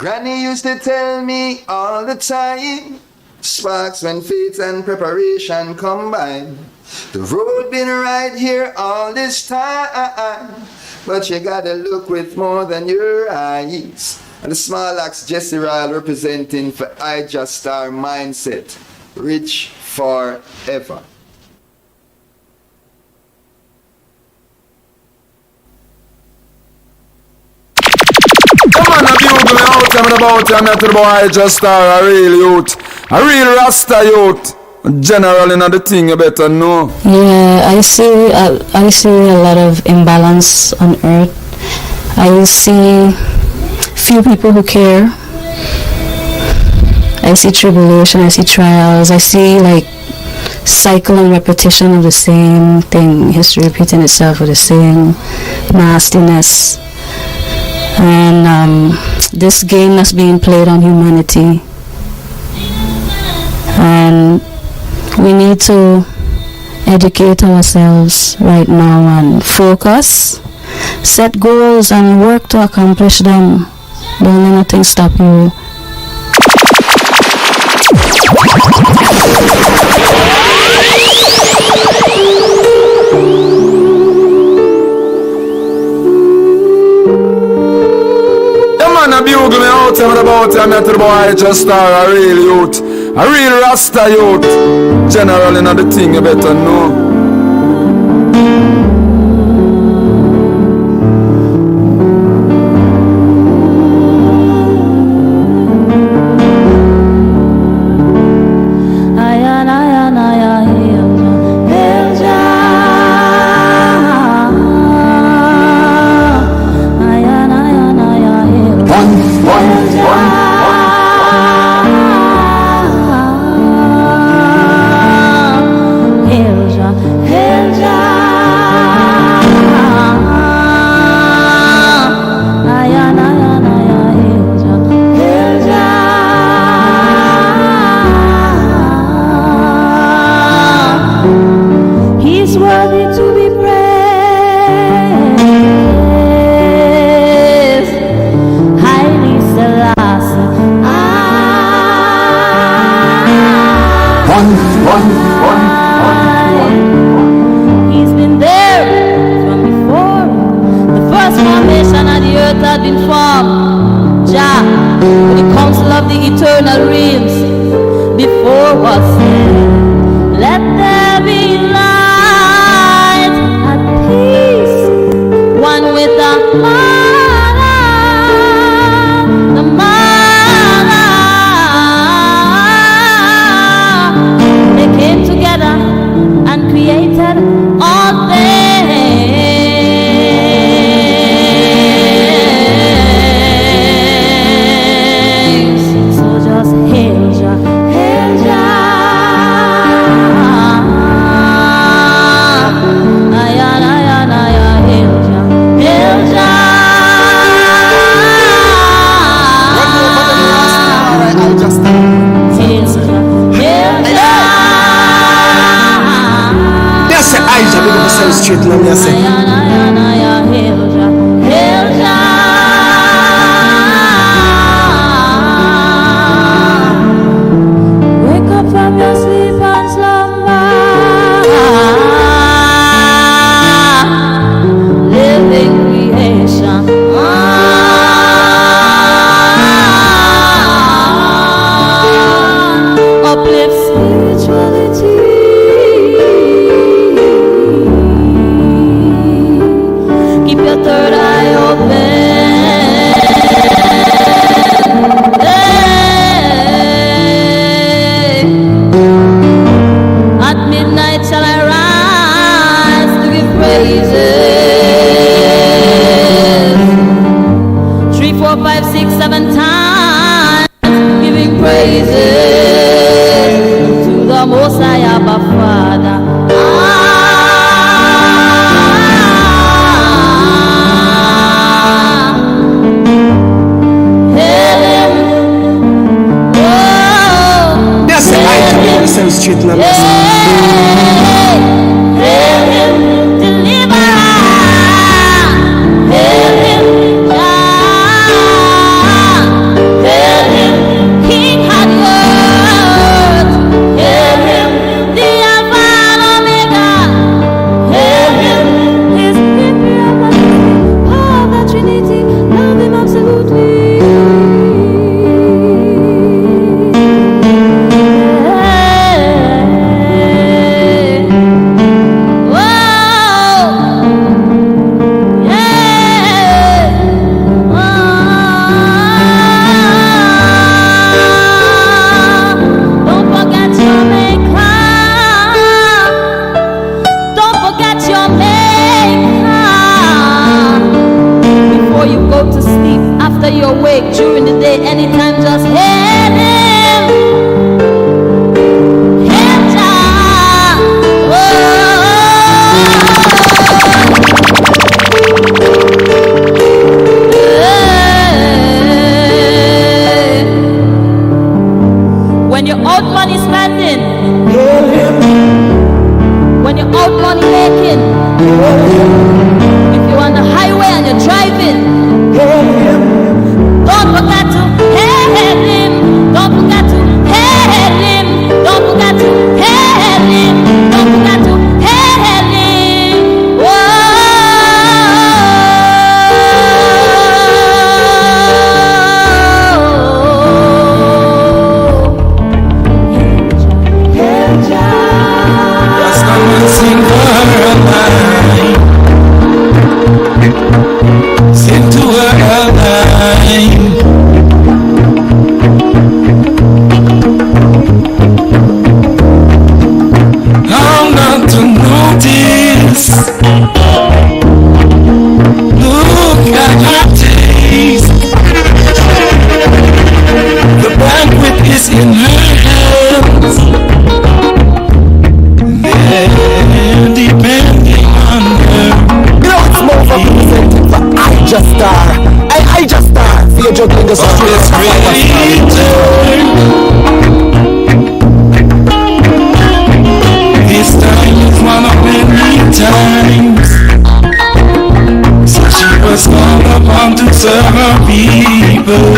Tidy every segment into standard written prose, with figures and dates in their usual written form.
Granny used to tell me all the time, sparks when faith and preparation combine. The road been right here all this time, but you gotta look with more than your eyes. And the small axe Jesse Ryle representing for I Just Star Mindset, rich forever. Come on, you me out and about you, I'm not the boy Just Star, a real youth, a real Rasta youth. Generally, not the thing you better know. Yeah, I see a lot of imbalance on earth. I see few people who care. I see tribulation, I see trials, I see like cycle and repetition of the same thing, history repeating itself with the same nastiness. And this game that's being played on humanity. And we need to educate ourselves right now and focus, set goals and work to accomplish them. Don't let nothing stop you. Man, a bugle me out and about you, I'm not the boy Just Star, a real youth, a real Rasta youth. Generally, not the thing you better know. He's been there from before the first formation of the earth had been formed. Jah, with the council of the eternal realms, before was said, let there be light and peace, one with the Father. All things, so just hail Jah, hail Jah, hail Jah, hail Jah. I just hail Jah, hail Jah. I just big up myself straight now, I say. Hail Jah, hail Jah. Wake up from your sleep and slumber, living creation. Uplift spirituality. Keep your third eye open. Hey. At midnight shall I rise to give praises. 3, 4, 5, 6, 7 times giving praises to the Most High Abba Father. Straight now, hail him, deliverer, hail him, Jah, today, anytime, just hail him. Hail Jah. When you're out money spending, Hail him, when you're out money making, if you're on the highway and you're driving, hail him, don't forget to hail him. Don't forget to hail him. Don't forget to hail him. Don't forget to hail him. hail Jah. Rastaman sing for her life. Sing to her life. How not to notice? Look at her taste. The banquet is in her hands. They're depending on her. You know it's more for representing for I just star. I just star. For your juggling the But it's really turned. This time is one of many times. So she was called upon to serve her people.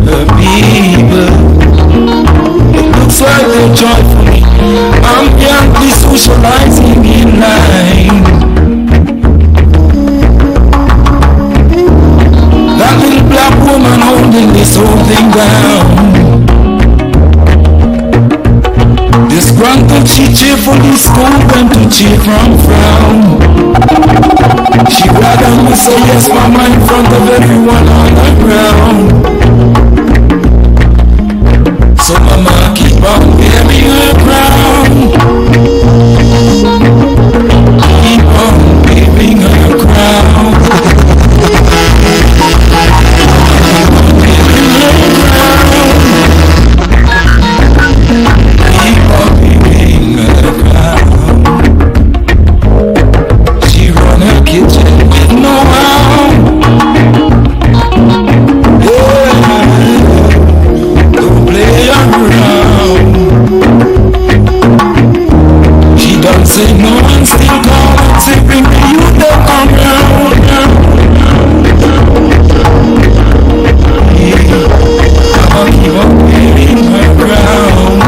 Her people. It looks like they're joyfully ambiently socializing in line. That little black woman holding this whole thing down. Disgruntled, she cheerfully scolded them to cheer from frown. She rather me say yes mama in front of everyone on the ground. So mama keep on wearing her crown. Keep on wearing her crown. Keep on wearing her crown. She run her kitchen with no how. Don't play around. She don't say no and still call and say bring me you don't come round. I'ma keep on wearing her crown.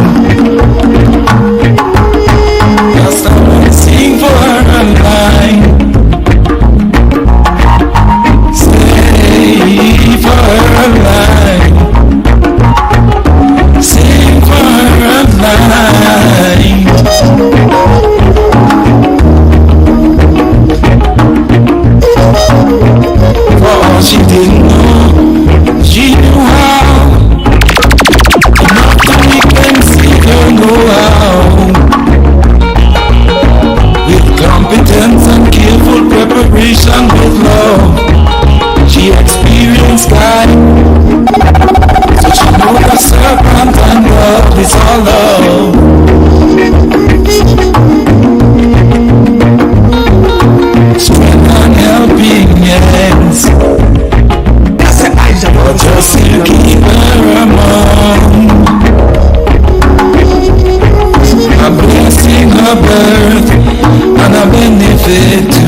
Just I wanna sing for her line. Stay for her line. Sing for her line. For all she didn't know, she knew how. Enough to make them see her know how. With competence and careful preparation with love, she experienced God. So she know the serpent and love is all love. Strength and helping hands, That's the eyes that but just to keep her among. A blessing her birth and a benefit to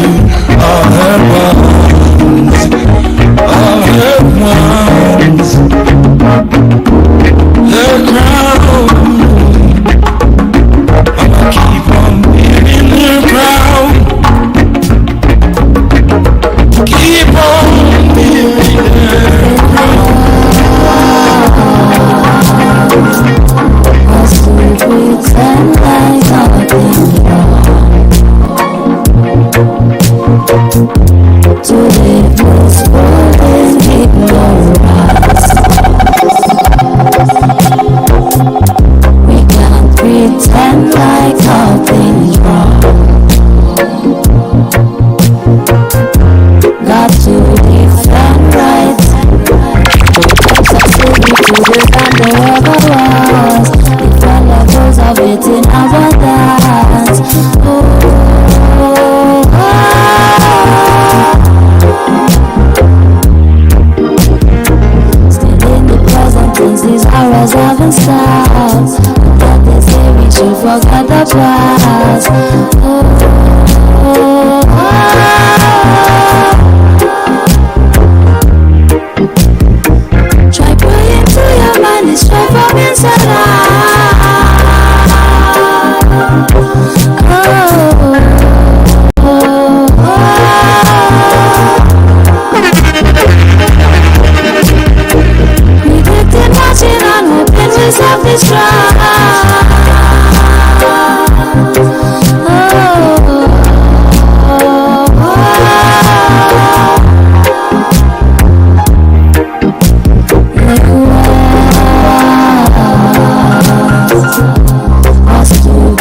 all her ones, all her ones. Her crown, I'ma keep on wearing her crown. Keep on wearing her crown. sweeter than there ever was. Different levels of it in abundance. Still in the present things, these hours haven't stopped. But they say we should forget the past. Try praying to your mind, it's straight from inside out. Predicting, watching and hoping we self-destruct.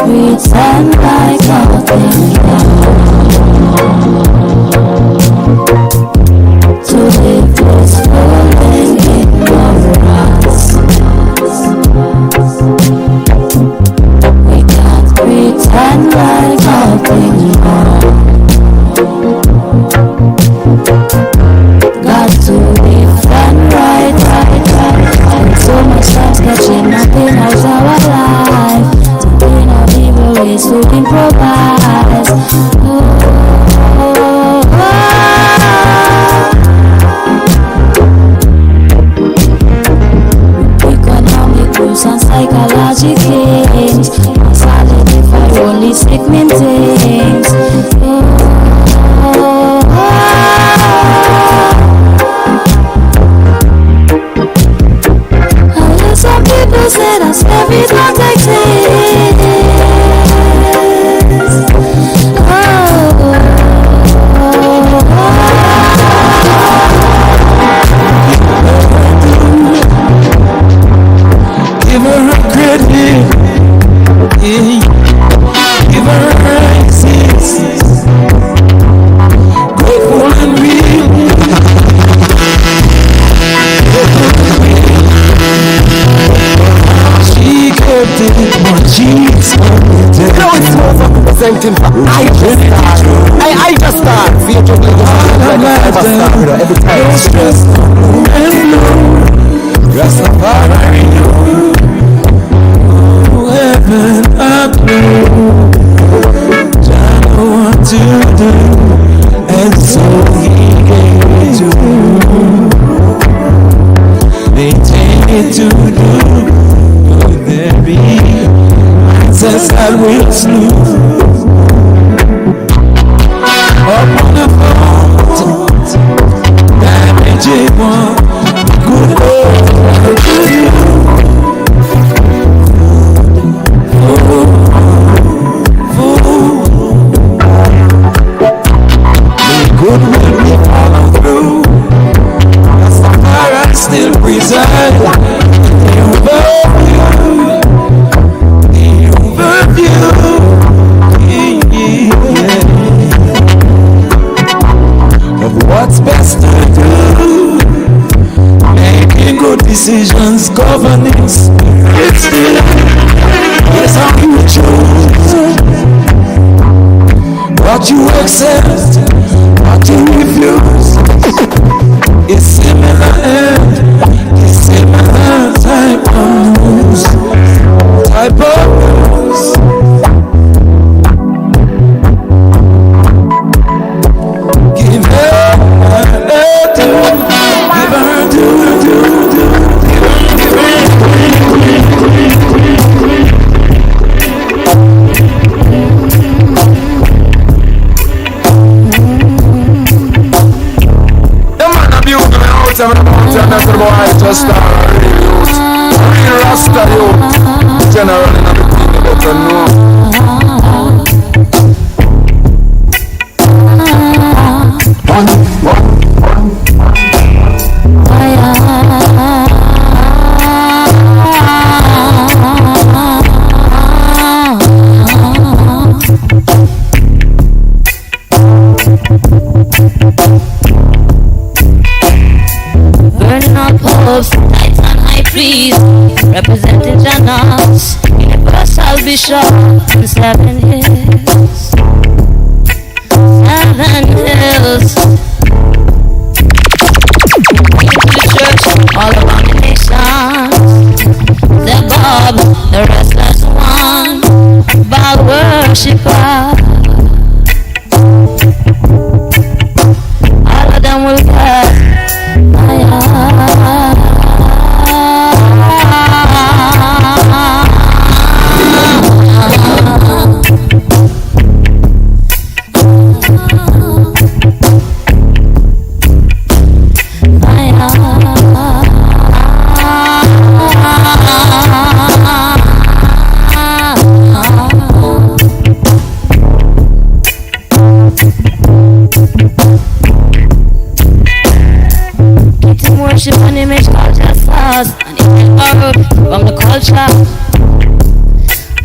Pretend like nothing to live blissful in ignorance. We can't pretend like nothing wrong. Got to defend right. So much times catching nothing out our life. Ways to improvise. Economic rules and psychological games solidify only sickening things. I hear some people say that slavery don't exist. Give her a credit, give her a rises, grateful and real. She kept it, but she's committed. No, it's more for representing for I just start. See you juggling the every time. No stress, and no Rastafari, heaven up low. Jah know what to do, and so he gave it to maintain it to do. Will there be mindsets that will slew? Up on the front, damage it one. Good Lord, good you. Good will be follow through. Rastafari still reside. The overview, of what's best to do. Making good decisions, governing spirits. Yes, how you choose. What you accept, what you refuse. It's similar and it's similar type of news. Type of news. Give her do. Give her do. That's the boy I just started. Real Rasta youth. General in everything you better know. Burning up hopes, lights and hype trees, representing Janus, universal bishop in 7 hills. 7 hills. Into the church, all around the nations. The Bob, the restless one, Baal worshipper. All of them will pass. Worship an image called just us, and it is borrowed from the culture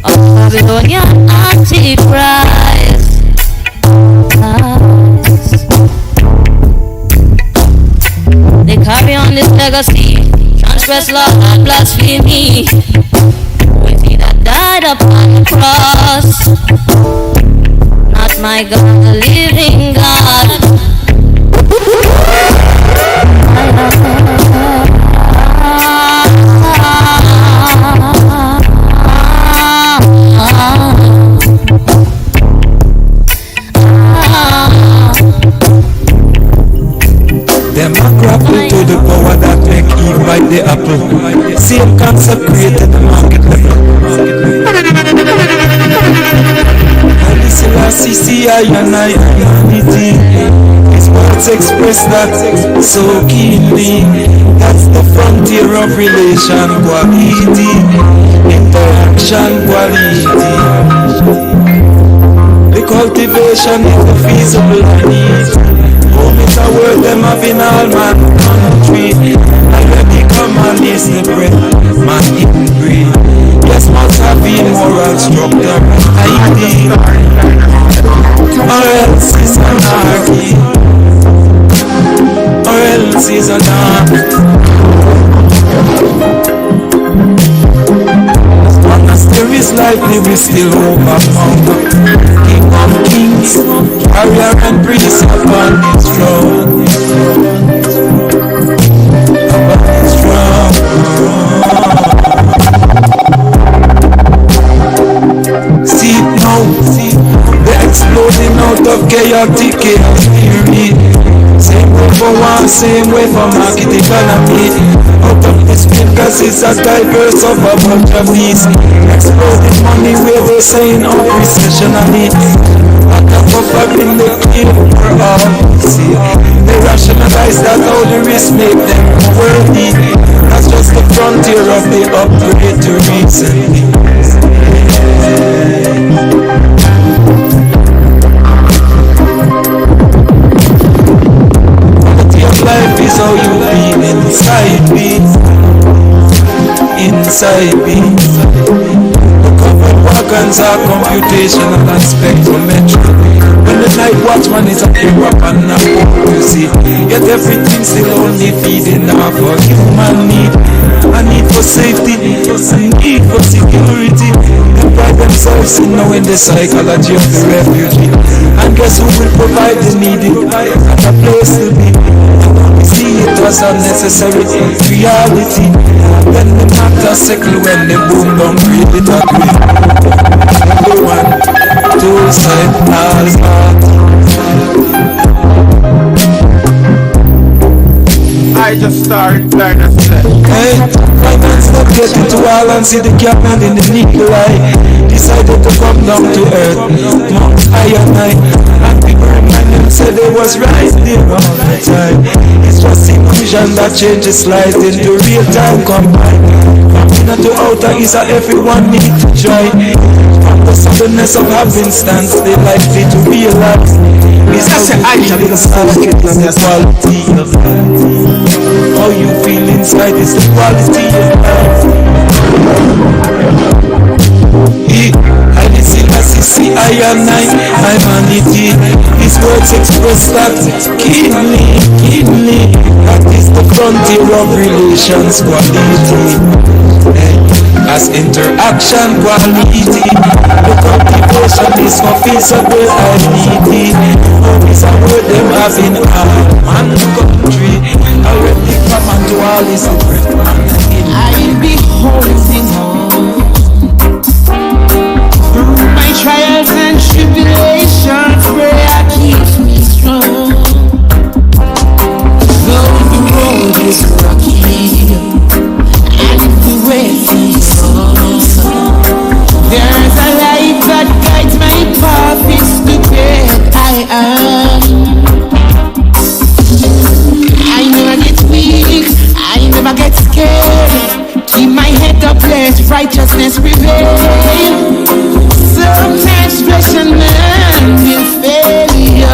of Babylonian Antichrist. They carry on this legacy, transgress law and blasphemy, with he that died upon the cross. Not my God, the living God. Them a grapple to the power that make Eve bite the apple. Same concept created the market level. And the Selassie see I and I humanity. His words express that so keenly. That's the frontier of relation quality, interaction quality. The cultivation is the feasible need. Home is a word them have in all man country. And when the command is the bread, man eating bread. Yes, must have been moral structure ID, or else is anarchy, or else is anarchy. As long as there is life, there is still hope among King of kings, warrior and priest upon his throne. Upon his throne. See it now, they're exploding out of chaotic chaos theory. Same way for one, same way for market economy. Out of this because it's a diverse of a bunch of these. Exploding money where they're saying of recessionally. At the fuck in the clear for all. See, they rationalize that all the risk make them worthy. That's just the frontier of the upgrade to reason. Quality of life is how you feel inside me. Inside me. The covered wagons are computational and spectrometric. When the night watchman is up in rap and now you see. Yet everything still only feeding off a human need. A need for safety, a need for security. They pride themselves in knowing the psychology of the refugee. And guess who will provide the needy and a place to be. We see it as a necessary reality. Then the matter settle when the boom don't breathe it agree. Everyone, two side as I just started learning to say. hey, finance not get into all and see the gap and in the needle eye. Decided to come down to earth, monks I and I. And people remind them said they was right there all the time. It's just inclusion that changes life into real time combined. From inner to outer is a everyone need to join. From the suddenness of happenstance they likely to realize. It's just a quality of life. How you feel inside is the quality of life. I see, I I and my vanity. These words express that keenly, keenly. That is the frontier of relations quality. As interaction quality, the cultivation is for feasible and needy. Is a word them have in our man country. Already come and to all is a breath man. I'll be holding on through my trials and tribulations. Prayer keeps me strong. Though the road is rocky and the way feels long, there's a light that guides my path. It's the great I am. I never get weak, I never get scared. Keep my head up, let righteousness prevail. Sometimes flesh and man will fail you.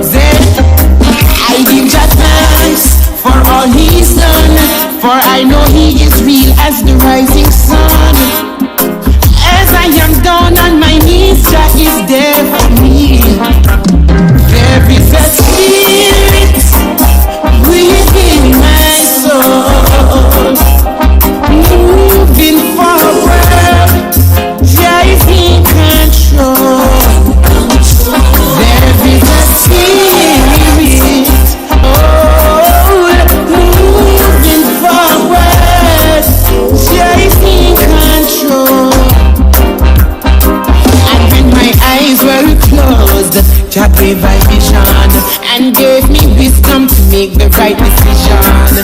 Then I give God thanks for all He's done, for I know He is real as the rising sun. As I am down on my knees, Jah is there for me. There is a spirit within my soul, moving forward, Jah is in control. There is a spirit, moving forward, Jah is in control. And when my eyes were closed, Jah gave my vision and gave me wisdom to make the right decision.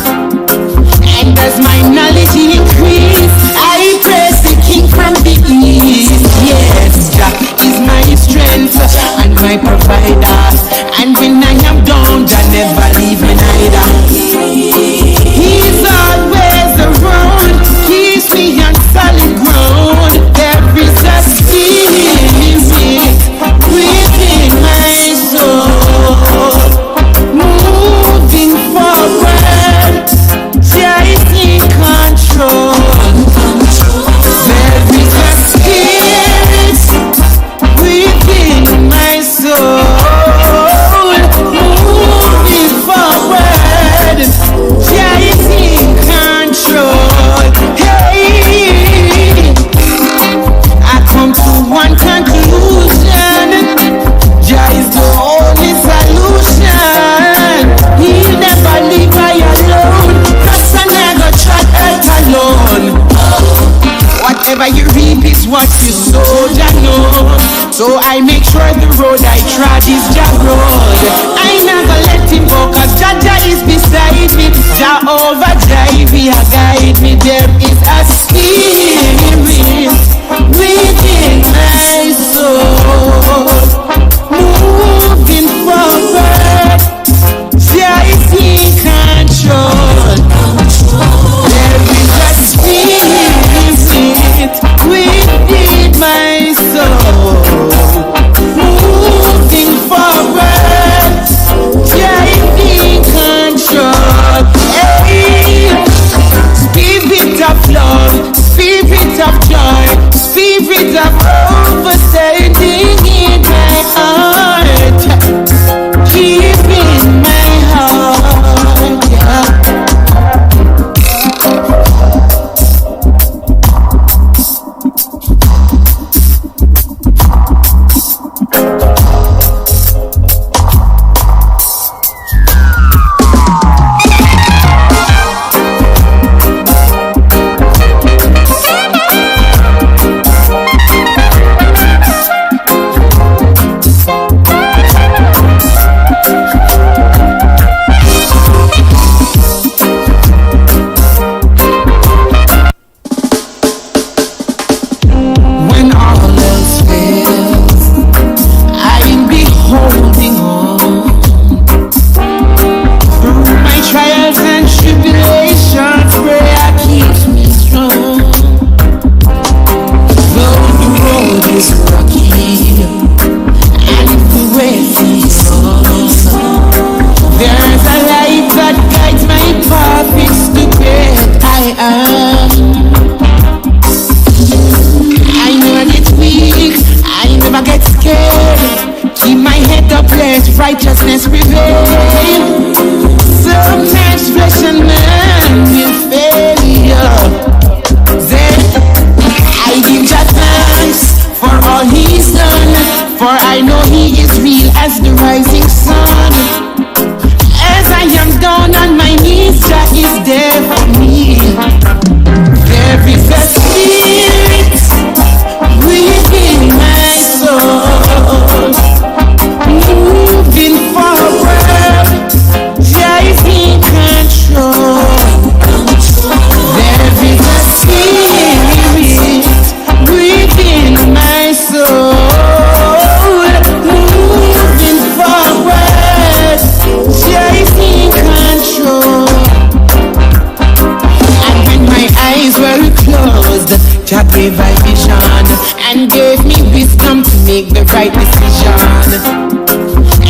And as my knowledge increased, I praise the King from the east. Yes, Jah is my strength and my provider. And when I am down, Jah never leave me neither. He's always around, keeps me on solid ground. There is a spirit within my soul, moving forward, Jah is in control. There is a spirit within my soul, moving forward, Jah is in control. Hey, I come to one conclusion: Jah is the only solution. He'll never leave me alone, 'cause I never trod earth alone. Whatever you reap is what you sow, Jah knows. So I make sure the road I trod is Jah road. I never let him go, 'cause Jah is beside me. Jah overdrive, He a guide me. There is a spirit within my soul, moving forward, Jah is in control. There is a spirit within my soul, moving forward, Jah is in control. Hey, spirit of love, Jah gave I vision and gave me wisdom to make the right decision.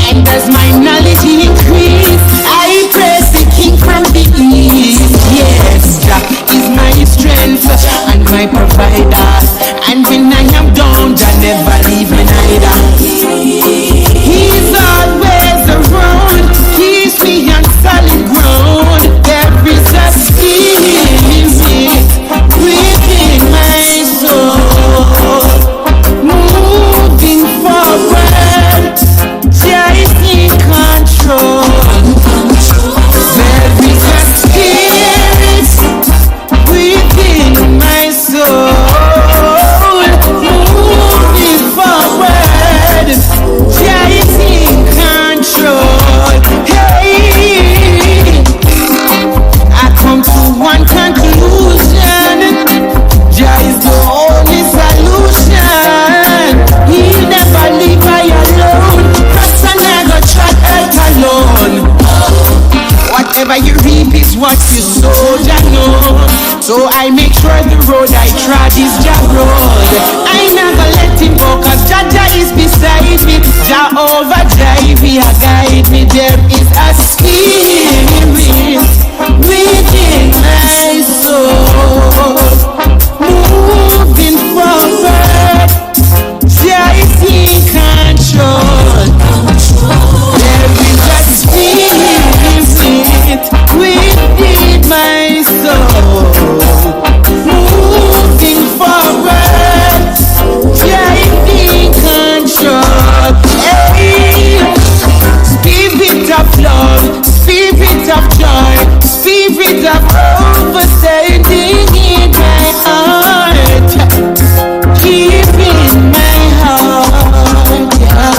And as my knowledge increase, I praise the King from the east. Yes, Jah is my strength and my provider. And when I am down, Jah never leave me neither. He's always around, keeps me on solid ground. There is a spirit within my soul, moving forward. Jah is in control. There is a spirit within my soul, moving forward. Jah is in control. Hey, I come to one conclusion: Jah is the only solution. He'll never leave I alone. Cause I never trod earth alone. Whatever you reap is what you sow, Jah know. So I make sure the road I trod is Jah road. I never let him go, cause Jah is beside me. Jah overdrive me, a guide me. There is a spirit within my soul, moving forward. Jah is in control. There is a spirit within my soul, moving forward. Jah is in control. Hey, spirit of love, spirit of joy, spirit of overstanding in my heart. Keep in my heart, yeah.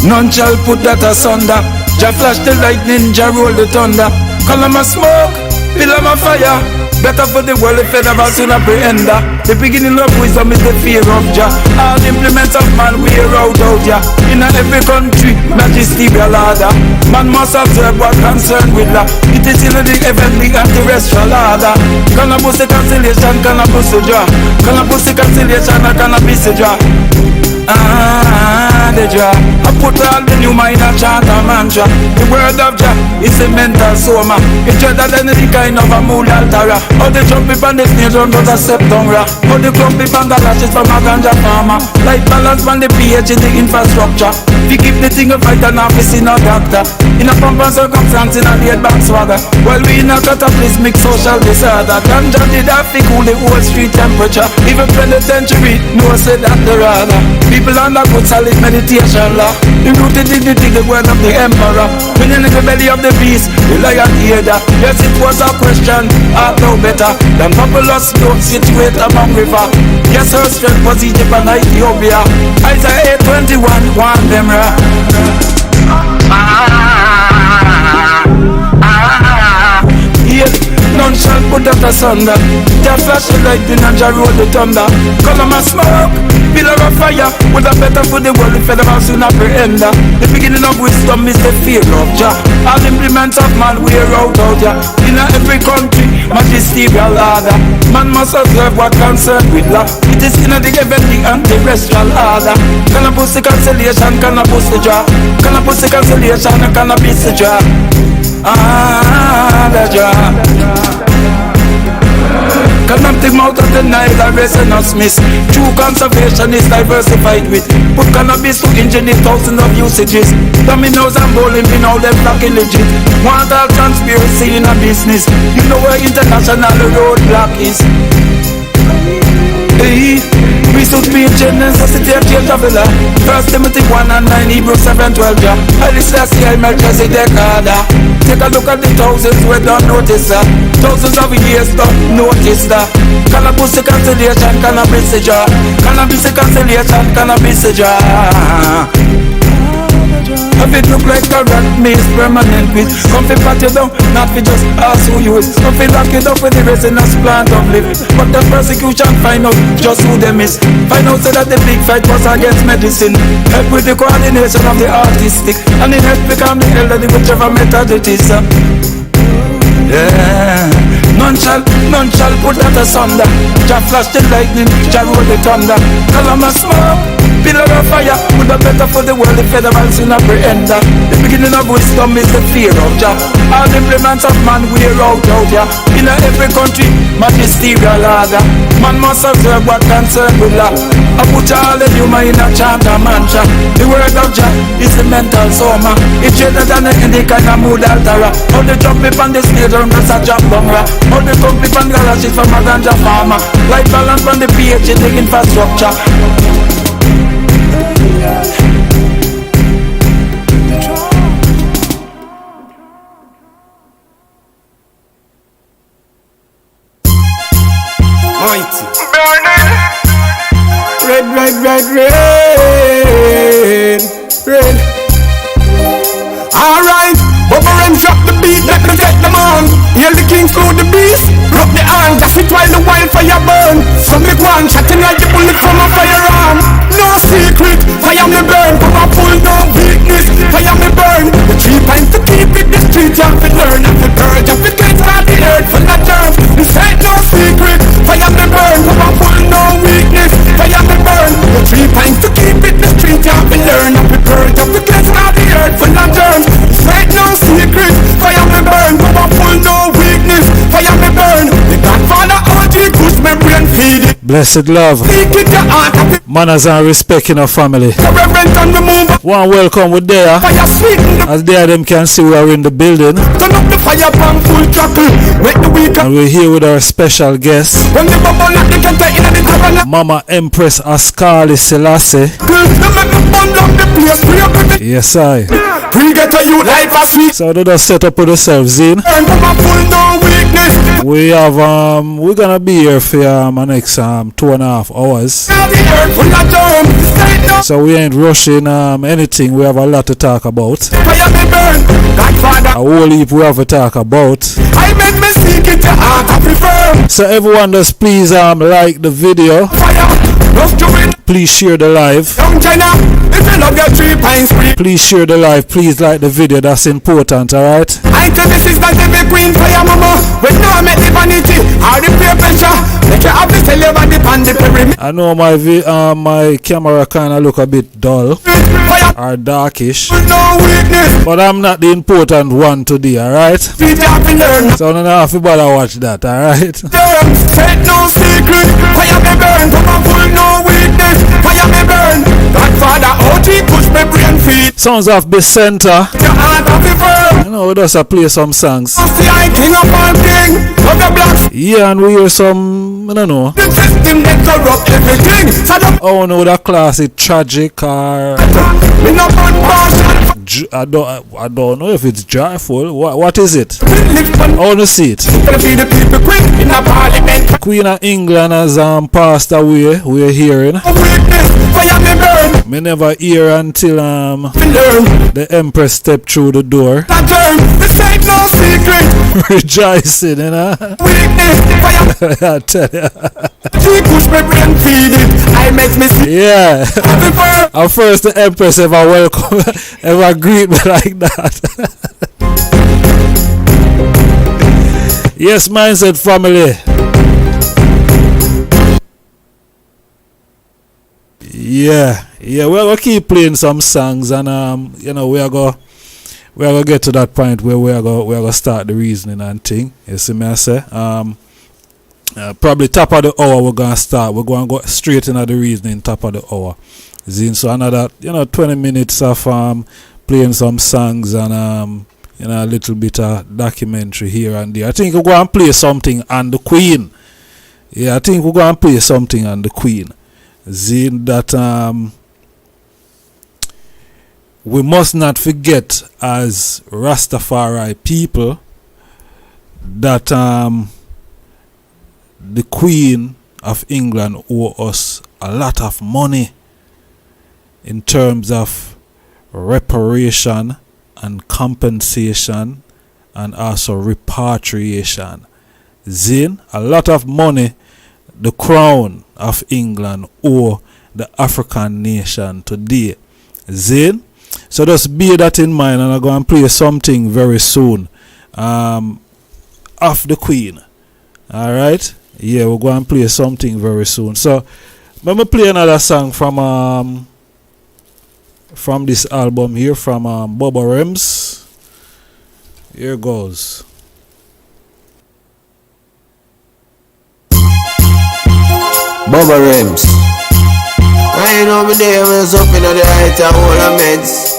None shall put that asunder. Jah flash the lightning, Jah roll the thunder. Column of smoke, pillar of fire. Better for the world if it ever soon apprehender. The beginning of wisdom is the fear of Jah. All implements of man we are out ya. In every country, magisterial order. Man must observe what concern with law. It is in the heavenly and terrestrial order. Cannabis the cancellation, cannabis the Jah. Cannabis the cancellation, cannabis the Jah. The Jah. I put all the new mind and chant a mantra. The word of Jah is a mental soma. It's better than any kind of a mood altara. How the jumpy on the snare drum does a septongra. How the clumpy on the lashes from a ganja farmer. Like balance on the pH in the infrastructure. If you keep the thing a fight and office in a doctor. In a pump and circumstance, in a laid back swagger. Well, we in a cataclysmic social disorder. Ganja did have to cool the whole street temperature. Even penitentiary, no say that the rather. People under good solid meditation law. The rooted dignity, the word of the emperor. When in the belly of the beast, the lion header. Yes, it was a question, art no better than populous slope situate among river. Yes, her strength was Egypt and Ethiopia. Isaiah 8:21, one them none shall put out asunder. Their flash the lightning and Jah roll the thunder. Column of smoke, pillar of fire. With a better for the world, the federal soon apprehend. The beginning of wisdom is the fear of Jah. All implements of man wear out ya. In every country, magisterial order. Man must observe what concerned with law. It is in the heavenly and terrestrial order. Can I push the cancellation, can I push the Jah? Can I push the cancellation, can I push the Jah? The Jah. Can I take out of the Nile, I resonance miss. True conservation is diversified with. Put cannabis to engineer thousands of usages. Dominoes and bowling, we know them black illegit. Want all conspiracy in a business. You know where international roadblock is. Hey, we should be in necessity of change of the law. 1 Timothy 1:9, Hebrews 7:12. Selassie, I Melchizedek order. Take a look at the thousands we don't notice that. Thousands of years don't notice that. Cannabis cancellation, cannabis jar. Cannabis cancellation, cannabis jar. If it look like a rat maze permanent with. Come fi pat you down, not fi just ask who you is. Come fi lock it up with the resonance plant of living. But the persecution find out just who them is. Find out so that the big fight was against medicine. Help with the coordination of the artistic. And it help become the elderly whichever method it is. Yeah. None shall put that asunder. Jah flash the lightning, Jah roll the thunder. Column of smoke, pillar of fire. Would have better for the world, the federal soon apprehend. The beginning of wisdom is the fear of Jah. All implements of man wear out ya. In every country, magisterial order. Man must observe what concern with law. I put all the human in a chant and mantra. The word of Jah is the mental soma. It's greater than any kind of mood alterer. How the jump up on the stage and press a jump bungra. How the pump up on galaxies from a ganja farmer. Life balance from the pH in the infrastructure. Mighty. Red, red, red, red, red. Alright, bubble and drop the beat, let me take them on. Hear the king through the beast, rub the hand, that's it while the wildfire burn. Some me one chatting like the bullet from a firearm. No secret, fire me burn, come a full no weakness. Fire me burn, the 3 pints to keep it, the street you have to learn. Have to purge, have to get out the earth full of germs. This ain't no secret, fire me burn, come a full no weakness. Fire me burn, the 3 pints to keep it, the street you have to learn. Have to purge, have to get out the earth full of germs. This ain't no secret, fire me burn, come a full no weakness. Fire me burn, the Godfather OG push me brain feed it. Blessed love, manners and respect in our family. One welcome with there. As there them can see we are in the building. And we're here with our special guest, Mama Empress Askale Selassie. Yes, I. So they just set up with themselves in. We have we're gonna be here for the next 2.5 hours. So we ain't rushing anything. We have a lot to talk about. A whole heap we have to talk about. So everyone just please like the video. Please share the live. Please share the live. Please like the video. That's important, alright? I tell this is not the queen for your mama. When no I make the vanity, all the peer pressure. Make you have to tell you about the pandemic. I know my camera kinda look a bit dull or darkish, but I'm not the important one today, alright? So I don't have to bother watch that, alright? Set no secret, fire me burn, come on full no weakness, fire me burn. Godfather OG push me brain feed. Sounds of Bicenta. Your heart of the burn. we just play some songs. King of all king, of the blacks. Yeah, and we hear some, I don't know. The system that corrupt everything. So the Oh no, that class is tragic or me no burn passion. I don't know if it's joyful. What is it? Live on I want to see it. gonna be the people quick in a parliament. Queen of England has passed away. We're hearing. Weakness, fire me burn. Me never hear until We learn, the Empress stepped through the door, I turn. This ain't no secret. rejoicing, you know. Weakness, fire. I tell you. She push me brain feed it. I make me see Yeah. the burn. At first, the Empress ever welcome, ever greet me like that. Yes, mindset family. Yeah, we're gonna keep playing some songs, and we're gonna get to that point where we're gonna start the reasoning and thing. You see me I say? Probably top of the hour we're gonna start. We're gonna go straight into the reasoning top of the hour. Zin, so another 20 minutes of playing some songs and a little bit of documentary here and there. I think we're gonna play something on the Queen. Yeah, I think we're gonna play something on the Queen. Zin, that we must not forget as Rastafari people that the Queen of England owe us a lot of money in terms of reparation and compensation and also repatriation. Zin, a lot of money the Crown of England owe the African nation today. Zin, so just bear that in mind, and I'm going to play something very soon of the Queen. Alright? Yeah, we're going to play something very soon. So let me play another song from this album here from Bubba Rems. Here goes. Bubba Rems. I know me there was up in the height of all the meds.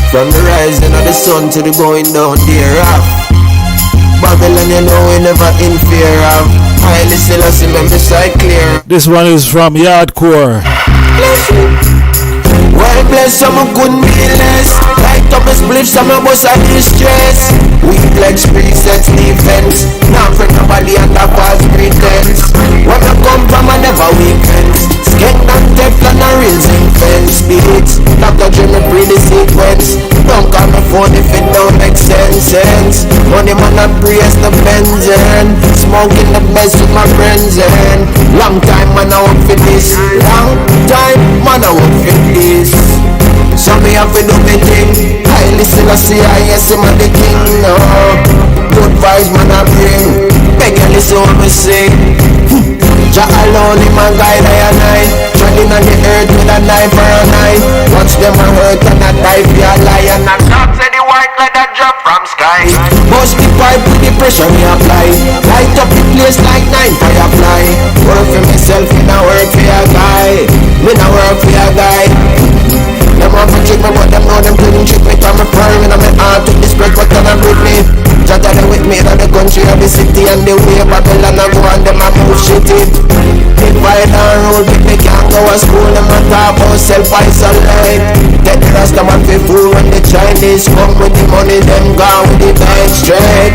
From the rising of the sun to the going down thereof. Babylon, you know we never in fear of. Highly Selassie, make me sight clear. This one is from Yardcore. Well blessed, some couldn't be less. Light up a split, some of us are distress. We flex presets defense. Not for nobody under false pretense. When I come from I never weekends. Skeng and Teflon and real zinc fence beats. Dr. Jimmy pre the sequence. Don't call my phone if it don't make sense. Money man I praise the Benzen. Smoking the best with my friends and long time man I work for this. Long time man I work for this. So me have to do me thing. Highly Selassie, yes, I'm the king. No, good vibes man I bring. Beg you listen what me sing. Jah alone in my guide I and I. Treading on the earth with a knife or a knife. Watch them a hurt and a die for a lion. And not say the white like that drop from sky. Bust the pipe with the pressure me apply. Light up the place like 9 firefly. Work for myself, me not work for a guy. Me not work for a guy. Them want to trick me, but them know them couldn't trick me. Cause me firm in my heart to this break, but cannot break me. Just that they with me in the country of the city. And the way Babylon I go and them a move shit it. Big wide and road, me can't go to school. Them a talk about self-isolate. Get the rest of man for fool when the Chinese come with the money. Them gone with the bank straight.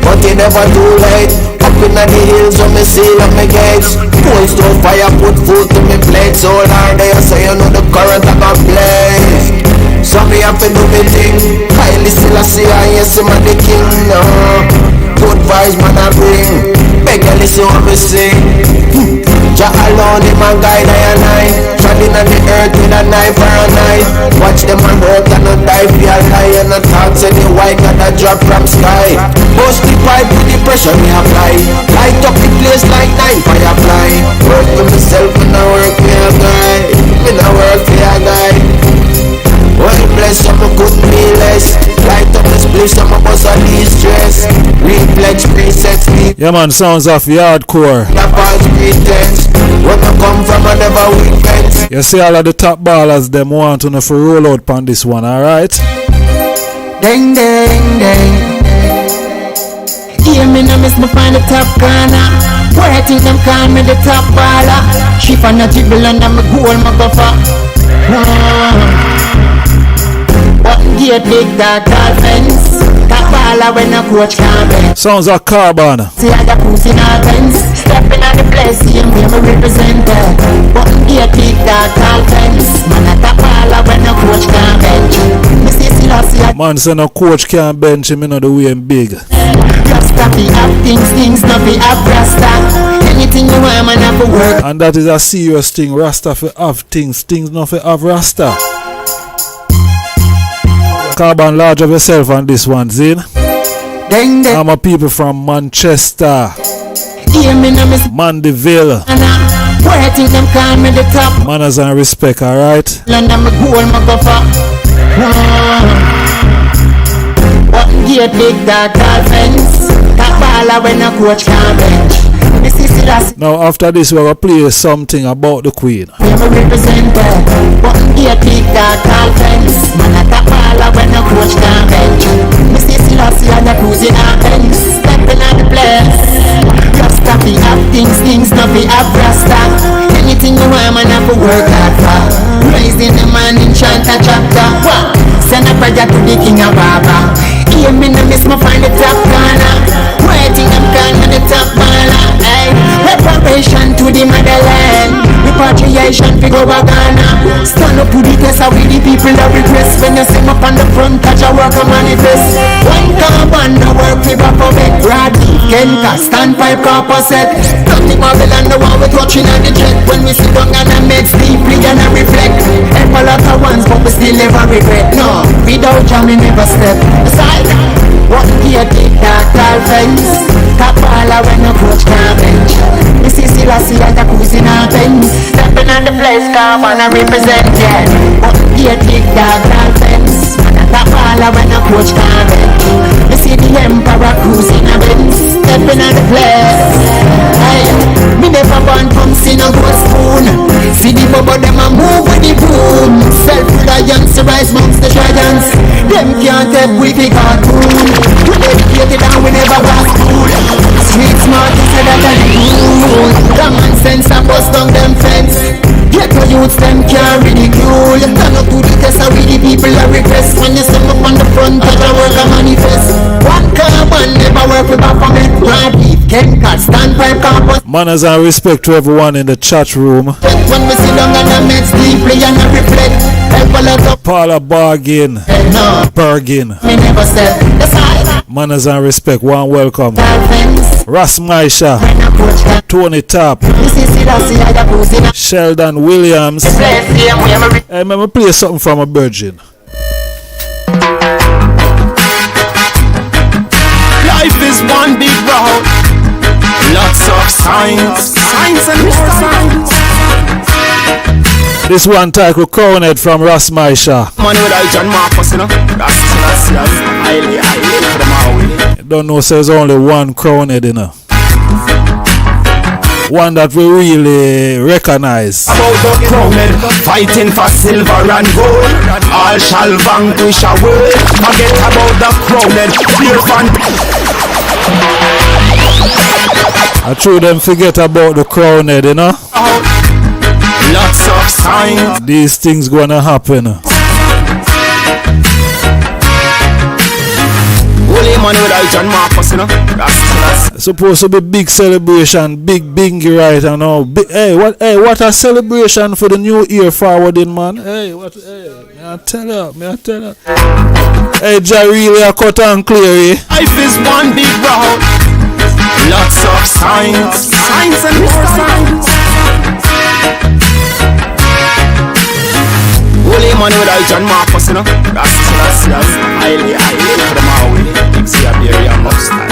But it never too late. Up in the hills when me seal up my gates. Cold stove fire, put food to me plate. So hard they say you know the current I got blaze. So me have to do me thing. Highly Selassie, yes, I'm the king. No, good vibes man I bring. Beg you listen what me sing. Jah alone in my guide I and I. Treading on the earth with a knife or a knife. Watch them and hurt and not die for a lie. And the thoughts any white got a drop from sky. Bust the pipe with the pressure me apply. Light up the place like 9 firefly. Work for myself and I work for a guy. Me not work for a guy. Well blessed, some couldn't be less. Light up this place, some of us are distress. Reflex, presets, Yeah man, sounds of Yardcore. the false pretense. When I come from I never weekends. You see all of the top ballers them want to know for roll out on this one, alright? Ding, ding, ding. Hear me now, miss me find the top corner. Where I think them call me the top baller. She find a jiggle and I'm a goal, my go for. What gate big that tall fence? Top baller when a coach can't bench. Sounds like Carbon. See how the pussy not fence. Stepping on the place, see him where me represent that. What gate big that tall fence? Man a top baller when a coach can't bench. Me see Selassie. Man say no coach can't bench him, you know the way him big. Rasta fi have things no fi have Rasta. Anything you want, man, have to work. And that is a serious thing. Rasta fi have things no fi have Rasta. Carbon, large of yourself on this one, Zin. I'm a people from Manchester, Mandeville. Where I think them call me the top. Manners and respect, alright? London me goal me go for. What gate big that tall fence? Top baller when a coach can't bench. This is Selassie. Now after this we're gonna play something about the Queen. We represent that. What gate big that tall fence? Man a top baller when a coach can't bench. This is Selassie and a cruising our Benz. Stepping on the place. Rasta fi have things no fi have Rasta. Anything you want, man, have to work hard for. Raising the man in chant a chapter. Send a prayer to the king of Baba. Hear me no miss me find the top corner. Waiting them call me the top baller. Hey, reparation to the motherland. Repatriation fi go back Ghana. Stand up to the test with the people that regress. When you see me up on the front, catch a work a manifest. One carbon, no work fi back for bed. Brad, Kenka, stand pipe, copper set. Nothing more than the one we touching on the jet. When we sit down and I make deeply and I reflect. Help a lot of ones, but we still never regret. No, without jamming never step aside. What gear take that tall fence? Top baller when no coach can't bench. This is Selassie and the cruising our Benz. Stepping on the place, Carbon I represent, yeah. What gear take that tall fence? Top baller when no coach can't bench. You see the Emperor cruising our Benz. Stepping on the place. Hey, me never born from sin or gold spoon. See the bubble them a move with the boom. Self-reliance rise amongst the giants. Them can't help with the cartoon. We educated and we never was school. Street smart is said that I rule. Common sense and bust down them fence. Get the youths them can't ridicule. Turn up to the test and we the people that regress. When you sum up on the front, touch a work a manifest. One carbon never work with Baphomet. Brad beef, Kenka, stand pipe, campus. Manners and respect to everyone in the chat room. When we sit down and I make deeply and I reflect. Help a lot of Paula Bargain. Bargain. me never said the side. Manners and respect. One welcome. Ras Maisha. Tony Tap. Sheldon Williams. Hey, let me play something from a virgin. Life is one big road. Lots of signs and more signs. This one title Crowned from Ras Maisha. Money without John Marcus, you know. That's Selassie, highly for them all. You don't know, says only one Crowned, you know. One that we really recognize. About the crowned, fighting for silver and gold. All shall vanquish away. Forget about the crowned, fear fan. I true them forget about the Crowned, you know. Lots of signs. These things gonna happen. Holy money without John Marcus, you know. That's Selassie. It's supposed to be big celebration, big bingy right now. Hey, what a celebration for the new year forwarding, man. Hey, what? Hey, may I tell you? Hey, Jah really a cut and clear, eh? Life is one big road. Lots of signs and more signs. Holy money without John Marcus, you know. That's Selassie, highly for them all. Big Siberian and upstyle.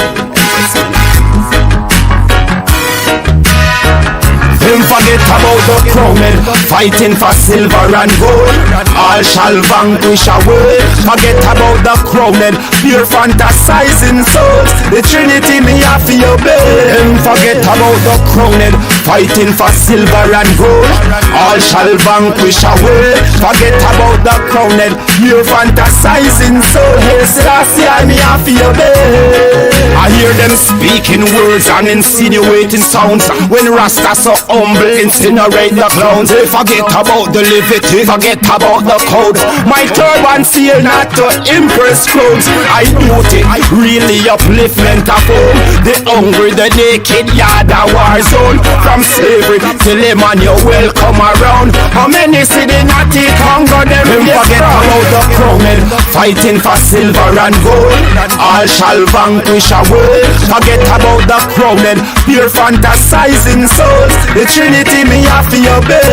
Them forget about the crowned, fighting for silver and gold. All shall vanquish away. Forget about the crowned, pure fantasizing souls. The Trinity me have to obey. Forget about the crowned, fighting for silver and gold. All shall vanquish away. Forget about the crowned, pure fantasizing soul. Hey, Selassie, I me have to obey. I hear them speaking words and insinuating sounds. When Rasta so humble, incinerate the clowns. They forget about the levity, forget about the code. My turban seal not to impress crowds. I beauty, really upliftment of home. The hungry, the naked, yard a war zone. From slavery till Emmanuel come around. How many see the natty Congo them forget about the crowned, fighting for silver and gold. All shall vanquish away. Forget about the crowned, pure fantasizing souls. The Trinity me have to obey.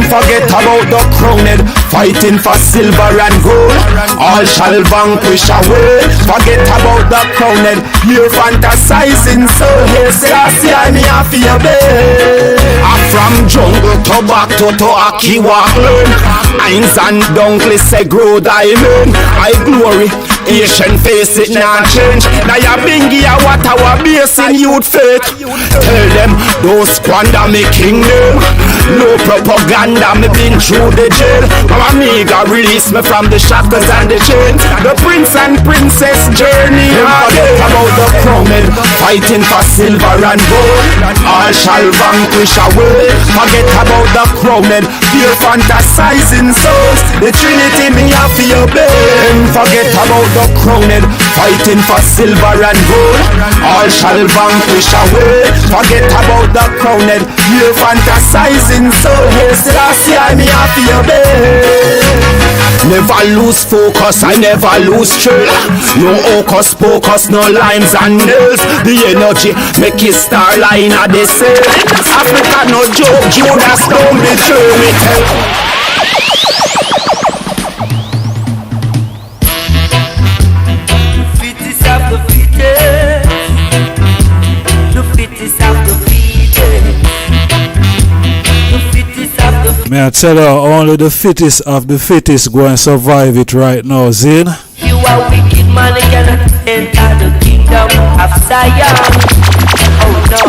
Forget about the crowned, fighting for silver and gold. All shall vanquish away. Forget about the crowned, pure fantasizing soul. Hey, Selassie, I me have to obey. From jungle to back to Akiwa learn. Eins and Dunkley say grow thy learn. I glory, Asian face it not change. Now ya bingy a what our base in youth faith. Tell them don't squander me kingdom. No propaganda, me been through the jail. Mama Amiga release me from the shackles and the chains. The prince and princess journey. Forget about the crowned, fighting for silver and gold. All shall vanquish away. Forget about the crowned, pure fantasizing souls. The Trinity me have to obey. Forget about the crowned, fighting for silver and gold. All shall vanquish away. Forget about the crowned, pure fantasizing soul. Hey, Selassie, I me have to obey. Never lose focus, I never lose trail. No hocus pocus, no lines and nails. The energy make it star line at the sail. Africa no joke, Judas don't betray me. The fittest of the fittest. The fittest of the fittest. The fittest of the fittest. May I tell you, only the fittest of the fittest go and survive it right now, Zin. You are wicked man, you cannot enter the kingdom of Zion. Oh no.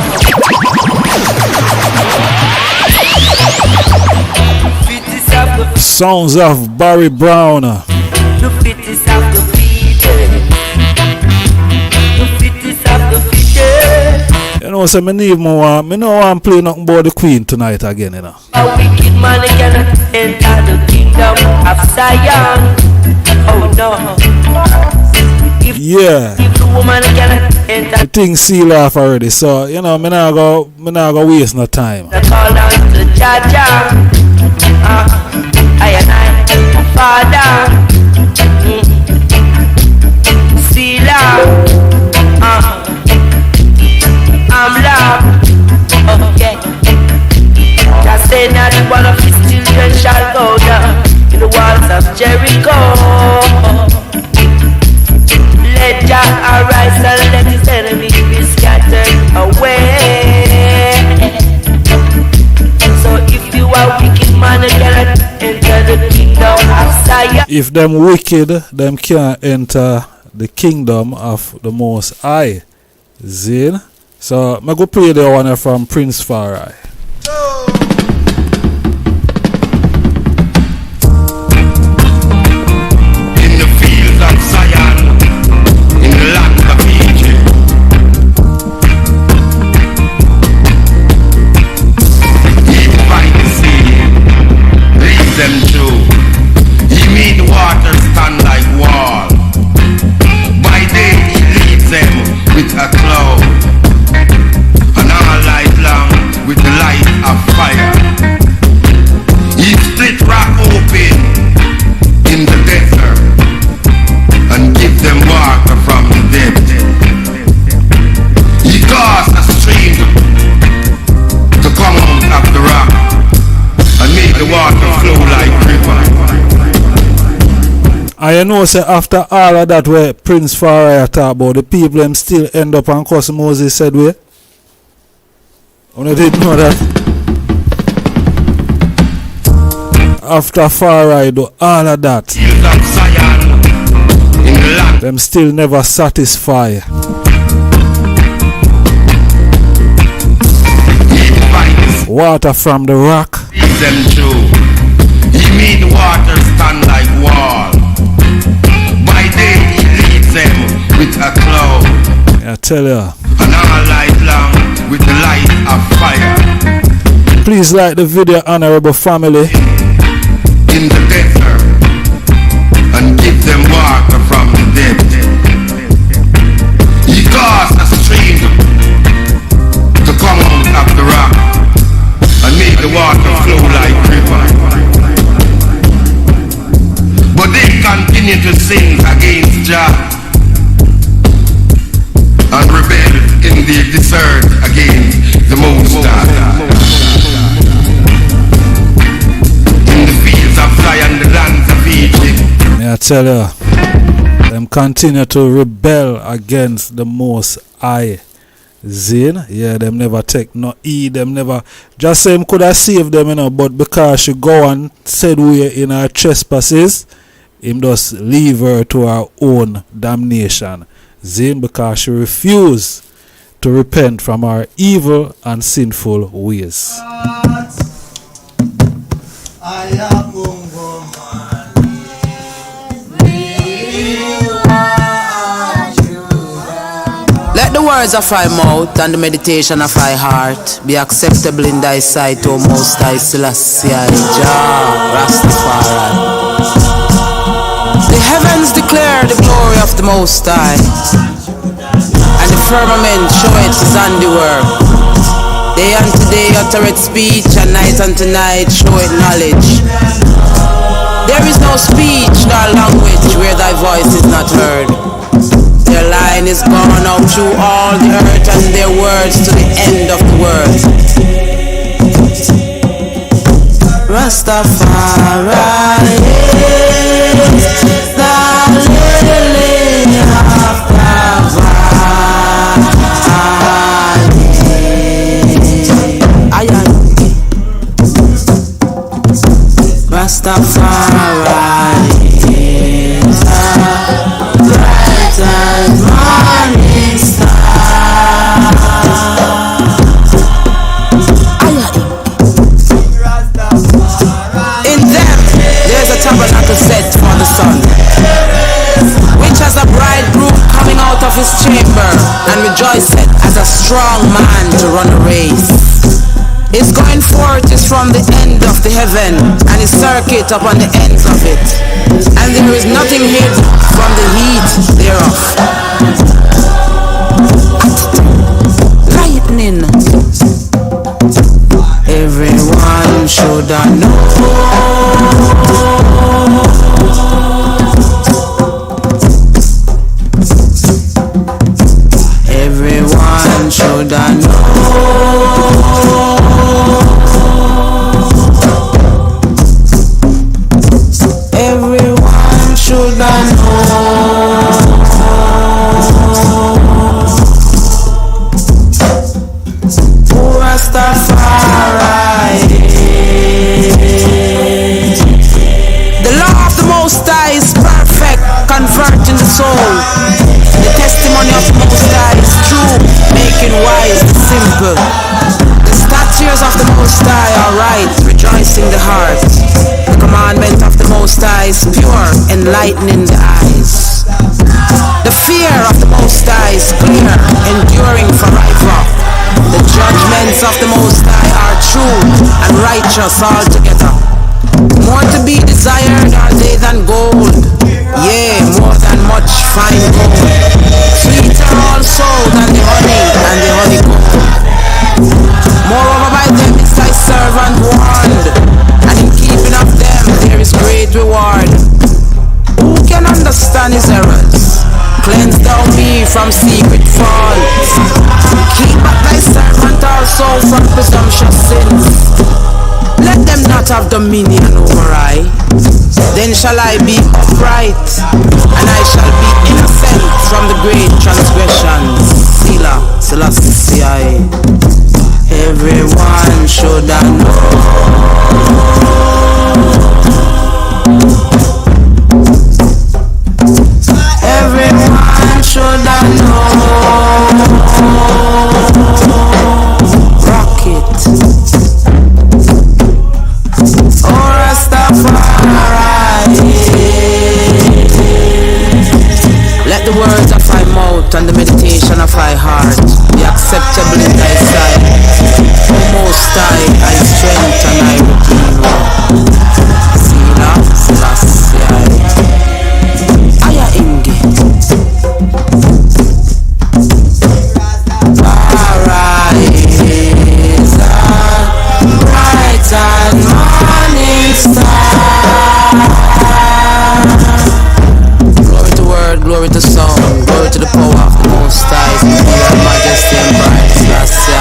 Fittest of the Sounds of Barry Brown. the fittest of the fittest. The fittest of the fittest. You know, so me need more. Me know I'm playing nothing about the Queen tonight again, you know. A wicked man, you cannot enter the kingdom of Zion. Oh no. Yeah. If the woman cannot enter The thing seal off already, so you know, me not go waste no time. the call down to Jaja. I and I, Father. Sila. I'm love. Okay. Just say not one of his children shall go down in the walls of Jericho. Let Jah arise and let his enemies be scattered away. So if you are wicked man, you cannot enter the kingdom of Zion. If them wicked, them can't enter the kingdom of the Most High. Zin. So I go play the one from Prince Farai. In the fields of Zion, in the land of Egypt, he divide the sea, lead them through. He made the water stand like wall. By day he leads them with a cloud, and all night long with the light of fire. He split rock open in the desert and give them water from the depth. He caused a stream to come out of the rock and make the water flow like river. I know say after all of that where Prince Farai talk about, the people them still end up on cause Moses said we. You didn't know that? Rastafari do all of that. Them still never satisfy. Water from the rock. Them true. He made water stand like wall. By day he leads them with a cloud. I tell you. And all night long with the light of fire. Please like the video, honorable family. In the desert. And give them water from the depth. He caused a stream to come out of the rock and make the water flow like river. But they continue to sin against Jah and rebel in the desert against the Most High. In the fields of Zion, the lands of Egypt. I tell you, them continue to rebel against the Most High. Zin, yeah, them never take no heed, them never just say him could have saved them, you know, but because she go and said we in her trespasses, him just leave her to her own damnation. Zin, because she refused to repent from her evil and sinful ways. Let the words of thy mouth and the meditation of thy heart be acceptable in thy sight, O Most High Selassie, Jah, Rastafari. The heavens declare the glory of the Most High, and the firmament showeth his handiwork. Day unto day uttereth speech, and night unto night showeth knowledge. There is no speech nor language where thy voice is not heard. Their line is gone out through all the earth, and their words to the end of the world. Rastafari is the lily of the valley. Rastafari is the bright and morning star. In them there's a tabernacle set for the sun, which has a bridegroom coming out of his chamber, and rejoiceth as a strong man to run a race. His going forth is from the end of the heaven, and his circuit upon the ends of it, and there is nothing hid from the heat thereof. Lightning. Everyone should know. Everyone should know. Everyone should know. Rastafari. The law of the Most High is perfect, converting the soul. The testimony of the Most High is true, making wise the simple. The statutes of the Most High are right, rejoicing the heart. The commandment of the Most High is pure, enlightening the eyes. The fear of the Most High is clear, enduring forever. The judgments of the Most High are true and righteous altogether. More to be desired are they than gold, yea, more than much fine gold. Sweeter also than the honey and the honeycomb. Moreover, by them is thy servant warned, and in keeping of them there is great reward. Who can understand his errors? Cleanse thou me from secret faults. Keep back thy servant also from presumptuous sins. Let them not have dominion over I. Then shall I be upright, and I shall be innocent from the great transgressions. Selassie. Everyone should know. mouth and the meditation of thy heart be acceptable in thy sight. O Most High, thy strength and thy redeemer. Selassie, Aya Ingi. Arise, bright and morning star. Glory to word, glory to sound, glory to the power of the Most High, Imperial Majesty and Bright Selassie.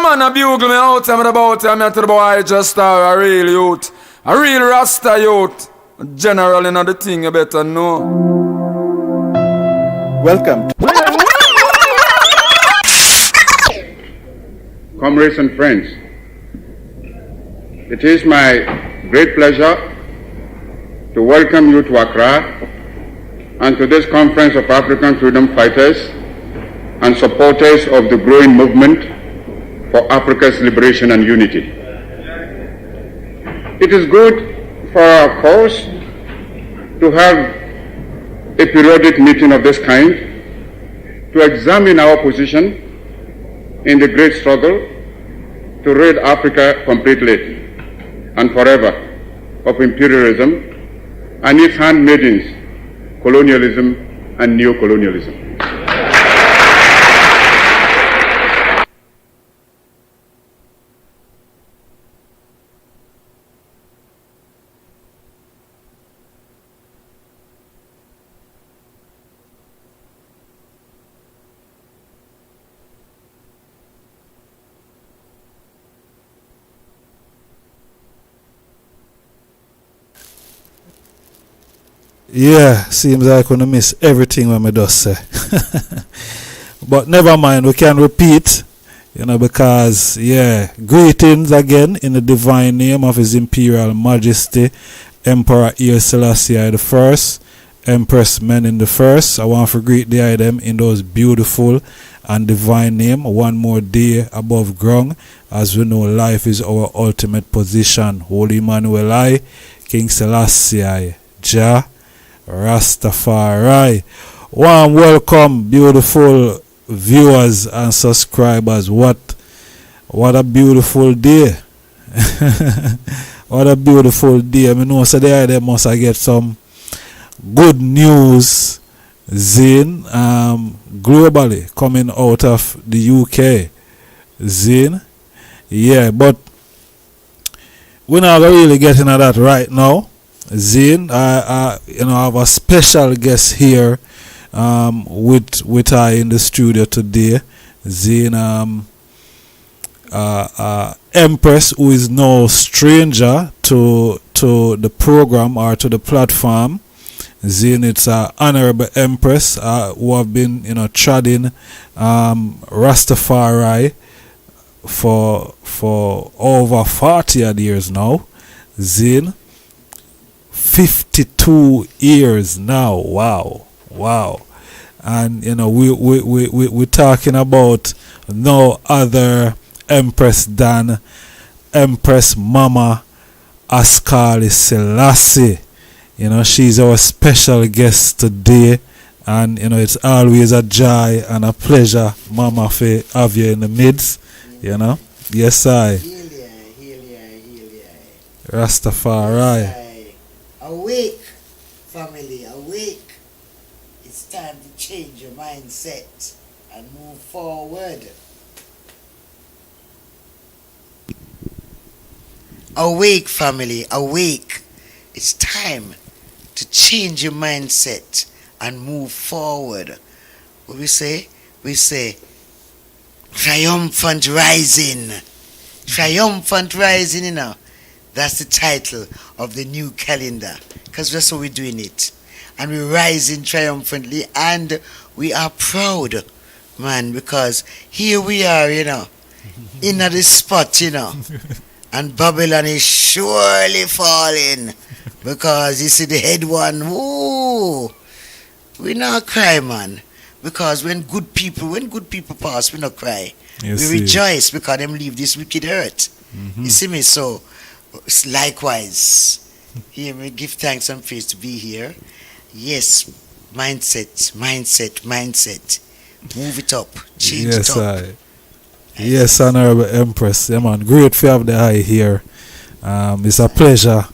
Man, a bugle me out, I'm about it, I'm at the boy just a real youth. A real Rasta youth. General in the thing you better know. Welcome. Comrades and friends, it is my great pleasure to welcome you to Accra and to this conference of African freedom fighters and supporters of the growing movement for Africa's liberation and unity. It is good for our cause to have a periodic meeting of this kind to examine our position in the great struggle to rid Africa completely and forever of imperialism and its handmaidens, colonialism and neocolonialism. Yeah, seems like I'm gonna miss everything when I just say. But never mind, we can repeat, because greetings again in the divine name of His Imperial Majesty Emperor Selassie I the First, Empress Menin the First. I want to greet the item in those beautiful and divine name. One more day above ground, as we know life is our ultimate position. Holy Emmanuel I, King Selassie I, Jah Rastafari. Warm welcome, beautiful viewers and subscribers. What a beautiful day. What a beautiful day. I know so they must get some good news Zine globally coming out of the UK. Zine. Yeah, but we're not really getting at that right now. Zine, I have a special guest here with I in the studio today. Zine, Empress, who is no stranger to the program or to the platform. Zine, it's Honorable Empress who have been treading Rastafari for over 40 odd years now. Zine, 52 years now. Wow. And we're talking about no other Empress than Empress Mama Askale Selassie. She's our special guest today, and it's always a joy and a pleasure, Mama, to have you in the midst. Yes, I. Rastafari. Awake, family, awake. It's time to change your mindset and move forward. Awake, family, awake. It's time to change your mindset and move forward. What we say? we say, Triumphant Rising. Triumphant Rising, you know. That's the title of the new calendar. Because that's how we're doing it. And we're rising triumphantly. And we are proud, man, because here we are, you know, in the spot, you know. And Babylon is surely falling. Because you see the head one, ooh, we not cry, man. Because when good people pass, we not cry. Yes, we rejoice because them leave this wicked earth. You see me? So, likewise, here we give thanks and praise to be here. Yes, mindset. Move it up, change it up. Yes, Honorable Empress. Yeah, man. Great to have the eye here. It's a pleasure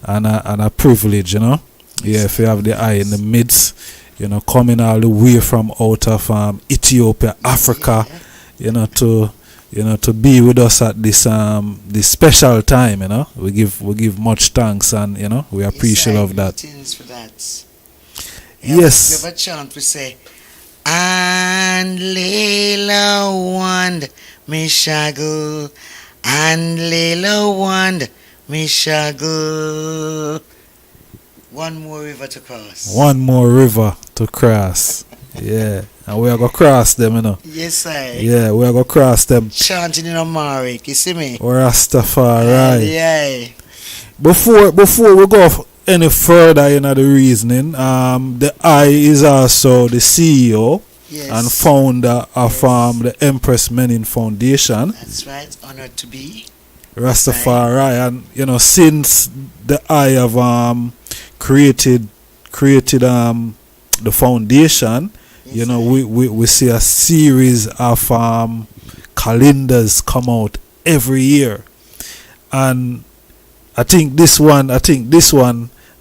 and a privilege, you know. Yeah, if you have the eye in the midst, you know, coming all the way from out of Ethiopia, Africa, you know, to be with us at this special time, you know. We give much thanks and, you know, we appreciate of that. For that. Yes. We have a chant, we say, and Layla wand me shaggle, and Layla wand me shaggle. One more river to cross. One more river to cross. Yeah. And we are going to cross them, you know. Yes, sir. Yeah, we are going to cross them. Chanting in Amharic, you see me? Rastafari. Yeah. Before we go any further in the reasoning, the I is also the CEO and founder of the Empress Menin Foundation. That's right. Honored to be. Rastafari. Right. And, you know, since the I have created the foundation, you know, we see a series of calendars come out every year, and I think this one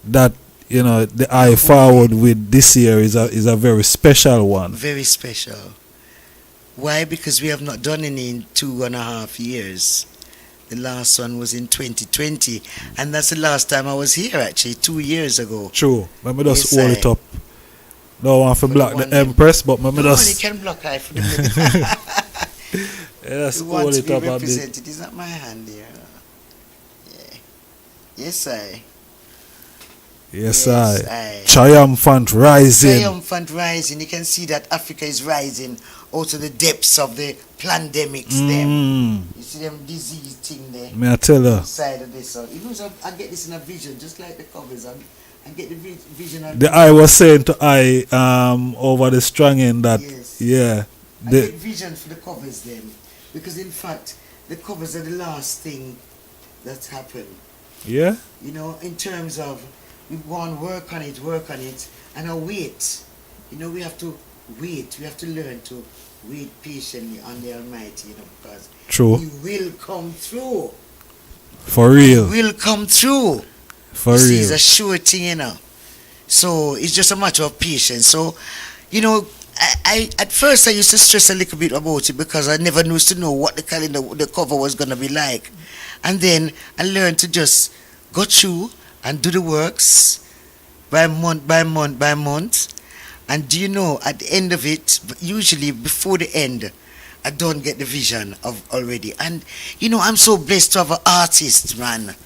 that, you know, the eye forward with this year is a very special one. Very special. Why? Because we have not done any in 2.5 years. The last one was in 2020, and that's the last time I was here, actually, 2 years ago. True. Let me just hold it up. Don't want to block the Empress, but let me just... you can block her for the Yes, hold it up a bit. It's not my hand here. Yeah. Yes, I. Yes, I. Triumphant Rising. Triumphant Rising. You can see that Africa is rising out of the depths of the pandemics. Them. You see them disease thing there. May I tell her? Inside of this. Even I get this in a vision, just like the covers. I get the vision of the I was saying to I over the strong end that yeah. I get vision for the covers then. Because in fact the covers are the last thing that's happened. Yeah. You know, in terms of we want to work on it, and I wait. You know, we have to wait. We have to learn to wait patiently on the Almighty, you know, because He will come through. For real. He will come through. For real. It's a sure thing, you know. So it's just a matter of patience. So, you know, I at first I used to stress a little bit about it because I never used to know what the calendar, the cover was gonna be like. And then I learned to just go through and do the works by month. And do you know, at the end of it, usually before the end, I don't get the vision of already. And you know, I'm so blessed to have an artist, man.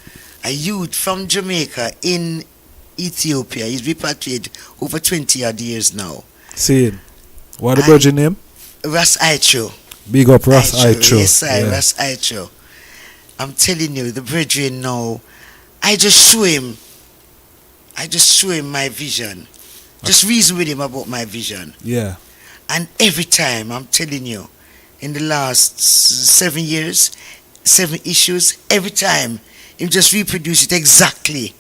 A youth from Jamaica in Ethiopia. He's repatriated over 20 odd years now. See him. What the virgin name? Ras Aicho. Big up Ras Aicho. Yes, Ras Aicho. I'm telling you, the brethren now, I just show him my vision. Just reason with him about my vision. Yeah. And every time, I'm telling you, in the last 7 years, 7 issues, every time, he just reproduce it exactly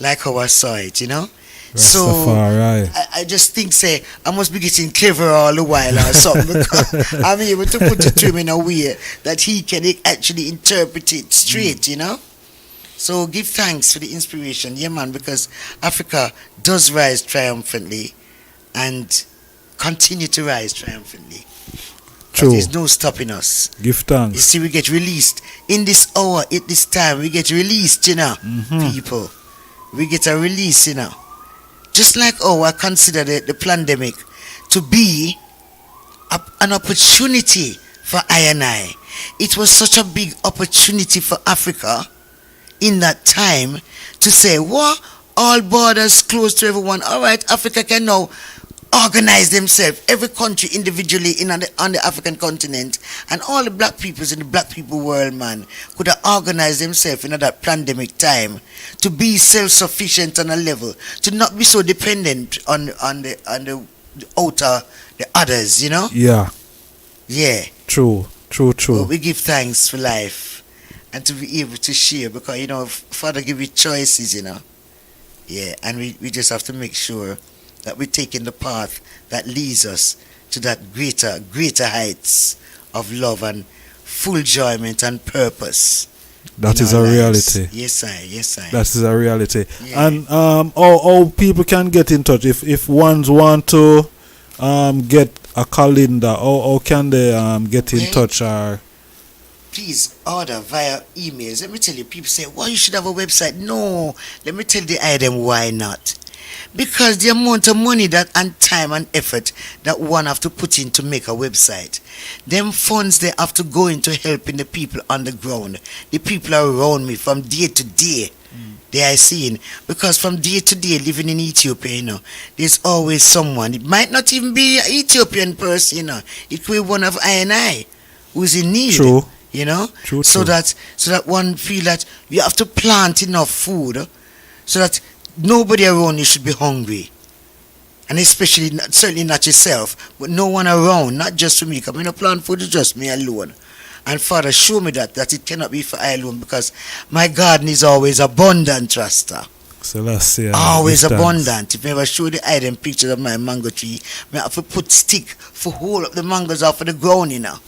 like how I saw it, you know? Rastafari. So I just think, say, I must be getting clever all the while or something because I'm able to put it to him in a way that he can actually interpret it straight, you know? So give thanks for the inspiration, yeah, man, because Africa does rise triumphantly and continue to rise triumphantly. True. There's no stopping us. Give thanks. You see, we get released in this hour, at this time. We get released, you know, people. We get a release, you know. Just like I consider the pandemic to be an opportunity for I and I. It was such a big opportunity for Africa in that time to say, what? All borders closed to everyone. All right, Africa can now organize themselves, every country individually on the African continent, and all the black peoples in the black people world, man, could have organized themselves in that pandemic time to be self-sufficient on a level, to not be so dependent on the outer, the others, you know? Yeah. Yeah. True. Well, we give thanks for life and to be able to share, because, you know, Father give you choices, you know. Yeah, and we just have to make sure that we're taking the path that leads us to that greater heights of love and full enjoyment and purpose. That is a reality. Yes, I. That is a reality. Yeah. And how people can get in touch if ones want to get a calendar, how can they get in touch? Or please order via emails. Let me tell you, people say, well, you should have a website. No, let me tell the item why not. Because the amount of money that and time and effort that one have to put in to make a website, them funds they have to go into helping the people on the ground, the people around me from day to day. They are seeing, because from day to day living in Ethiopia, you know, there's always someone. It might not even be an Ethiopian person, you know. It could be one of I who's in need. True. You know, True. so that one feel that you have to plant enough food so that nobody around you should be hungry, and especially certainly not yourself, but no one around, not just for me. Because I don't plant food to just me alone. And Father, show me that it cannot be for I alone, because my garden is always abundant, Rasta. Selassie, always abundant. If I ever show the item pictures of my mango tree, I have to put stick for hold up the mangoes off of the ground, you know.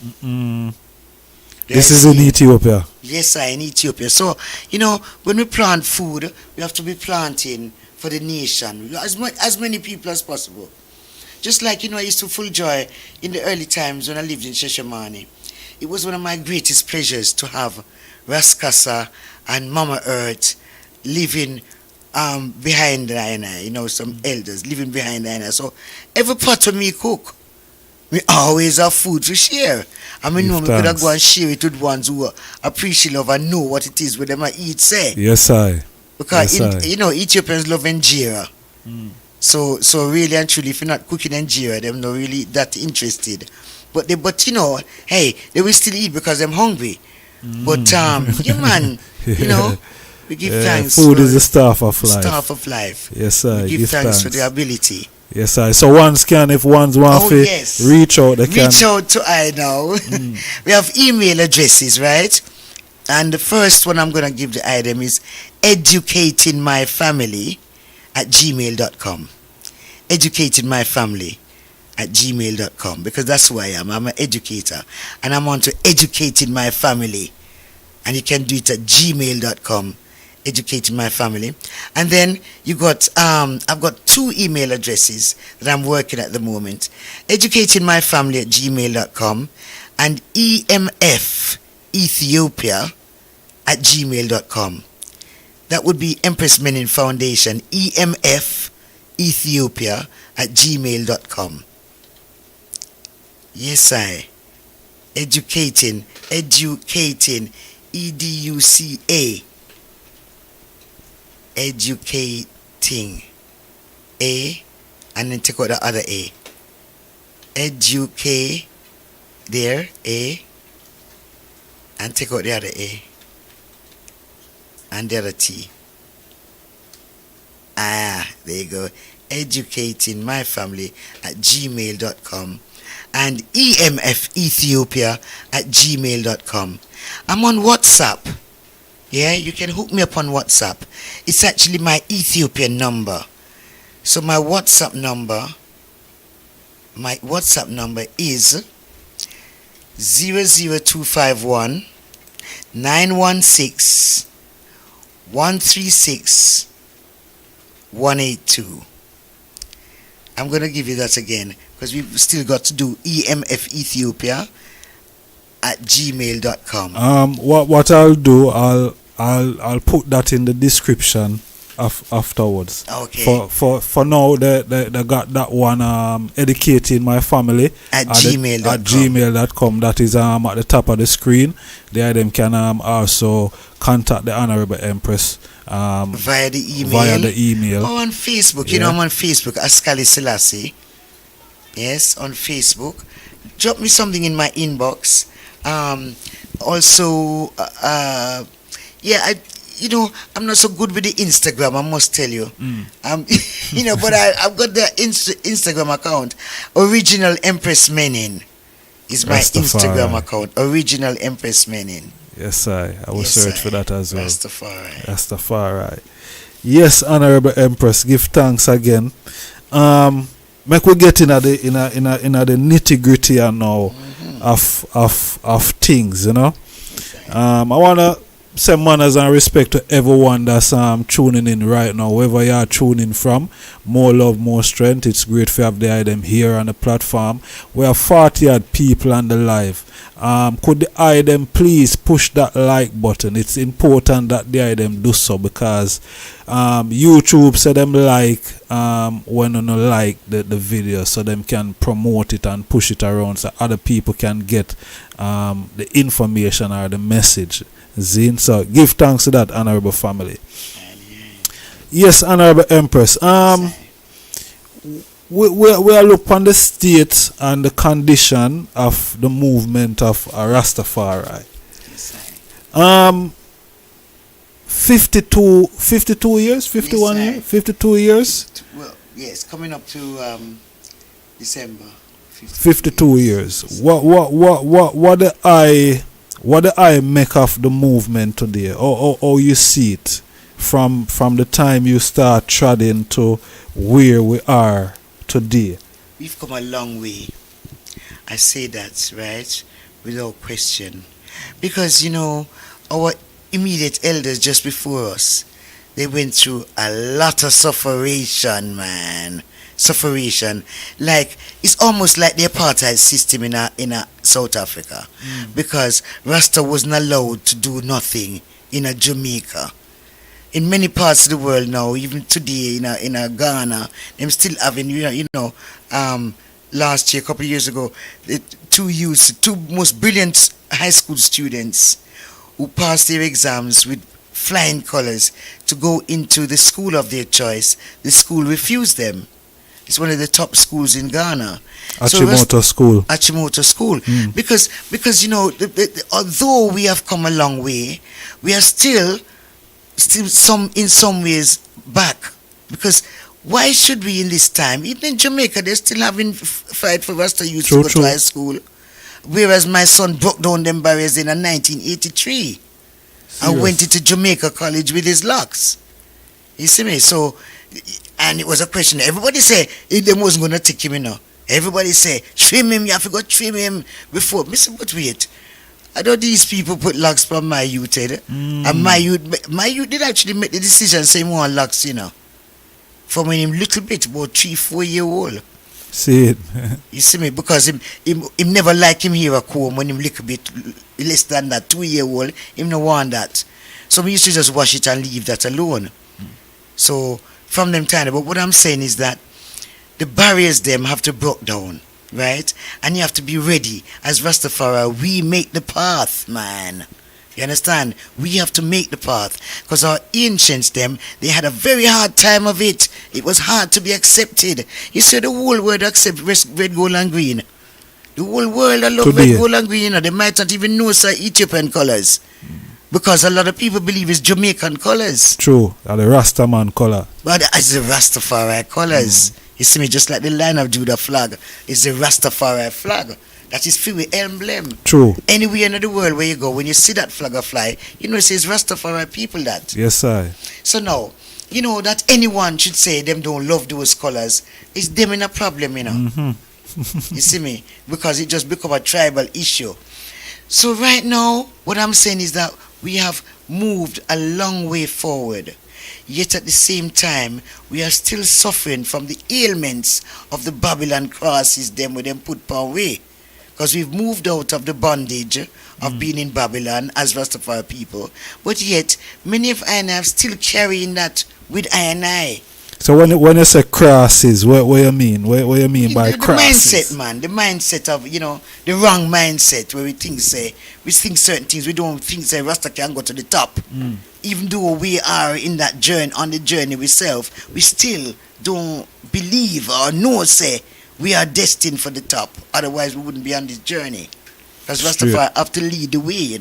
This is in Ethiopia. Yes, in Ethiopia. So, you know, when we plant food, we have to be planting for the nation, as many people as possible. Just like, you know, I used to fuljoy in the early times when I lived in Sheshamani. It was one of my greatest pleasures to have Raskasa and Mama Earth living behind the INI, you know, some elders living behind the INI. So every pot of me cook, we always have food to share. I mean, we could have go and share it with ones who appreciate love and know what it is with them I eat, say. Yes, I. Because, you know, Ethiopians love injera. So really and truly, if you're not cooking injera, they're not really that interested. But you know, hey, they will still eat because they're hungry. But, yeah, man, you know, we give thanks. Food is the staff of life. Staff of life. Yes, sir. We give thanks for the ability. Yes, sir. So ones can, if ones want to reach out, they can. Reach out to I now. We have email addresses, right? And the first one I'm going to give the item is educatingmyfamily@gmail.com. Educatingmyfamily@gmail.com, because that's who I am. I'm an educator, and I'm on to educating my family. And you can do it at gmail.com. Educating my family. And then you got I've got 2 email addresses that I'm working at the moment. educatingmyfamily@gmail.com and emfethiopia@gmail.com. That would be Empress Menin Foundation, emfethiopia@gmail.com. Yes, I. Educating, EDUCA. Educating, A, and then take out the other A. Educate, there, A, and take out the other A, and the other T. There you go. Educatingmyfamily@gmail.com and emfethiopia@gmail.com. I'm on WhatsApp. Yeah, you can hook me up on WhatsApp. It's actually my Ethiopian number. So my WhatsApp number is 00251 916 136 182. I'm going to give you that again, because we've still got to do emfethiopia@gmail.com. What I'll do, I'll put that in the description afterwards. Okay. For now, they got that one educating my family at gmail.com. At gmail.com. That is at the top of the screen. There them can also contact the Honorable Empress via the email. Or on Facebook. You know, I'm on Facebook, Askale Selassie. Yes, on Facebook. Drop me something in my inbox. Also, I'm not so good with the Instagram, I must tell you. But I've got the Instagram account. Original Empress Menin is my Instagram account. Original Empress Menin. Yes, I will search for that as well. Rastafari. Yes, Honorable Empress, give thanks again. Make we get in the nitty gritty now of things, you know. I wanna send manners and respect to everyone that's tuning in right now, wherever you are tuning from. More love, more strength. It's great to have the item here on the platform. We have 40-odd people on the live. Could the item please push that like button? It's important that the item do so, because YouTube said them like when you like the video, so them can promote it and push it around so other people can get the information or the message. Zine. So give thanks to that, Honorable family. Yes, Honorable Empress. We look on the state and the condition of the movement of Rastafari. 52 years, 51 years, 52 years. Well, yes, coming up to December. 52 years. What do I make of the movement today? Or you see it from the time you start treading to where we are today? We've come a long way. I say that, right, without question. Because, our immediate elders just before us, they went through a lot of sufferation, man. Sufferation. Like, it's almost like the apartheid system in South Africa. Because Rasta wasn't allowed to do nothing in Jamaica. In many parts of the world now, even today in Ghana, them still having, last year, a couple of years ago, the two most brilliant high school students who passed their exams with flying colors to go into the school of their choice. The school refused them. It's one of the top schools in Ghana. Achimota School. Achimota School. Because although we have come a long way, we are still in some ways back. Because why should we in this time? Even in Jamaica, they're still having fight for Rasta youth to go to high school. Whereas my son broke down them barriers in 1983 and went into Jamaica College with his locks. You see me? So, and it was a question. Everybody say them wasn't gonna take him, Everybody say trim him. You have to go trim him before. Listen, but wait. I know these people put locks from my youth, and my youth did actually make the decision saying more locks, from when him little bit, about 3-4 year old. See it. You see me? Because him never like him here at home when him little bit less than that 2 year old. Him no want that. So we used to just wash it and leave that alone. So from them time, but what I'm saying is that the barriers them have to break down, right? And you have to be ready. As Rastafari, we make the path, man. You understand? We have to make the path. Because our ancients, they had a very hard time of it. It was hard to be accepted. You see, the whole world accept red, gold, and green. The whole world I love red, gold, and green. They might not even know Ethiopian colors. Because a lot of people believe it's Jamaican colors. True. The Rastaman color. But it's the Rastafari colors. You see me, just like the Lion of Judah flag. It's the Rastafari flag. That is filled with emblem. True. Anywhere in the world where you go, when you see that flag fly, it says Rastafari people that. Yes, sir. So now, that anyone should say them don't love those colors, it's them in a problem, You see me? Because it just become a tribal issue. So right now, what I'm saying is that we have moved a long way forward. Yet at the same time, we are still suffering from the ailments of the Babylon crosses them with them put power away. because we've moved out of the bondage of being in Babylon as Rastafari people, but yet many of I are still carrying that with I. So when you say crosses, what you mean? What you mean by the crosses? mindset, man, the mindset of the wrong mindset where we think certain things. We don't think say Rasta can go to the top, even though we are in that journey on the journey ourselves. We still don't believe or know say we are destined for the top. Otherwise, we wouldn't be on this journey. Because Rastafari have to lead the way,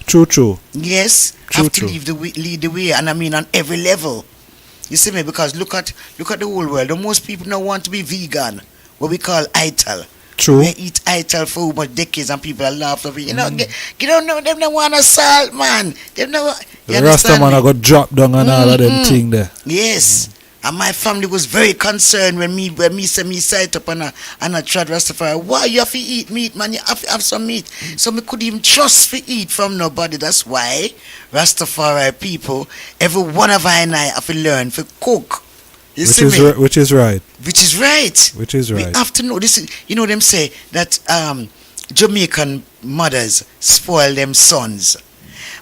True. Yes, True, have to lead the way, and I mean on every level. You see me? Because look at the whole world. The most people now want to be vegan, what we call ital. True. We eat ital for much decades, and people are laughing at it. You don't know them. They want a salt, man. Them no. The Rasta man I got dropped down and all of them thing there. Yes. And my family was very concerned when me sight up and I tried Rastafari. Why you have to eat meat, man? You have to have some meat. So me couldn't even trust to eat from nobody. That's why Rastafari people, every one of I have to learn to cook. Which is right. We have to know this. Them say that Jamaican mothers spoil them sons.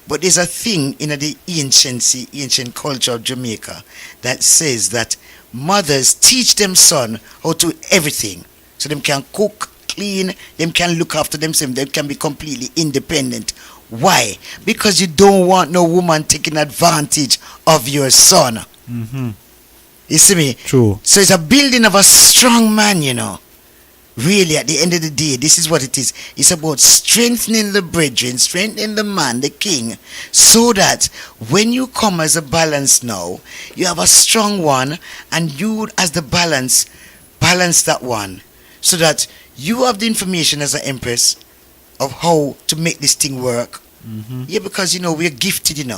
But there's a thing in the ancient culture of Jamaica that says that mothers teach them son how to do everything. So them can cook, clean, them can look after themselves, they can be completely independent. Why? Because you don't want no woman taking advantage of your son. You see me? True. So it's a building of a strong man, Really, at the end of the day, this is what it is. It's about strengthening the brethren, strengthening the man, the king, so that when you come as a balance now, you have a strong one, and you as the balance that one, so that you have the information as an empress of how to make this thing work. Yeah, because we're gifted,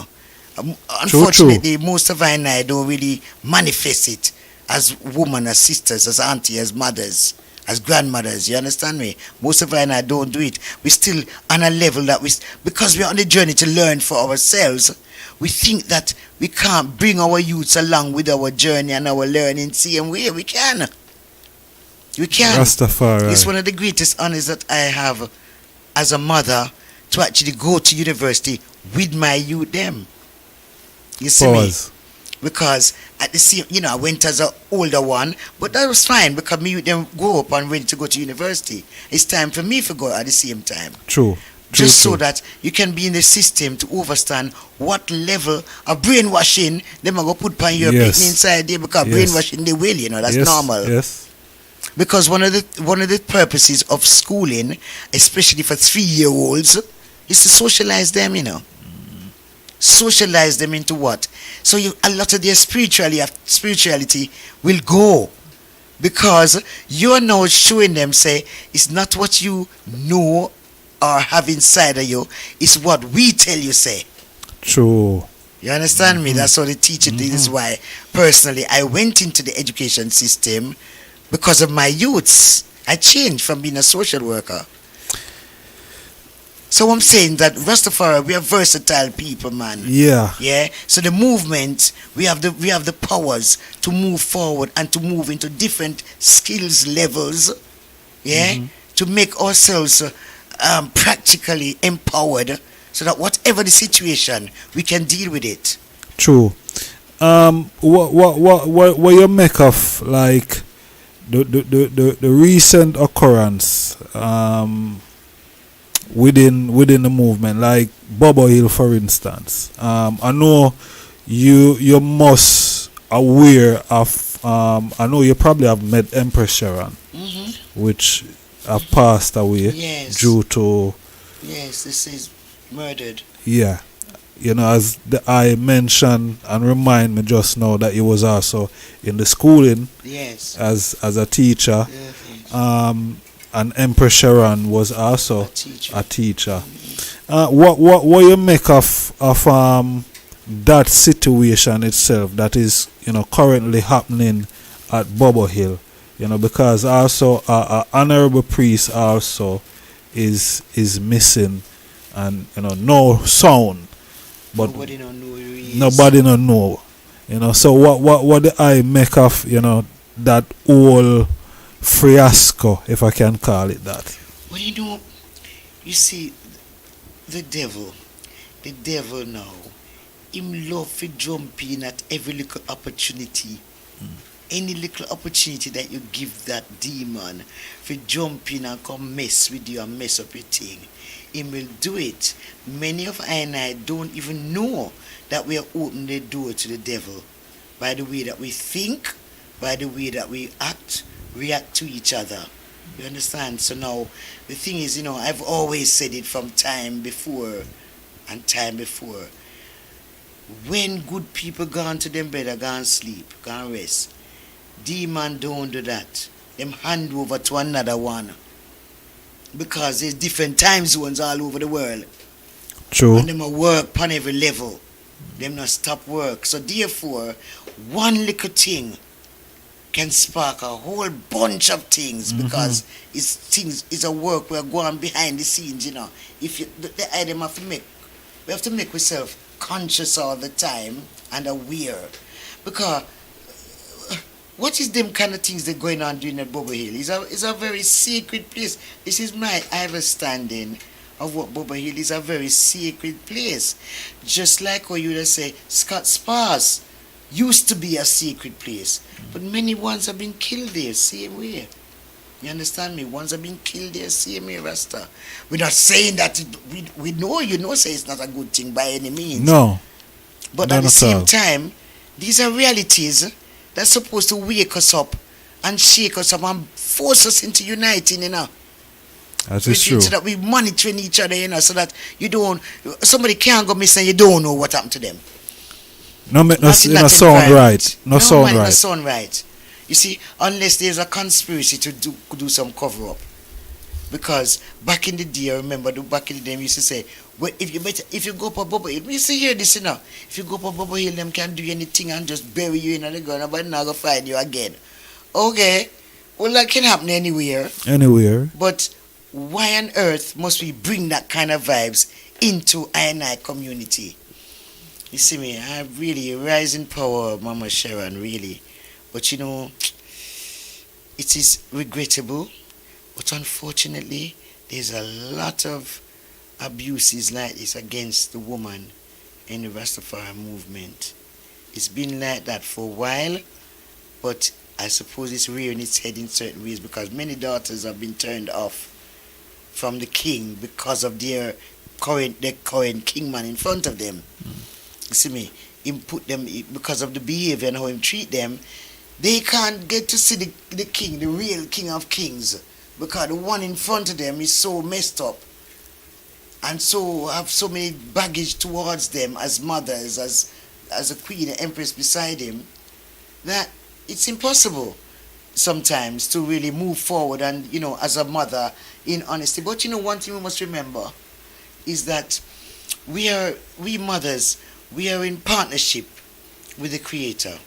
Unfortunately, most of I don't really manifest it as women, as sisters, as aunties, as mothers, as grandmothers. You understand me? Most of I don't do it. We're still on a level that because we're on the journey to learn for ourselves, we think that we can't bring our youths along with our journey and our learning same way. We can. Rastafari. It's one of the greatest honors that I have as a mother, to actually go to university with my youth them. You see me? Because at the same, I went as an older one, but that was fine because me them grow up and ready to go to university. It's time for me to go at the same time. True. So that you can be in the system to understand what level of brainwashing them are going to put on your inside there, because brainwashing they will, that's normal. Yes. Because one of the purposes of schooling, especially for 3-year-olds, is to socialize them, Socialize them into what? So a lot of their spirituality will go, because you're now showing them, say, it's not what you know or have inside of you, it's what we tell you, say. True. You understand me? That's how they teach it. This is why, personally, I went into the education system because of my youths. I changed from being a social worker. So I'm saying that Rastafari, we are versatile people, man. Yeah. Yeah. So the movement, we have the powers to move forward and to move into different skills levels. Yeah. To make ourselves practically empowered, so that whatever the situation, we can deal with it. True. What you make of like the recent occurrence within the movement, like Bobo Hill, for instance? I know you must aware of. I know you probably have met Empress Sharon, which have passed away due to. Yes, this is murdered. Yeah. As I mentioned and remind me just now that he was also in the schooling as a teacher. And Empress Sharon was also a teacher. What you make of that situation itself that is currently happening at Bobo Hill? Because also honorable priest also is missing, and no sound. But nobody don't know. So what do I make of that whole fiasco, if I can call it that? Well, you see, the devil now, him love to jump in at every little opportunity. Any little opportunity that you give that demon for jump in and come mess with you and mess up your thing, he will do it. Many of I don't even know that we are opening the door to the devil by the way that we think, by the way that we react to each other. You understand? So now the thing is, I've always said it from time before. When good people gone to them bed, gone sleep, gone rest, demon don't do that. Them hand over to another one. Because there's different time zones all over the world. True. And them a work on every level. Them not stop work. So therefore, one little thing can spark a whole bunch of things because it's a work we're going behind the scenes, If the item have to make, we have to make ourselves conscious all the time and aware. Because what is them kind of things that going on doing at Bobo Hill? It's a very sacred place. This is my understanding of what Bobo Hill is, a very sacred place. Just like what you would say, Scott Spas used to be a sacred place. But many ones have been killed there, same way. You understand me? Ones have been killed there, same way, Rasta. We're not saying that we know, say it's not a good thing by any means. No. But at the same time, these are realities that's supposed to wake us up and shake us up and force us into uniting, That is true. So that we monitoring each other, so that somebody can't go missing and you don't know what happened to them. No sound right. No sound right. You see, unless there's a conspiracy to do some cover up. Because back in the day, I remember back in the day we used to say, well, if you go up a Bubble Hill, we used to hear this, If you go up a Bubble Hill, them can do anything and just bury you in the ground, but not gonna find you again. Okay, well that can happen anywhere. But why on earth must we bring that kind of vibes into I community? You see me, I really rising power, Mama Sharon, really. But it is regrettable. But unfortunately, there's a lot of abuses like this against the woman in the Rastafari movement. It's been like that for a while, but I suppose it's rearing its head in certain ways because many daughters have been turned off from the king because of their current kingman in front of them. You see me? Him put them, because of the behavior and how him treat them, they can't get to see the king, the real king of kings, because the one in front of them is so messed up and so have so many baggage towards them as mothers, as a queen, an empress beside him, that it's impossible sometimes to really move forward and, as a mother in honesty. But one thing we must remember is that we mothers, we are in partnership with the Creator.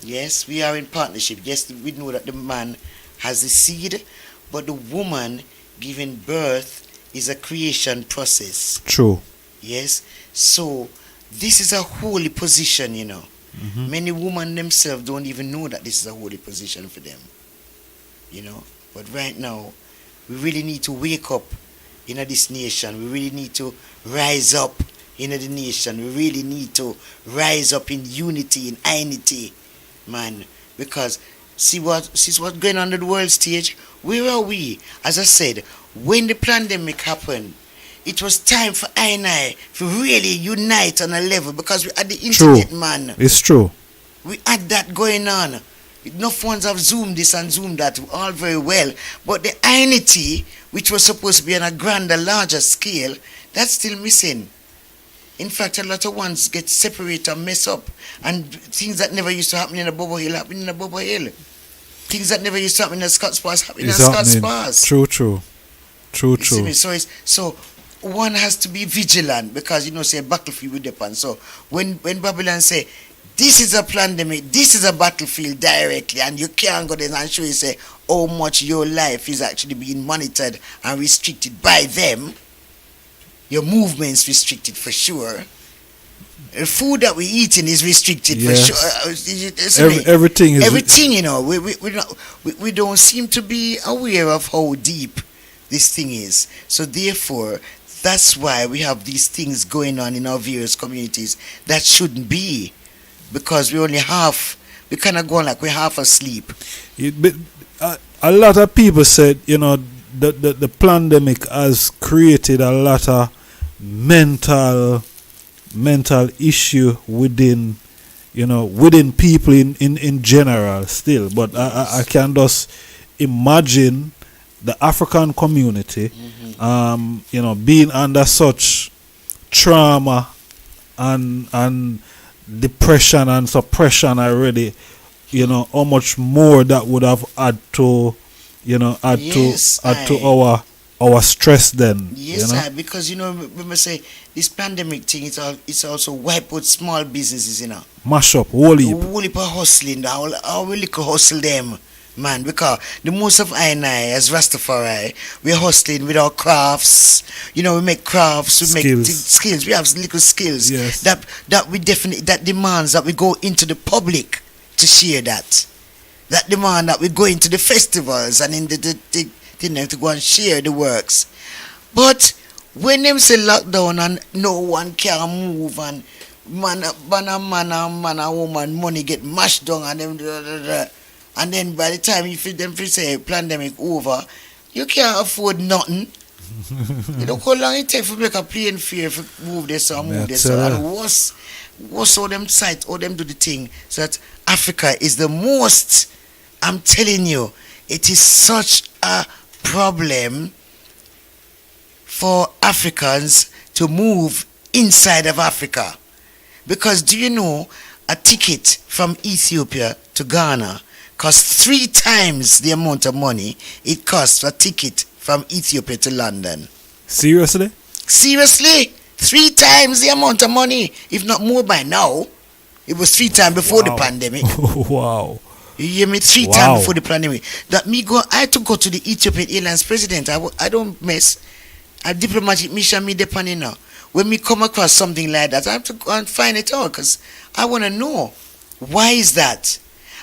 Yes, we are in partnership. Yes, we know that the man has the seed, but the woman giving birth is a creation process. True. Yes, so this is a holy position, Many women themselves don't even know that this is a holy position for them. But right now, we really need to wake up in this nation. We really need to rise up in the nation. We really need to rise up in unity, in unity, man. Because see what's going on the world stage. Where are we? As I said, when the pandemic happened, it was time for I to really unite on a level because we had the internet, man. It's true. We had that going on. Enough ones have zoomed this and zoomed that, all very well. But the unity, which was supposed to be on a grander, larger scale, that's still missing. In fact, a lot of ones get separated and mess up. And things that never used to happen in a Bobo Hill happen in a Bobo Hill. Things that never used to happen in a Scott Spas happen in a Scott Spas. True. So one has to be vigilant because, say a battlefield with the pan. So when Babylon say, this is a pandemic, this is a battlefield directly, and you can't go there and show you say how much your life is actually being monitored and restricted by them. Your movement's restricted for sure. The food that we're eating is restricted for sure. Everything is everything, we don't seem to be aware of how deep this thing is. So therefore, that's why we have these things going on in our various communities that shouldn't be, because we kind of go on like we're half asleep. A lot of people said, the pandemic has created a lot of mental issue within people in general still. But I can just imagine the African community, being under such trauma and depression and suppression already, how much more that would have add to our stress then. Yes, because when we say this pandemic thing, it's also wipe out small businesses, Mash up, whole heap. Whole heap of hustling, how we little hustle them, man, because the most of I as Rastafari, we're hustling with our crafts. We make crafts, we make skills. We have little skills that we definitely, that demands that we go into the public to share that. That demand that we go into the festivals and in the to go and share the works. But when them say lockdown and no one can move and man and woman money get mashed down and them and then by the time you feel them say pandemic over, you can't afford nothing. You know how long it take for make a plane fare for move this or move this and what's all them sites, all them do the thing so that Africa is the most. I'm telling you, it is such a problem for Africans to move inside of Africa. Because do you know a ticket from Ethiopia to Ghana costs 3 times the amount of money it costs a ticket from Ethiopia to London? Seriously? Seriously? 3 times the amount of money, if not more by now. It was 3 times before the pandemic. Wow. You hear me? 3 times before the pandemic. I had to go to the Ethiopian Airlines president. I don't mess. A diplomatic mission me depending now. When me come across something like that, I have to go and find it out because I want to know why is that.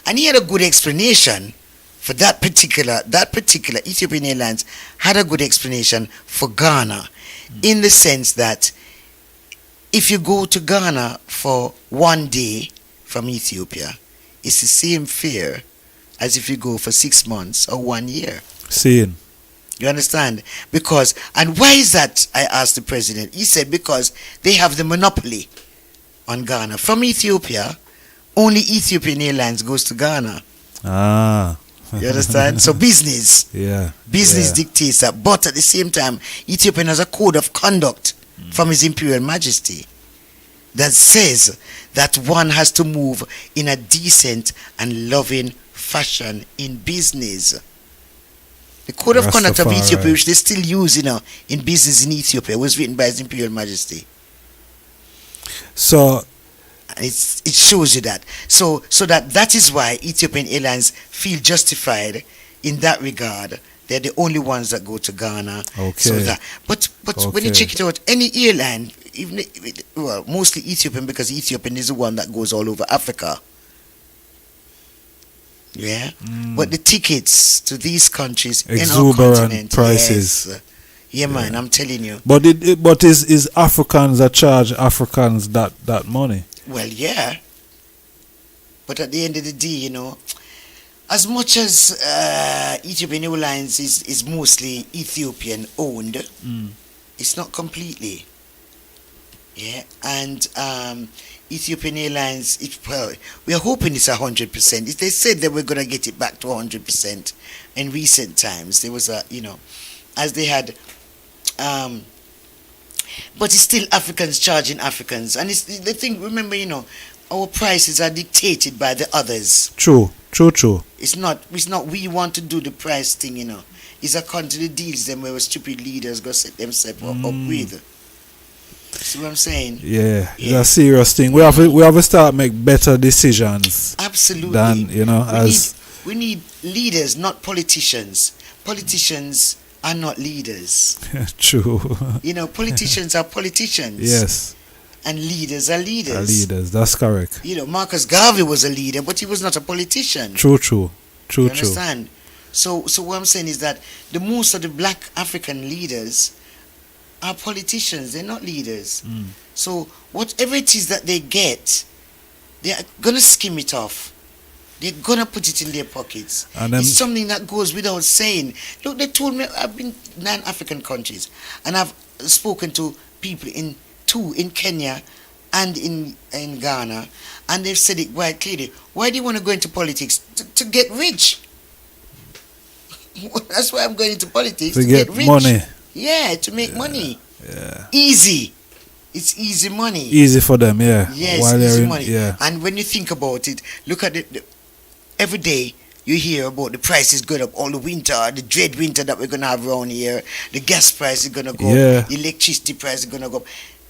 And he had a good explanation for that particular Ethiopian Airlines had a good explanation for Ghana, in the sense that if you go to Ghana for 1 day from Ethiopia, it's the same fare as if you go for 6 months or 1 year. Seeing. You understand? Because, and why is that? I asked the president. He said because they have the monopoly on Ghana. From Ethiopia, only Ethiopian Airlines goes to Ghana. You understand? So business dictates that. But at the same time, Ethiopian has a code of conduct from His Imperial Majesty that says that one has to move in a decent and loving fashion in business. The code of conduct of Ethiopia, which they still use in business in Ethiopia, was written by His Imperial Majesty. So it shows you that. So that is why Ethiopian Airlines feel justified in that regard. They're the only ones that go to Ghana. Okay. But when you check it out, any airline, mostly Ethiopian, because Ethiopian is the one that goes all over Africa. Yeah. But the tickets to these countries in our continent, prices. Yes. Man, I'm telling you. But is Africans that charge Africans that money? Well, yeah. But at the end of the day, as much as Ethiopian Airlines is mostly Ethiopian owned, it's not completely. Yeah, and Ethiopian Airlines, we are hoping it's 100%. They said that we're going to get it back to 100% in recent times. There was as they had, but it's still Africans charging Africans. And it's the thing, remember, our prices are dictated by the others. True. It's not we want to do the price thing, It's according to the deals them where stupid leaders go set themselves up with. See what I'm saying? Yeah, it's a serious thing. We have to start make better decisions. Absolutely. Than we need leaders, not politicians. Politicians are not leaders. True. Politicians are politicians. Yes. And leaders are leaders. That's correct. Marcus Garvey was a leader, but he was not a politician. True. You understand? So what I'm saying is that the most of the black African leaders are politicians. They're not leaders. So whatever it is that they get, they're gonna skim it off. They're gonna put it in their pockets. And then, it's something that goes without saying. Look, they told me I've been 9 African countries, and I've spoken to people in Kenya and in Ghana, and they've said it quite clearly. Why do you want to go into politics? To get rich. That's why I'm going into politics, to get rich. money. Yeah, to make money. Yeah. Easy. It's easy money. Easy for them, yeah. Yes, While easy they're money. Yeah. And when you think about it, look at it. Every day you hear about the prices going up, all the winter, the dread winter that we're going to have around here. The gas price is going to go up. The electricity price is going to go up.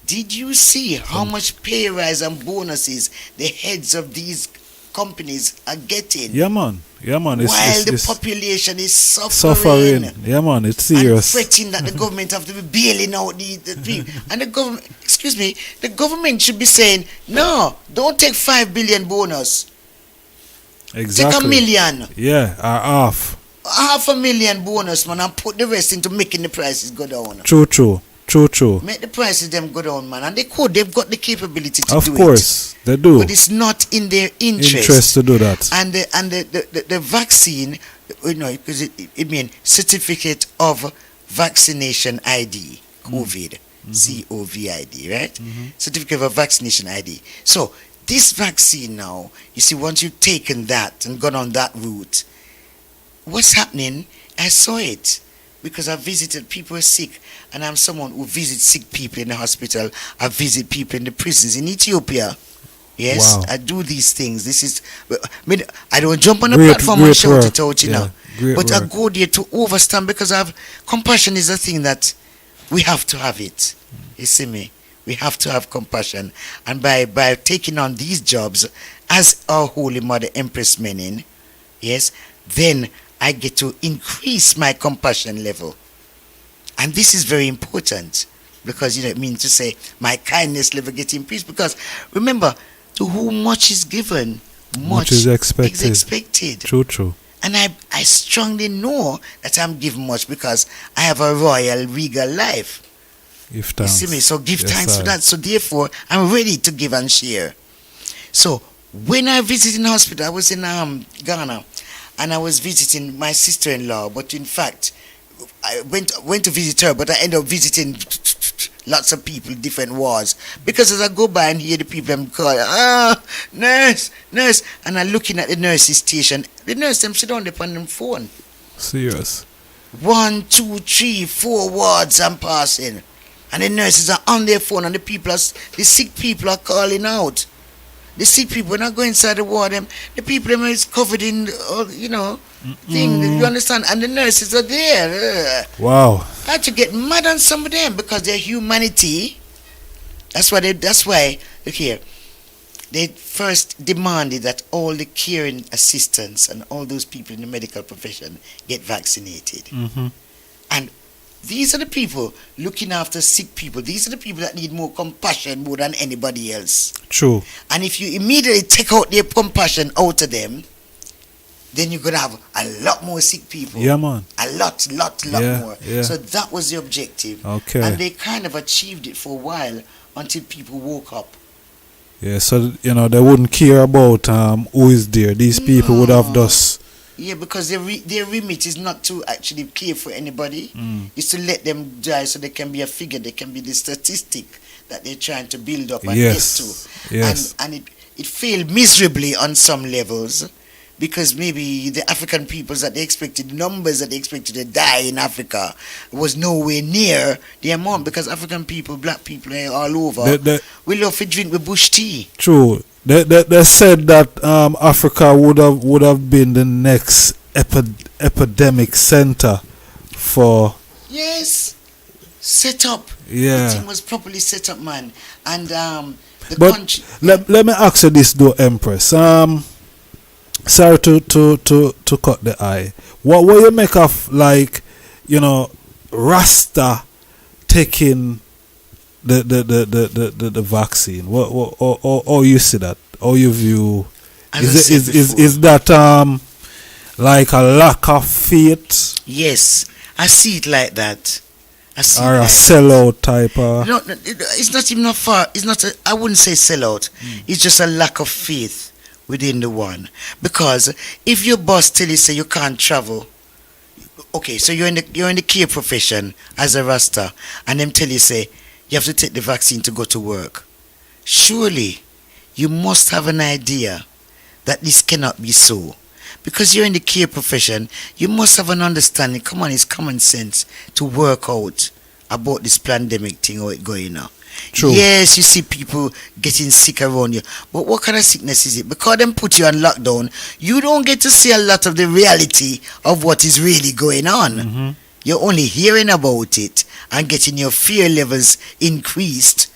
Did you see how much pay rise and bonuses the heads of these companies are getting? Yeah, man. Yeah, man. While the population is suffering. Yeah, man. It's serious. And fretting that the government have to be bailing out the people. And the government, the government should be saying, no, don't take 5 billion bonus. Exactly. Take $1 million. Yeah, or half. $500,000 bonus, man, and put the rest into making the prices go down. True. Make the prices them go down, man. And they've got the capability to do it. Of course, they do. But it's not in their interest. To do that. And the vaccine, because it means certificate of vaccination ID, COVID, COVID, right? Certificate of vaccination ID. So this vaccine now, you see, once you've taken that and gone on that route, what's happening? I saw it. Because I visited people who are sick, and I'm someone who visits sick people in the hospital. I visit people in the prisons in Ethiopia. Yes, wow. I do these things. This is, I don't jump on the platform and shout it out, you know. But I go there to overstand because compassion is a thing that we have to have it. You see me? We have to have compassion. And by taking on these jobs as our Holy Mother Empress Menin, yes, then I get to increase my compassion level. And this is very important because, it means to say my kindness level gets increased because, remember, to whom much is given, much is expected. True. And I strongly know that I'm given much because I have a royal, regal life. Give thanks. You see me? So give thanks for that. So therefore, I'm ready to give and share. So when I visited in hospital, I was in Ghana, and I was visiting my sister-in-law, but in fact, I went to visit her, but I ended up visiting lots of people, different wards. Because as I go by and hear the people, I'm calling, nurse, and I'm looking at the nurse's station. The nurse, them sit down there on them phone. Serious. 1, 2, 3, 4 wards I'm passing. And the nurses are on their phone, and the sick people are calling out. The sick people, when I go inside the ward, the people is covered in, thing. You understand? And the nurses are there. Wow. I had to get mad on some of them because their humanity. That's why. Look here. They first demanded that all the caring assistants and all those people in the medical profession get vaccinated. And these are the people looking after sick people. These are the people that need more compassion more than anybody else. True. And if you immediately take out their compassion out of them, then you're going to have a lot more sick people. Yeah, man. A lot more. Yeah. So that was the objective. Okay. And they kind of achieved it for a while until people woke up. Yeah, so, they wouldn't care about who is there. These people would have just... Yeah, because their remit is not to actually care for anybody. It's to let them die so they can be a figure. They can be the statistic that they're trying to build up and get to. Yes. And it failed miserably on some levels because maybe the African peoples that they expected, the numbers that they expected to die in Africa was nowhere near the amount because African people, black people are all over. We love to drink with bush tea. True. They said that Africa would have been the next epidemic center for... Yes. Set up. Yeah. The thing was properly set up, man. And country... Let me ask you this though, Empress. Sorry to cut the eye. What you make of, Rasta taking the vaccine? Or you see that? Or you view? Is that Like a lack of faith? Yes, I see it like that. Or a sellout type of... No, it's not even far. It's not. I wouldn't say sellout. It's just a lack of faith within the one. Because if your boss tell you say you can't travel, okay, so you're in the care profession as a Rasta, and them tell you say you have to take the vaccine to go to work. Surely, you must have an idea that this cannot be so. Because you're in the care profession, you must have an understanding. Come on, it's common sense to work out about this pandemic thing, how it's going on. True. Yes, you see people getting sick around you. But what kind of sickness is it? Because them put you on lockdown, you don't get to see a lot of the reality of what is really going on. Mm-hmm. You're only hearing about it and getting your fear levels increased.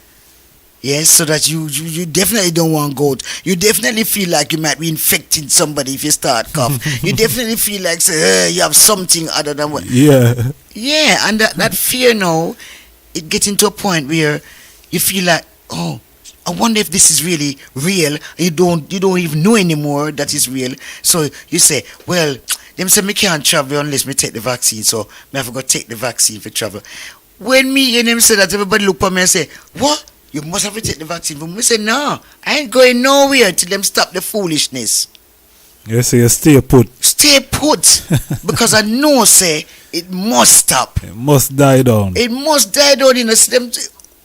Yes, so that you definitely don't want to go out. You definitely feel like you might be infecting somebody if you start cough. You definitely feel like say, you have something other than what. Yeah. Yeah, and that fear now, it gets into a point where you feel like, oh, I wonder if this is really real. You don't even know anymore that it's real. So you say, well, them say me can't travel unless me take the vaccine. So me have to go take the vaccine for travel. When me and them say that, everybody look at me and say, what? You must have to take the vaccine. But me say, no, I ain't going nowhere till them stop the foolishness. Yes, so you stay put. Stay put. Because I know, say, it must stop. It must die down. It must die down in them.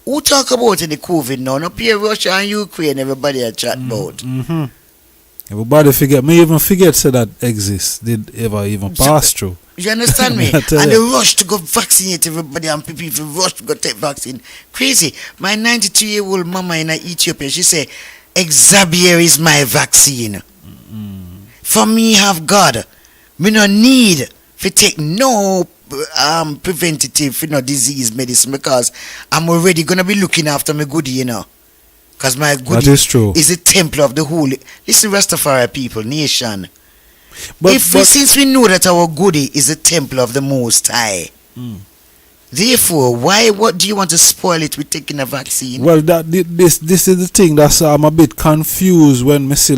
Who talk about in the COVID now? No, here Russia and Ukraine, everybody are chat about. Mm-hmm. Everybody forget. Me even forget say that exists. Did ever even pass through. You understand me? And the rush to go vaccinate everybody and people rush to go take vaccine. Crazy. My 92-year-old mama in Ethiopia, she say, Xavier is my vaccine. For me have God. Me no need to take no preventative disease medicine because I'm already gonna be looking after my goodie, you know. Because my goodie that is true. Is the temple of the holy. Listen, Rastafari people, nation. But since we know that our goodie is the temple of the Most High, therefore, what do you want to spoil it with taking a vaccine? Well, this is the thing that's I'm a bit confused when we see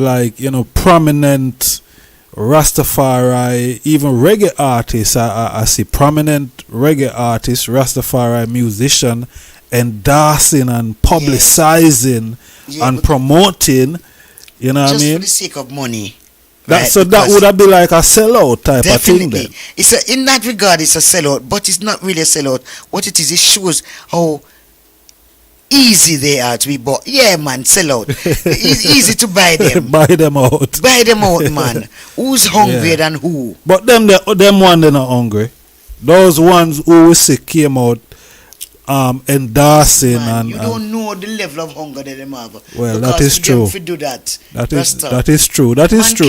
prominent Rastafari, even reggae artists. I see prominent reggae artists, Rastafari musician, endorsing and publicizing and promoting. You know what I mean? Just for the sake of money. That would have been like a sellout type of thing then. In that regard, it's a sellout, but it's not really a sellout. What it is, it shows how easy they are to be bought. Yeah, man, sellout. It's easy to buy them. Buy them out. Buy them out, man. Who's hungrier than who? But them one, they're not hungry. Those ones who we see came out endorsing man, and you don't know the level of hunger that they have. Well, that is true. If you do that, that is true. That is true.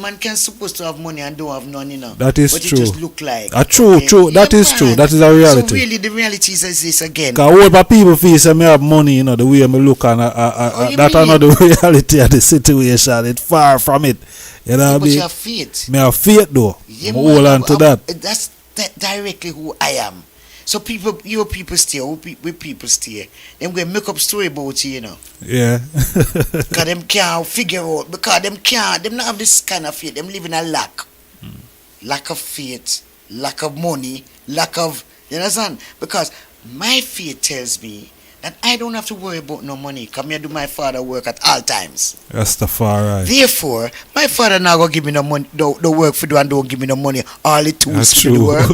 Man can supposed to have money and don't have none, you know. That is but true. It just look like. True. That is true. That is a reality. So really, the reality is this again. Because all people feel say me have money, you know, the way I look and that are not the reality of the situation. It's far from it. You know, but you have faith. Me have faith though. Yeah, hold on to that. That's directly who I am. So your people stay, we people stay. Them going to make up story about you, you know. Yeah. Because them can't figure out, because them not have this kind of faith. Them live in a lack. Lack of faith, lack of money, lack of, you understand? Because my faith tells me that I don't have to worry about no money. Come here, do my father work at all times. Rastafari. Therefore, my father now gonna give me no money, the work for do and don't give me no money. All the tools for the work.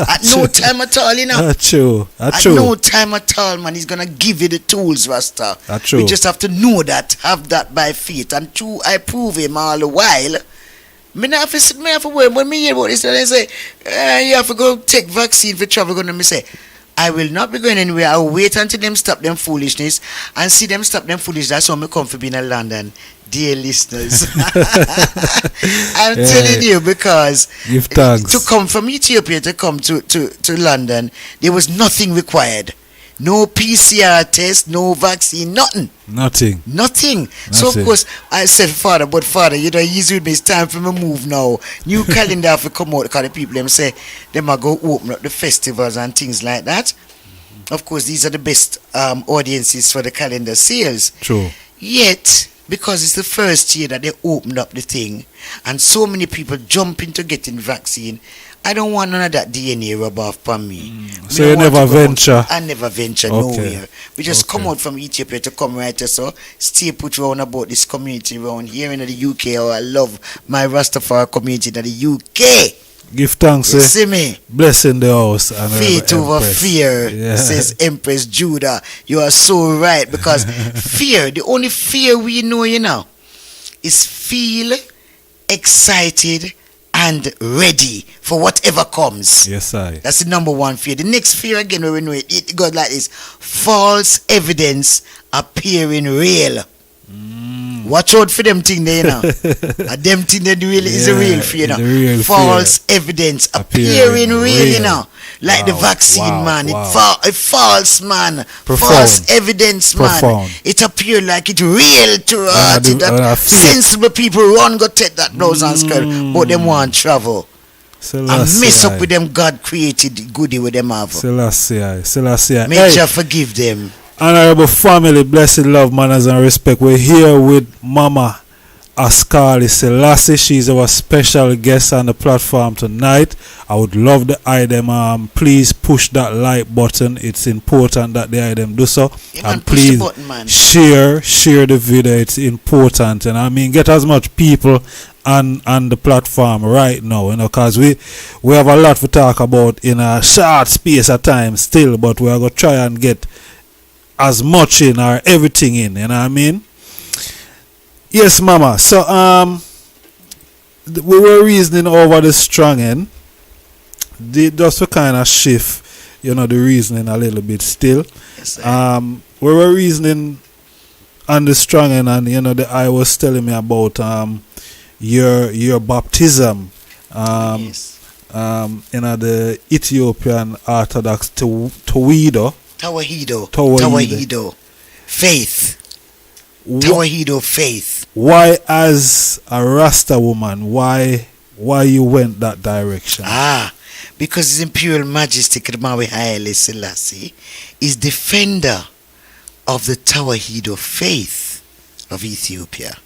At no time at all, you know. That's true. At no time at all, man. He's gonna give you the tools, Rasta. That's true. We just have to know that, have that by faith, and true. I prove him all the while. Me have to worry. When me hear about this, they say you have to go take vaccine for travel. Gonna me say, I will not be going anywhere. I'll wait until them stop them foolishness and see them stop them foolishness. That's how me come for being in London, dear listeners. I'm telling you, because give thanks. To come from Ethiopia to come to London, there was nothing required. No PCR test, no vaccine, nothing. Nothing. So of course I said, Father, you know, he's with me. It's time for me move now. New calendar have to come out because the people them say they might go open up the festivals and things like that. Of course, these are the best audiences for the calendar sales. True. Yet because it's the first year that they opened up the thing, and so many people jump into getting vaccine. I don't want none of that DNA rub off on me. So you never venture? I never venture nowhere. We just come out from Ethiopia to come right here, so stay put round about this community around here in the UK. Oh, I love my Rastafari community in the UK. Give thanks. You see me? Blessing the house. And faith over fear, says Empress Judah. You are so right, because fear, the only fear we know, is feel excited and ready for whatever comes. Yes, I. That's the number one fear. The next fear again, where we know it goes like this: false evidence appearing real. Watch out for them thing there, them thing that really is a real fear, false evidence appearing real, like the vaccine, man. It false, man. False evidence, man. It appear like it real to that sensible people run go take that blouse and skirt, but them want travel. And mess up with them God created goodie with them have. Selassie. May you forgive them. Honorable family, blessed love, manners and respect. We're here with Mama Askale Selassie. She's our special guest on the platform tonight. I would love the item. Please push that like button. It's important that the item do so. And please share the video. It's important. And I mean, get as much people on the platform right now, because we have a lot to talk about in a short space of time still, but we are going to try and get as much in or everything in, you know what I mean? Yes, Mama. So we were reasoning over the strong end. Just to kind of shift, the reasoning a little bit still. Yes, we were reasoning on the strong end, and the I was telling me about your baptism in the Ethiopian Orthodox Tawahedo. Faith. Tawahedo faith. Why, as a Rasta woman, why you went that direction? Because His Imperial Majesty Kadamawi Haile Selassie is defender of the Tawahedo faith of Ethiopia.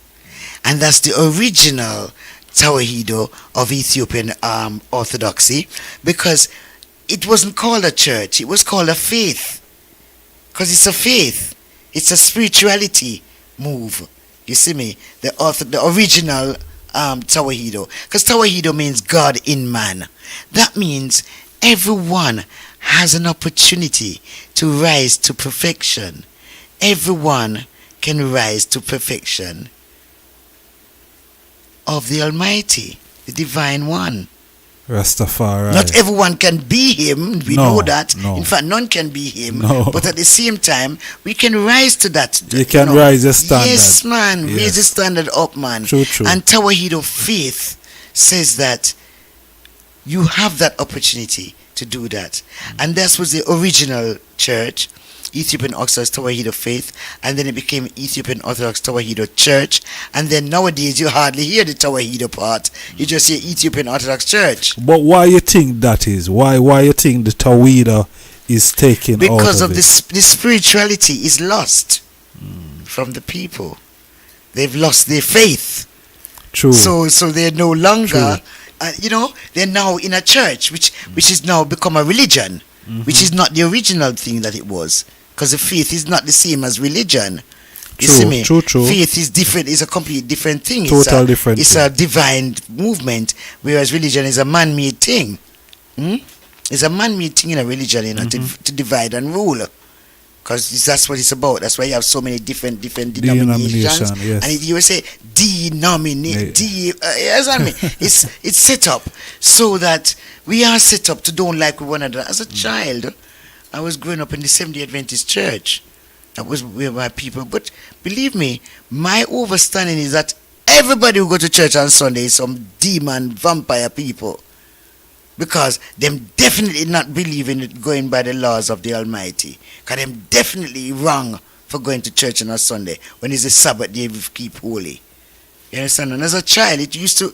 And that's the original Tawahedo of Ethiopian Orthodoxy, because it wasn't called a church, it was called a faith. Because it's a faith, it's a spirituality move. You see me? The original Tawahedo. Because Tawahedo means God in man. That means everyone has an opportunity to rise to perfection. Everyone can rise to perfection of the Almighty, the Divine One. Rastafari. Not everyone can be Him. We know that. In fact, none can be Him. But at the same time, we can rise to that. You can rise the standard. Yes, man. Raise the standard up, man. True. And Tawahedo faith says that you have that opportunity to do that. And that was the original church, Ethiopian Orthodox Tawahedo faith, and then it became Ethiopian Orthodox Tawahedo Church, and then nowadays you hardly hear the Tawahedo part. You just hear Ethiopian Orthodox Church. But why you think that is? Why you think the Tawahedo is taken because out of the spirituality is lost from the people. They've lost their faith. True. So they're no longer, they're now in a church, which is now become a religion, which is not the original thing that it was. Because the faith is not the same as religion. You see me? True. Faith is different. It's a completely different thing. Different. It's a divine movement, whereas religion is a man-made thing. It's a man-made thing in a religion, to divide and rule. Because that's what it's about. That's why you have so many different denominations. Yes. And you will say it's set up so that we are set up to don't like one another. As a child, I was growing up in the Seventh-day Adventist Church. That was where my people. But believe me, my understanding is that everybody who go to church on Sunday is some demon, vampire people. Because them definitely not believe in it going by the laws of the Almighty. Because them definitely wrong for going to church on a Sunday when it's a Sabbath day we keep holy. You understand? And as a child, it used to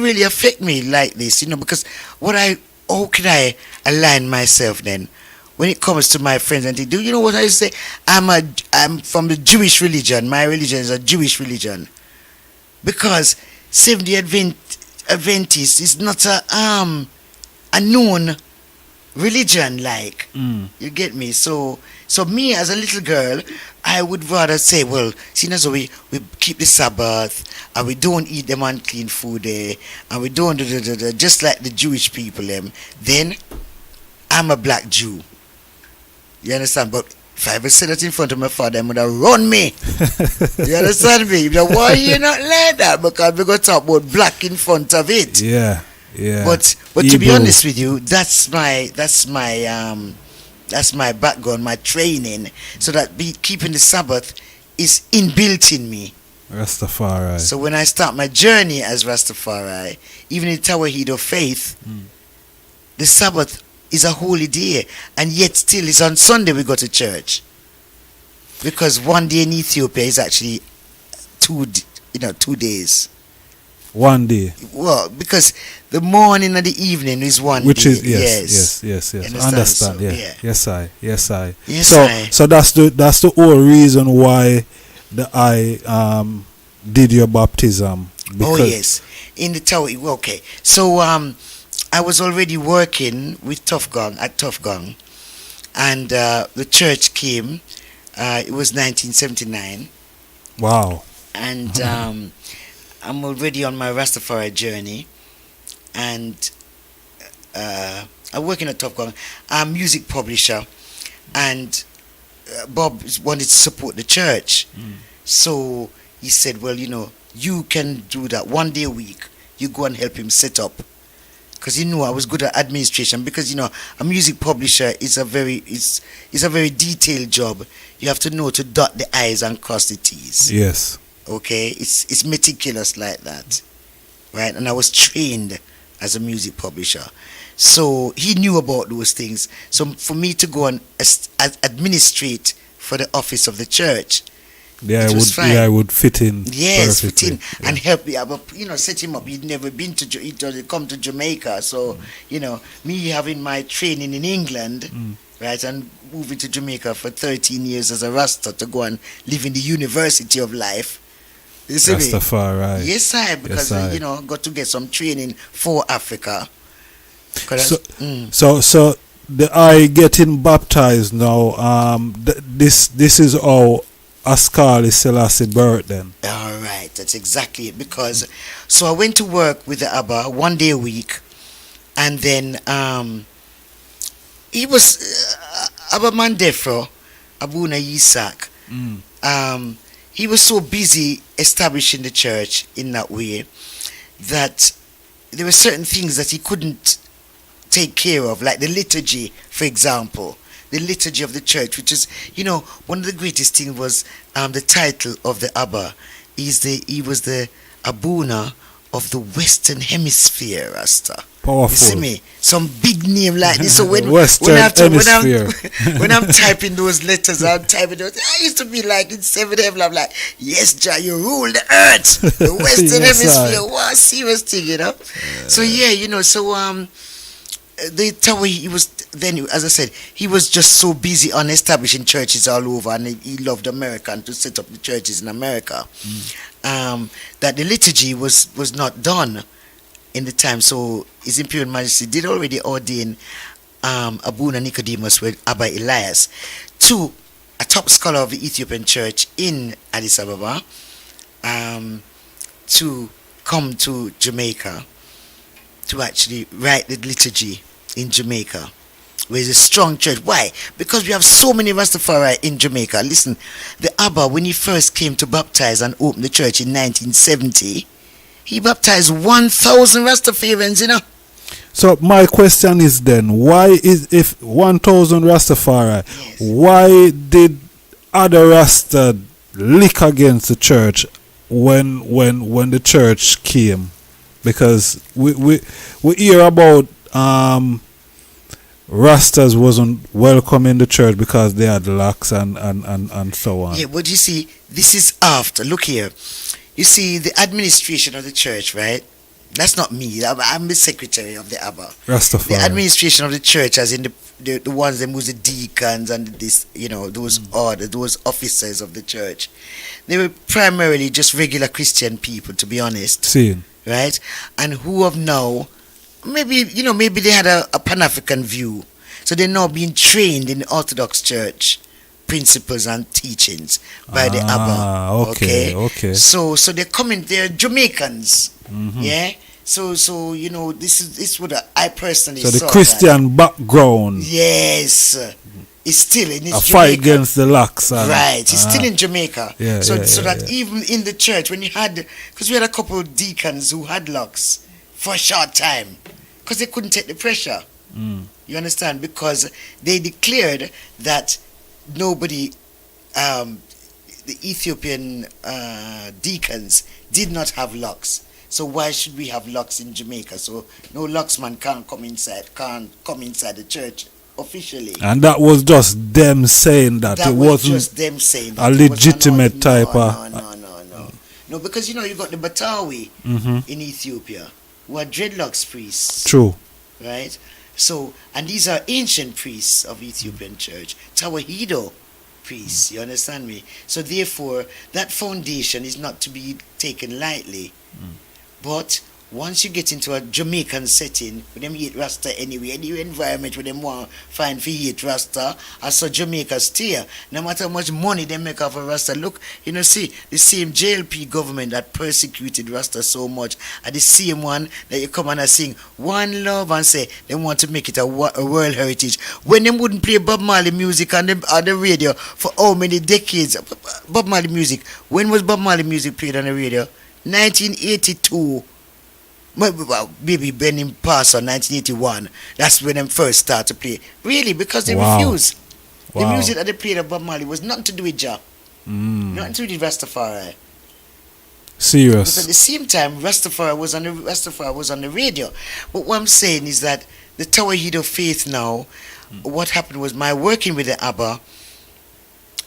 really affect me like this, because how can I align myself then when it comes to my friends and they do, you know what I say? I'm from the Jewish religion. My religion is a Jewish religion. Because Seventh-day Adventist is not a known religion, like. You get me? So me as a little girl, I would rather say, well, seeing as we keep the Sabbath and we don't eat them unclean food there and we don't just like the Jewish people then I'm a black Jew. You understand? But if I ever said that in front of my father, I'm gonna run me. You understand me? Why you not like that? Because we're gonna talk about black in front of it. Yeah. But to be honest with you, that's my background, my training, so that keeping the Sabbath is inbuilt in me. Rastafari. So when I start my journey as Rastafari, even in Tawahid of Faith, the Sabbath is a holy day, and yet still it's on Sunday we go to church. Because one day in Ethiopia is actually 2 days. 1 day. Well, because the morning and the evening is one Which day. is yes. Understand? So, yeah. Yes, I. Yes, So that's the whole reason why I did your baptism. Oh yes, in the tower. Okay, so I was already working with Tough Gang, and the church came. It was 1979. Wow. And I'm already on my Rastafari journey, and I'm working at Tough Gang. I'm a music publisher, and Bob wanted to support the church. So he said, well, you can do that 1 day a week. You go and help him set up. Because he knew I was good at administration. Because a music publisher is a very detailed job. You have to know to dot the I's and cross the T's. Yes. Okay, it's meticulous like that, right? And I was trained as a music publisher, so he knew about those things. So for me to go and administrate for the office of the church, I would fit in. Yes, perfectly. fit in and help me. Set him up. He'd never been to. He'd come to Jamaica, so me having my training in England, right, and moving to Jamaica for 13 years as a Rasta to go and live in the University of Life. You see Rastafari. Yes, because got to get some training for Africa. So the I getting baptized now. This is how Askale Selassie birth then. All right, that's exactly it. Because so I went to work with the Abba 1 day a week, and then he was Abba Mandefro, Abuna Yisak. He was so busy establishing the church in that way that there were certain things that he couldn't take care of, like the liturgy, for example. The liturgy of the church, which is, one of the greatest things was the title of the Abba. He was the Abuna of the Western Hemisphere, Rasta. Powerful. You see me? Some big name like this. So when I'm typing those letters, I'm typing those. I used to be like in 7 heaven. I'm like, yes, Jah, you rule the earth, the Western Hemisphere. What a serious thing, So the tower, he was then, as I said, he was just so busy on establishing churches all over, and he loved America and to set up the churches in America. That the liturgy was not done in the time. So His Imperial Majesty did already ordain Abuna Nicodemus with Abba Elias to a top scholar of the Ethiopian church in Addis Ababa to come to Jamaica to actually write the liturgy in Jamaica, where there's a strong church. Why? Because we have so many Rastafari in Jamaica. Listen, the Abba, when he first came to baptize and open the church in 1970, he baptized 1,000 Rastafarians, So my question is then, why if 1,000 Rastafari, why did other Rasta lick against the church when the church came? Because we hear about Rastas wasn't welcome in the church because they had locks and so on. Yeah, but you see, this is after. Look here. You see, the administration of the church, right? That's not me. I'm the secretary of the Abba. Rastafari. The administration of the church, as in the ones them was the deacons and this, those those officers of the church, they were primarily just regular Christian people, to be honest. Seen. Right? And who have now, maybe they had a Pan-African view. So they're now being trained in the Orthodox Church principles and teachings by the Abba. Okay. So they're they're Jamaicans. Mm-hmm. Yeah? So this is what I personally So saw. the Christian background. Yes. It's still in a fight against the locks. Right, it's still in Jamaica. Yeah, so that even in the church, when you had, because we had a couple of deacons who had locks for a short time, because they couldn't take the pressure. You understand? Because they declared that nobody, the Ethiopian deacons did not have locks. So why should we have locks in Jamaica? So no locksman can't come inside the church officially. And that was just them saying that it wasn't just them saying a legitimate type of. No, because you got the Batawi in Ethiopia who are dreadlocks priests. True. Right? So, and these are ancient priests of Ethiopian church, Tawahedo priests, you understand me? So therefore, that foundation is not to be taken lightly. But once you get into a Jamaican setting, with them eat Rasta anyway, any environment where them want find for eat Rasta, I saw Jamaica stay. No matter how much money they make off of Rasta, look, see, the same JLP government that persecuted Rasta so much, are the same one that you come and sing One Love and say they want to make it a world heritage. When they wouldn't play Bob Marley music on the radio for how many decades? Bob Marley music. When was Bob Marley music played on the radio? 1982. Well, maybe Benin Pass on 1981. That's when them first started to play. Really, because they refused. The music that they played of Bob Marley was nothing to do with Jah. Nothing to do with Rastafari. Serious. But at the same time, Rastafari was on the radio. But what I'm saying is that the Tawahedo faith now, what happened was my working with the Abba,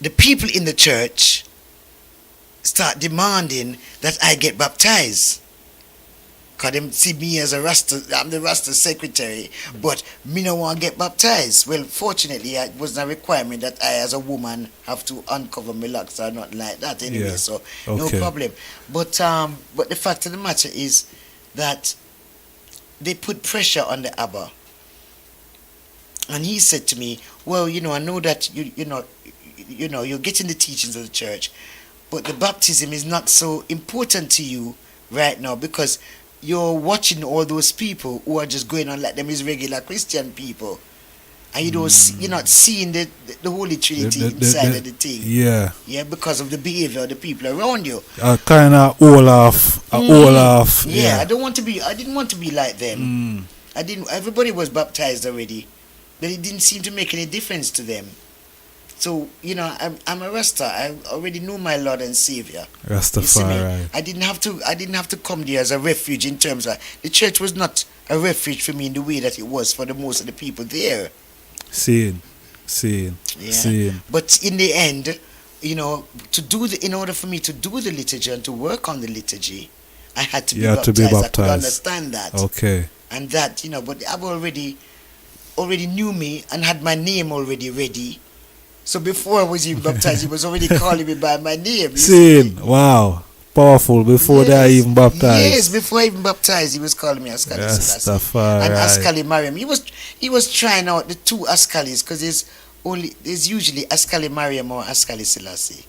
the people in the church start demanding that I get baptized. Because them see me as a Rasta, I'm the Rasta secretary, but me no want to get baptized. Well, fortunately, it wasn't a requirement that I as a woman have to uncover my locks or nothing like that anyway, so no problem. But the fact of the matter is that they put pressure on the Abba. And he said to me, well, I know that you're getting the teachings of the church, but the baptism is not so important to you right now because you're watching all those people who are just going on like them is regular Christian people, and you're not seeing the Holy Trinity inside of the thing. Yeah, because of the behavior of the people around you. Kind of all off. Yeah, I didn't want to be like them. Everybody was baptized already, but it didn't seem to make any difference to them. So, I'm a Rasta. I already know my Lord and Savior. Rastafari. I didn't have to come there as a refuge in terms of the church was not a refuge for me in the way that it was for the most of the people there. Seeing. But in the end, in order for me to do the liturgy and to work on the liturgy, I had to be baptized. I could understand that. Okay. And that, but the Abba already knew me and had my name already ready. So before I was even baptized, he was already calling me by my name. Wow. Powerful. Before they even baptized. Yes, before I even baptized, he was calling me Askale Selassie. And Askale Mariam. He was trying out the two Askales because there's usually Askale Mariam or Askale Selassie.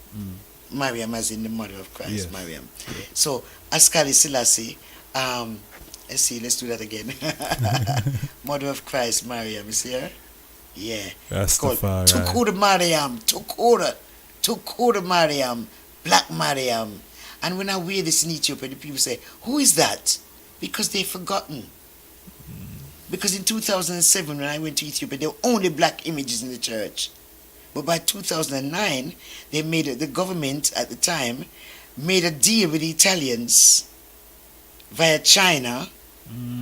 Mariam as in the mother of Christ, Mariam. So Askale Selassie, let's do that again. Mother of Christ, Mariam, you see her? Yeah. Rastafari. Tukura Mariam, Black Mariam. And when I wear this in Ethiopia, the people say, who is that? Because they've forgotten. Because in 2007, when I went to Ethiopia, there were only black images in the church. But by 2009, the government at the time made a deal with the Italians via China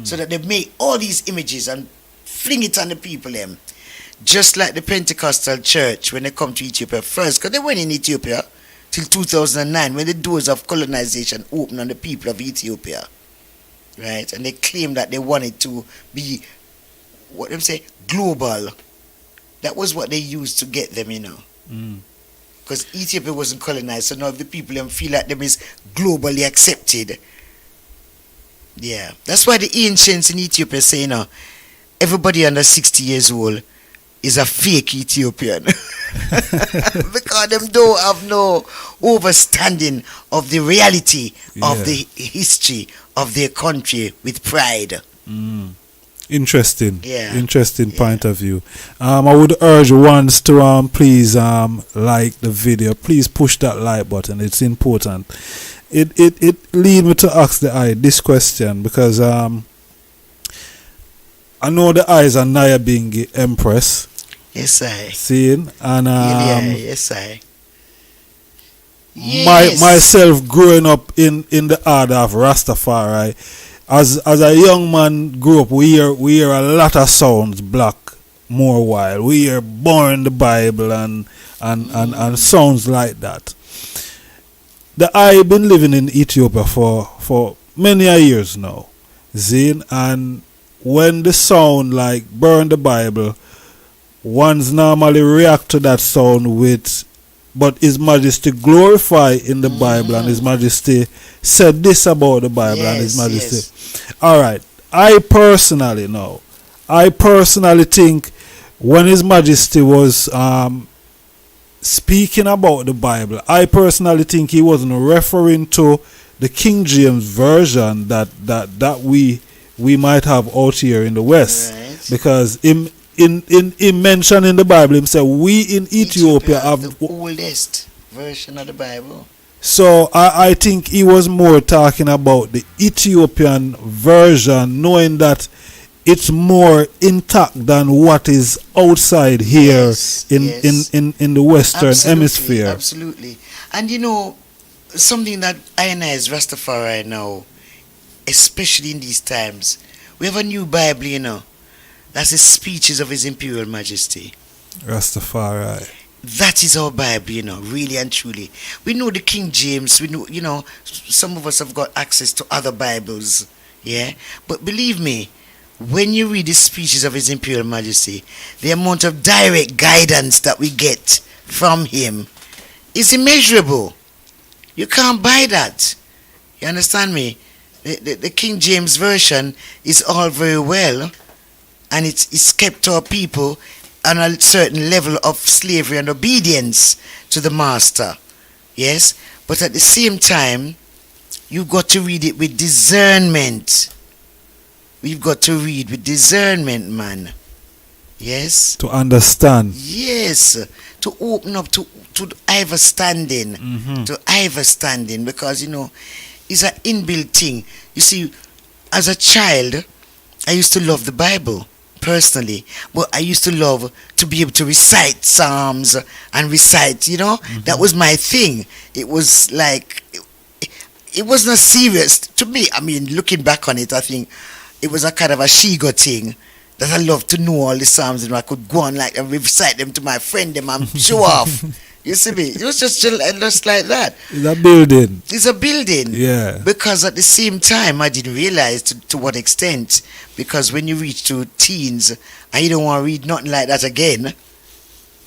so that they make all these images and fling it on the people them. Just like the Pentecostal church when they come to Ethiopia first, because they went in Ethiopia till 2009 when the doors of colonization opened on the people of Ethiopia, right? And they claimed that they wanted to be, global, That was what they used to get them, you know. Because Ethiopia wasn't colonized, so now the people them feel like them is globally accepted. Yeah, that's why the ancients in Ethiopia say, you know, everybody under 60 years old is a fake Ethiopian. Because them don't have no understanding of the reality of the history of their country with pride. Interesting. Yeah. Interesting point of view. I would urge ones to please like the video. Please push that like button. It's important. It lead me to ask this question because I know the eyes are Naya being Empress. Yes, I. Seeing and yes, I. Yes. myself growing up in the order of Rastafari. As a young man grew up, we hear a lot of sounds black more while. We hear Born the Bible and sounds like that. I been living in Ethiopia for many years now, Zane, and when the sound like Burn the Bible, ones normally react to that sound with, but His Majesty glorify in the Bible, and His Majesty said this about the Bible, and His Majesty. Alright, I personally think when His Majesty was speaking about the Bible, I personally think he wasn't referring to the King James version that we might have out here in the West, right. Because in mention in the Bible himself, we in Ethiopia have the oldest version of the Bible. So I think he was more talking about the Ethiopian version, knowing that it's more intact than what is outside here in the Western Hemisphere. Absolutely. And you know, something that I and I as Rastafari now, especially in these times, we have a new Bible, you know. That's the speeches of His Imperial Majesty. Rastafari. That is our Bible, you know, really and truly. We know the King James, we know, you know, some of us have got access to other Bibles, yeah? But believe me, when you read the speeches of His Imperial Majesty, the amount of direct guidance that we get from him is immeasurable. You can't buy that. You understand me? The King James Version is all very well, and it's kept our people on a certain level of slavery and obedience to the master. Yes? But at the same time, you've got to read it with discernment. We've got to read with discernment, man. Yes? To understand. Yes. To open up to understanding. To understanding. Because, you know, it's an inbuilt thing. You see, as a child, I used to love the Bible, personally. But I used to love to be able to recite Psalms and recite, you know. That was my thing. It was like, it wasn't serious. To me, I mean, looking back on it, I think, it was a kind of a Shigo thing that I loved to know all the Psalms and I could go on like and recite them to my friend them and show off. You see me? It was just like that. It's a building. It's a building. Yeah. Because at the same time, I didn't realize to what extent. Because when you reach to teens and you don't want to read nothing like that again,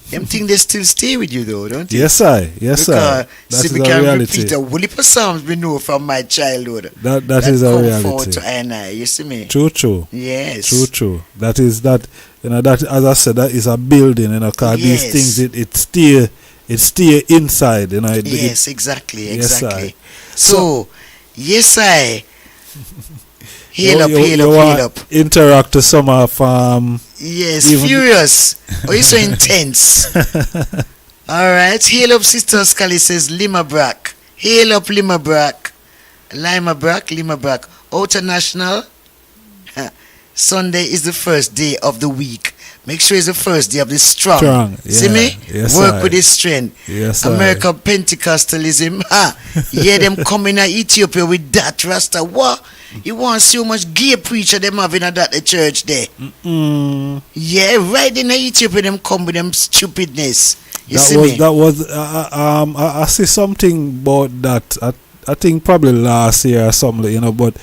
them things they still stay with you though, don't they? Yes, I. Yes, I. That is a reality. Repeat a whole heap of Psalms we know from my childhood. That is a reality. To I, you see me? True. Yes. True. That is that. You know that, as I said, that is a building. You know, cause these things it stay inside. You know. Yes, exactly. Yes, so, yes, I. Hail up. Interact to some of yes, furious. Oh, you're so intense. Alright, hail up Sister Askale says Limabrak. Hail up Limabrak. Limabrak. Outer National. Sunday is the first day of the week. Make sure it's the first day of the strong. Yeah. See me? Yes, work with his strength. Yes, American Pentecostalism. Yeah, them coming to Ethiopia with that Rasta. What? You want to see how much gay preacher them having at that the church there? Yeah, right in Ethiopia them come with them stupidness. I see something about that. I think probably last year or something, you know, but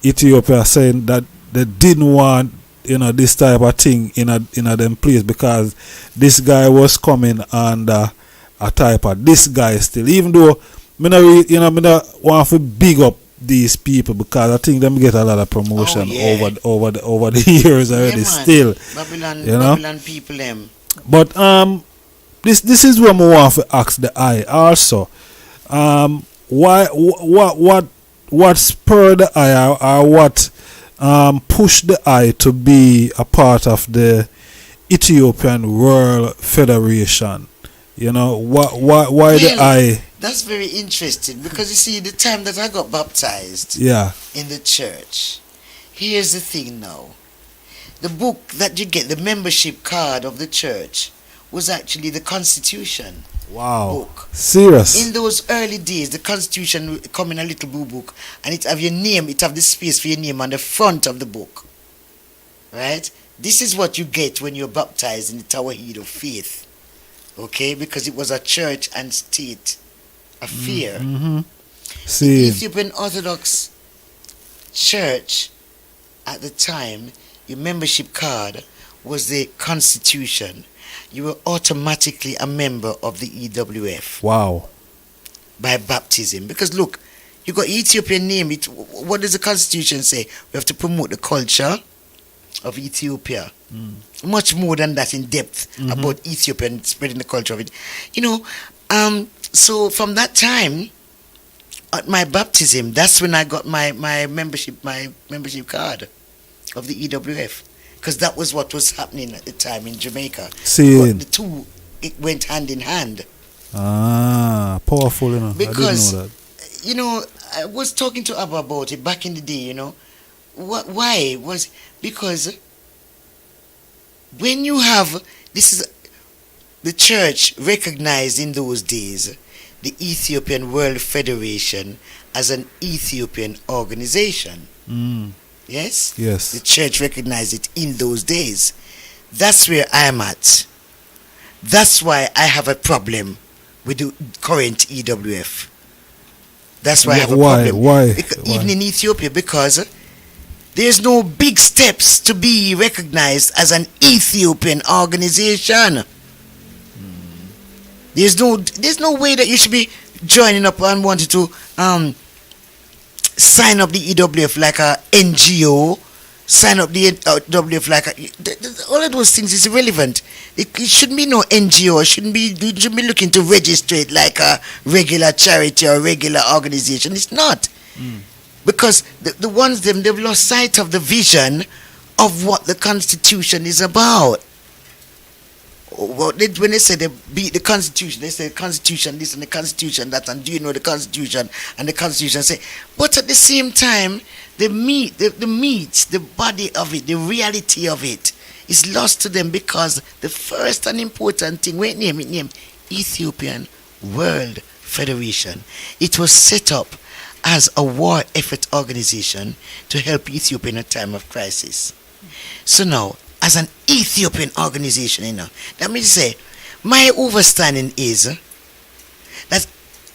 Ethiopia saying that they didn't want this type of thing in a them place, because this guy was coming under a type of this guy still, even though me not want to big up these people, because I think them get a lot of promotion over the years already, still. Babylon people them. But this is what I want to ask the eye also. What spurred the eye, or what pushed the eye to be a part of the Ethiopian World Federation? Why the eye? That's very interesting, because you see, the time that I got baptized in the church, here's the thing now. The book that you get, the membership card of the church, was actually the Constitution. Wow. Book. Serious? In those early days, the Constitution would come in a little blue book, and it have your name, it have the space for your name on the front of the book. Right? This is what you get when you're baptized in the Tawahid of Faith. Okay? Because it was a church and state affair. Mm-hmm. The Ethiopian Orthodox Church at the time, your membership card was the Constitution. You were automatically a member of the EWF. Wow. By baptism. Because look, you got Ethiopian name. What does the Constitution say? We have to promote the culture of Ethiopia. Much more than that in depth about Ethiopia and spreading the culture of it. So from that time, at my baptism, that's when I got my membership card of the EWF. Because that was what was happening at the time in Jamaica. The two, it went hand in hand. Powerful, Because, I didn't know that. I was talking to Abba about it back in the day, Why? Was because when you have, this is, the church recognized in those days the Ethiopian World Federation as an Ethiopian organization. Yes? Yes. The church recognized it in those days. That's where I'm at. That's why I have a problem with the current EWF. That's why I have a problem. Why? Even in Ethiopia, because there's no big steps to be recognized as an Ethiopian organization. There's no way that you should be joining up and wanting to sign up the EWF like a NGO, sign up the EWF like all of those things is irrelevant. It shouldn't be no NGO. You shouldn't be looking to register it like a regular charity or regular organization. It's not. Because the ones they've lost sight of the vision of what the Constitution is about. When they say they beat the Constitution, they say the Constitution this and the Constitution that, and do you know the Constitution? And the Constitution say, but at the same time, the body of it, the reality of it is lost to them, because the first and important thing, name Ethiopian World Federation. It was set up as a war effort organization to help Ethiopia in a time of crisis. So now, as an Ethiopian organization, that means say, my understanding is that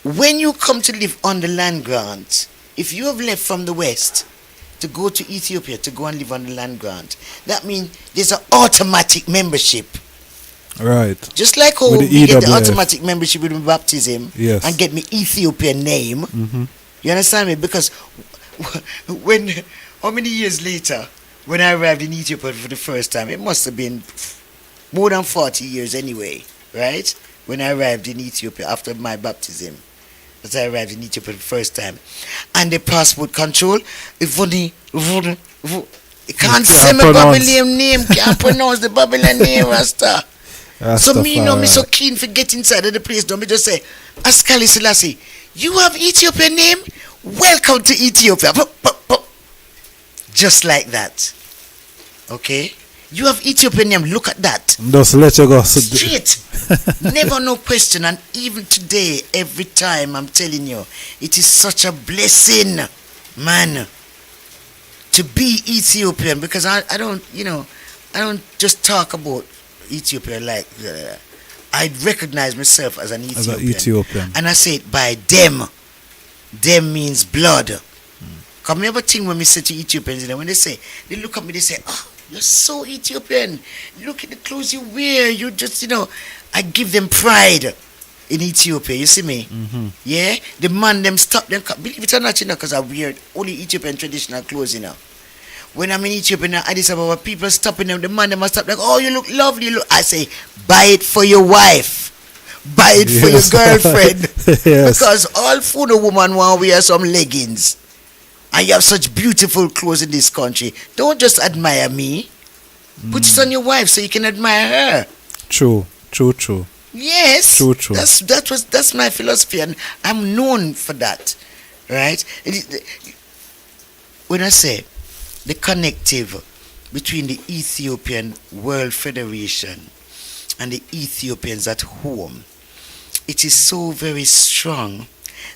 when you come to live on the land grant, if you have left from the west to go to Ethiopia to go and live on the land grant, that means there's an automatic membership. Right. Just like how we get the automatic membership with my baptism and get me Ethiopian name. You understand me? Because how many years later, when I arrived in Ethiopia for the first time, it must have been more than 40 years anyway, right? When I arrived in Ethiopia after my baptism, that I arrived in Ethiopia for the first time. And the passport control, it can't say my Babylon name, can't pronounce the Babylon name, Rasta. So me so keen for get inside of the place, don't me just say, Askale Selassie, you have Ethiopian name? Welcome to Ethiopia. Just like that. Okay? You have Ethiopian name, look at that. Just let you go. Straight. Never no question. And even today, every time, I'm telling you, it is such a blessing, man, to be Ethiopian. Because I don't just talk about Ethiopia like I recognize myself as an Ethiopian. And I say it by them. Them means blood. Come, me have a thing when we say to Ethiopians, when they look at me, they say, oh, You're so Ethiopian. Look at the clothes you wear. You just, I give them pride in Ethiopia. You see me? Mm-hmm. Yeah? The man, them stop them. Believe it or not, because I wear only Ethiopian traditional clothes, When I'm in Ethiopia now, Addis Ababa, people stopping them. The man, them must stop like, oh, you look lovely. I say, buy it for your wife. Buy it for your girlfriend. Yes. Because all food a woman want wear some leggings. And you have such beautiful clothes in this country. Don't just admire me. Put it on your wife so you can admire her. True. Yes. True. That's my philosophy, and I'm known for that. Right? When I say the connective between the Ethiopian World Federation and the Ethiopians at home, it is so very strong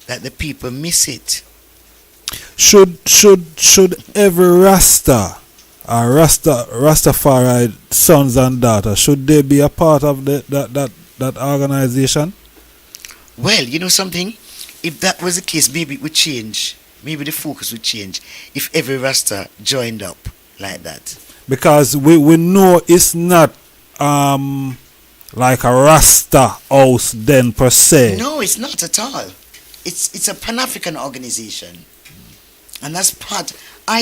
that the people miss it. Should every Rasta or Rastafari sons and daughters, should they be a part of that organization? Well, you know something? If that was the case, maybe it would change. Maybe the focus would change if every Rasta joined up like that. Because we know it's not like a Rasta house then per se. No, it's not at all. It's a Pan-African organization. And I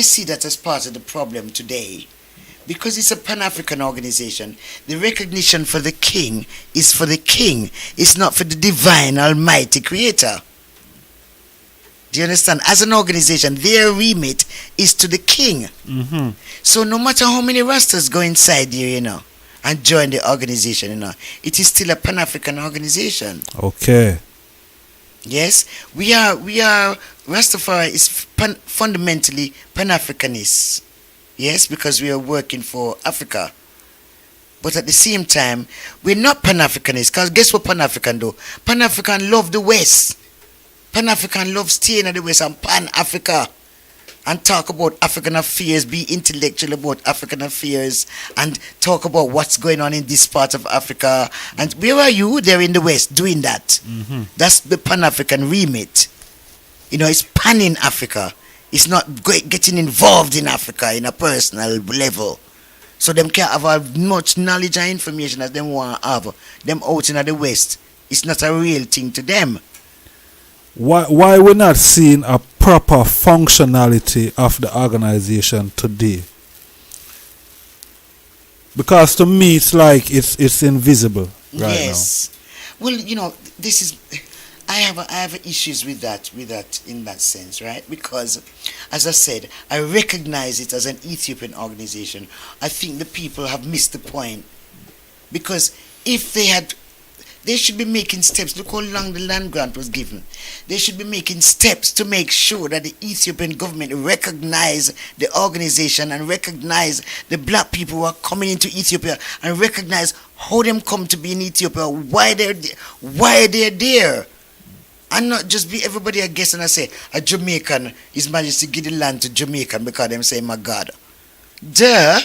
see that as part of the problem today. Because it's a Pan-African organization, the recognition for the king is for the king. It's not for the divine, almighty creator. Do you understand? As an organization, their remit is to the king. Mm-hmm. So no matter how many Rastas go inside here, and join the organization, it is still a Pan-African organization. Okay. Yes, we are. Rastafari is fundamentally Pan-Africanist. Yes, because we are working for Africa. But at the same time, we're not Pan-Africanists. Because guess what Pan-African do? Pan-African love the West. Pan-African love staying at the West and Pan-Africa. And talk about African affairs, be intellectual about African affairs, and talk about what's going on in this part of Africa. And where are you? They're in the West doing that. Mm-hmm. That's the Pan-African remit. It's pan in Africa. It's not getting involved in Africa in a personal level. So them can't have as much knowledge and information as them want to have. Them out in the West. It's not a real thing to them. Why we're not seeing a proper functionality of the organization today? Because to me it's like it's invisible right yes. Now. Well, this is I have issues with that in that sense, right? Because as I said, I recognize it as an Ethiopian organization. I think the people have missed the point. Because if they should be making steps. Look how long the land grant was given. They should be making steps to make sure that the Ethiopian government recognize the organization and recognize the black people who are coming into Ethiopia and recognize how them come to be in Ethiopia, why they're there. And not just be everybody a guest and I say, a Jamaican, His Majesty give the land to Jamaican because them say, my God. Duh.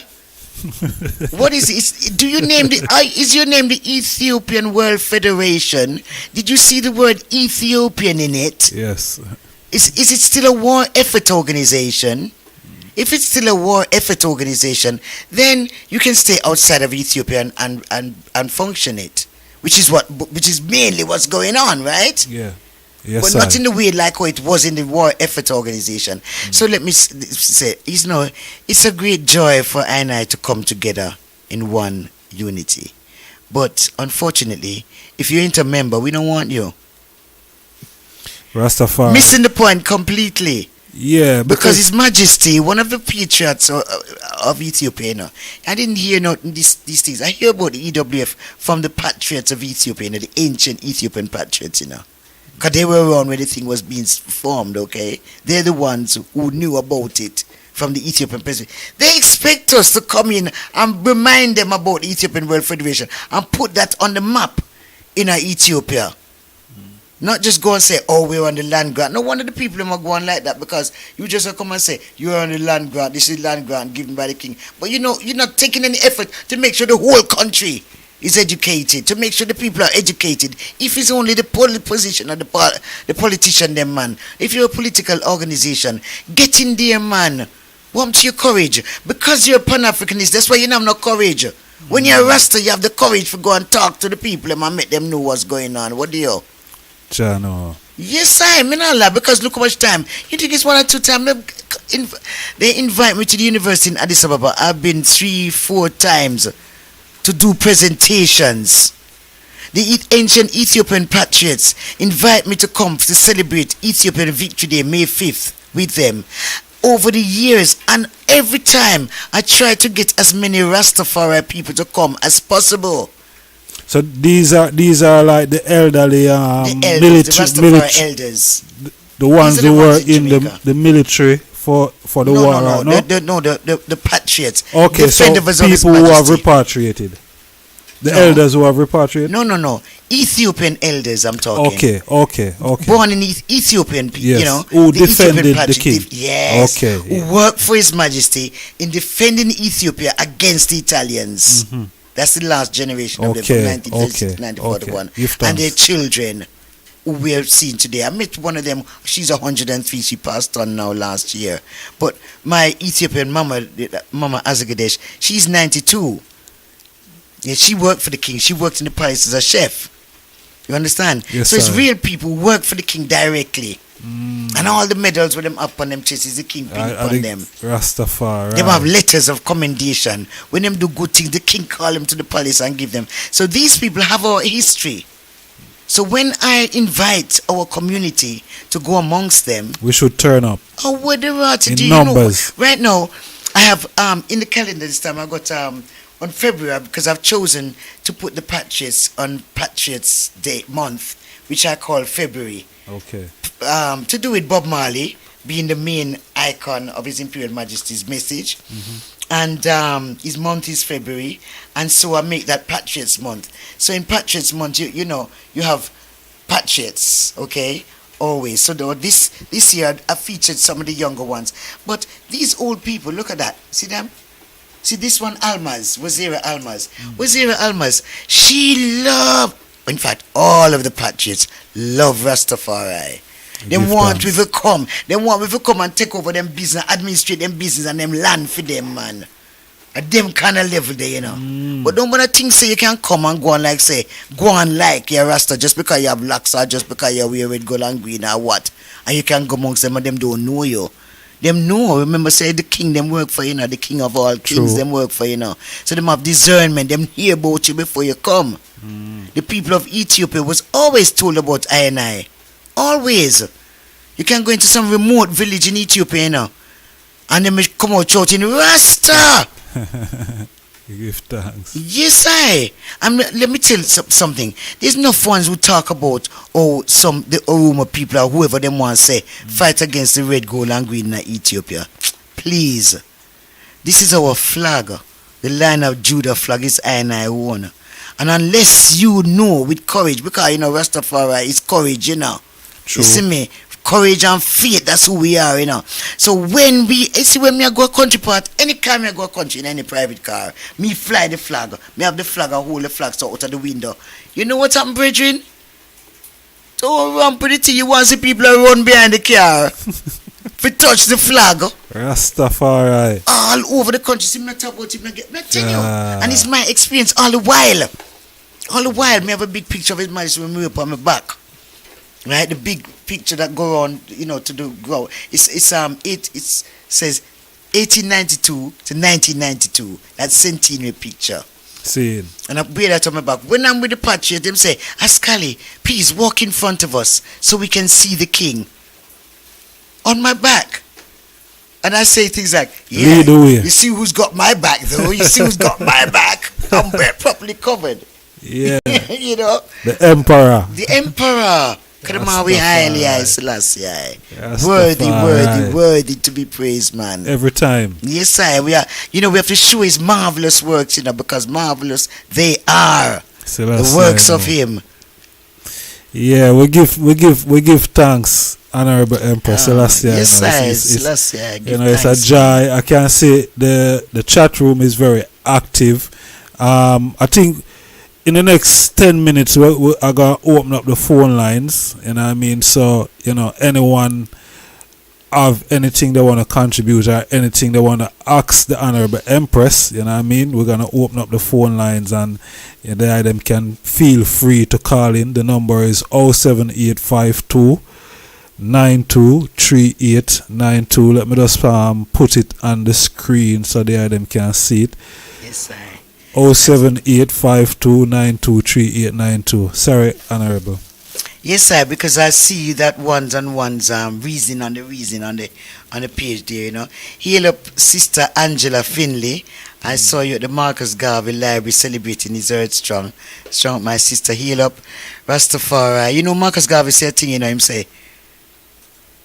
What is it? Do you name is your name the Ethiopian World Federation? Did you see the word Ethiopian in it? Yes. Is it still a war effort organization? If it's still a war effort organization, then you can stay outside of Ethiopia and function it, which is mainly what's going on, right? Yeah. Yes, but not in the way like how it was in the war effort organization. So let me say, it's a great joy for I and I to come together in one unity. But unfortunately, if you ain't a member, we don't want you. Rastafari. Missing the point completely. Yeah, because His Majesty, one of the Patriots of Ethiopia, I didn't hear these things. I hear about the EWF from the Patriots of Ethiopia, the ancient Ethiopian Patriots, Because they were around when the thing was being formed, okay? They're the ones who knew about it from the Ethiopian president. They expect us to come in and remind them about the Ethiopian World Federation and put that on the map in Ethiopia. Not just go and say, oh, we're on the land grant. No wonder the people are going like that because you just come and say, you're on the land grant, this is land grant given by the king. But you're not taking any effort to make sure the whole country is educated, to make sure the people are educated. If it's only the position of the politician, them man. If you're a political organization, get in there, man. What to your courage? Because you're a Pan-Africanist, that's why you have no courage. When you're a Rasta, you have the courage to go and talk to the people and make them know what's going on. What do you? Chano. Yes, I mean, Allah, because look how much time. You think it's 1 or 2 times? They invite me to the university in Addis Ababa. I've been 3-4 times to do presentations. The ancient Ethiopian Patriots invite me to come to celebrate Ethiopian Victory Day, May 5th, with them. Over the years, and every time I try to get as many Rastafari people to come as possible. So these are like the elderly, the elders, military, the Rastafari elders. The ones who were in the military for the war, right? The Patriots. Okay, so people who have repatriated. The elders who have repatriated? No. Ethiopian elders, I'm talking. Okay. Born in Ethiopian people, yes. you know. Who defended the king. Yes. Okay. Who worked for His Majesty in defending Ethiopia against the Italians. Mm-hmm. That's the last generation of them from 1936 to 1941. And their children who we have seen today. I met one of them. She's 103. She passed on now last year. But my Ethiopian mama Askale, she's 92. Yeah, she worked for the king. She worked in the palace as a chef. You understand? Yes, so it's sir. real people who work for the king directly. And all the medals with them up on them chests is the king pin on them. Rastafari. They have letters of commendation. When them do good things, the king call them to the palace and give them. So these people have our history. So when I invite our community to go amongst them, we should turn up. Oh, what the right to in do? numbers. You know, right now, I have in the calendar this time I got on February, because I've chosen to put the Patriots on Patriots Day month, which I call February. Okay. To do with Bob Marley being the main icon of His Imperial Majesty's message. And his month is February, and so I make that Patriots month. So in Patriots month, you know, you have Patriots, okay, always. So this year I featured some of the younger ones, but these old people, look at that, see them? See this one, Almaz, Wazira Almaz. Wazira Almaz, she loved, in fact, all of the Patriots love Rastafari. They want we to come. They want we to come and take over them business, administrate them business and them land for them, man. At them kind of level there, you know. But don't wanna think say you can come and go on like say, go on like you're Rasta just because you have locks or just because you wear red, gold and green or what. And you can go amongst them and them don't know you. Them know, remember say the king them work for you know, the king of all kings them work for you know. So them have discernment, them hear about you before you come. The people of Ethiopia was always told about I. Always. You can go into some remote village in Ethiopia, you know, and then come out shouting Rasta. You give thanks. Yes, let me tell you something. There's enough ones who talk about the Oromo people or whoever them want to say fight against the red, gold and green in Ethiopia. Please, this is our flag. The Lion of Judah flag is I own. And unless you know with courage, because you know Rastafari is courage, you know. True. You see me? Courage and faith, that's who we are, you know. So when me go a country part, any time I go a country in any private car, me fly the flag, me have the flag and hold the flag so out of the window. You know what's happening, brethren? Don't run pretty thing, you want to see people run behind the car. If you touch the flag. Rastafari. All over the country, see me talk about it, me tell you. And it's my experience all the while. All the while, me have a big picture of His Majesty when we up on my back. Right, the big picture that go on, you know, to the grow. It says 1892 to 1992. That centenary picture. See. And I bear that on my back. When I'm with the Patriots, them say, Askale, please walk in front of us so we can see the king. On my back. And I say things like, yeah, lead the way. You see who's got my back though? You see who's got my back? I'm properly covered. Yeah. You know? The emperor. The emperor. Kadamawi highly, Selassie. Rastafari. Worthy to be praised, man. Every time. Yes, we are. You know, we have to show His marvelous works, you know, because marvelous they are. Selassie, the works of Him. Yeah, we give thanks, Honorable Emperor Selassie. Yes, Selassie. You know, it's a joy. I can say the chat room is very active. I think in the next 10 minutes, we're going to open up the phone lines. You know what I mean? So, you know, anyone have anything they want to contribute or anything they want to ask the Honorable Empress, you know what I mean, we're going to open up the phone lines and them can feel free to call in. The number is 07852 923892. Let me just put it on the screen so them can see it. Yes, sir. 07852 923892. Sorry, Honorable. Yes, sir, because I see that ones and ones reason on the page there, you know. Hail up Sister Angela Finley. I saw you at the Marcus Garvey Library celebrating his Earth Strong. Strong, my sister. Hail up Rastafari. You know, Marcus Garvey said a thing, you know, him say,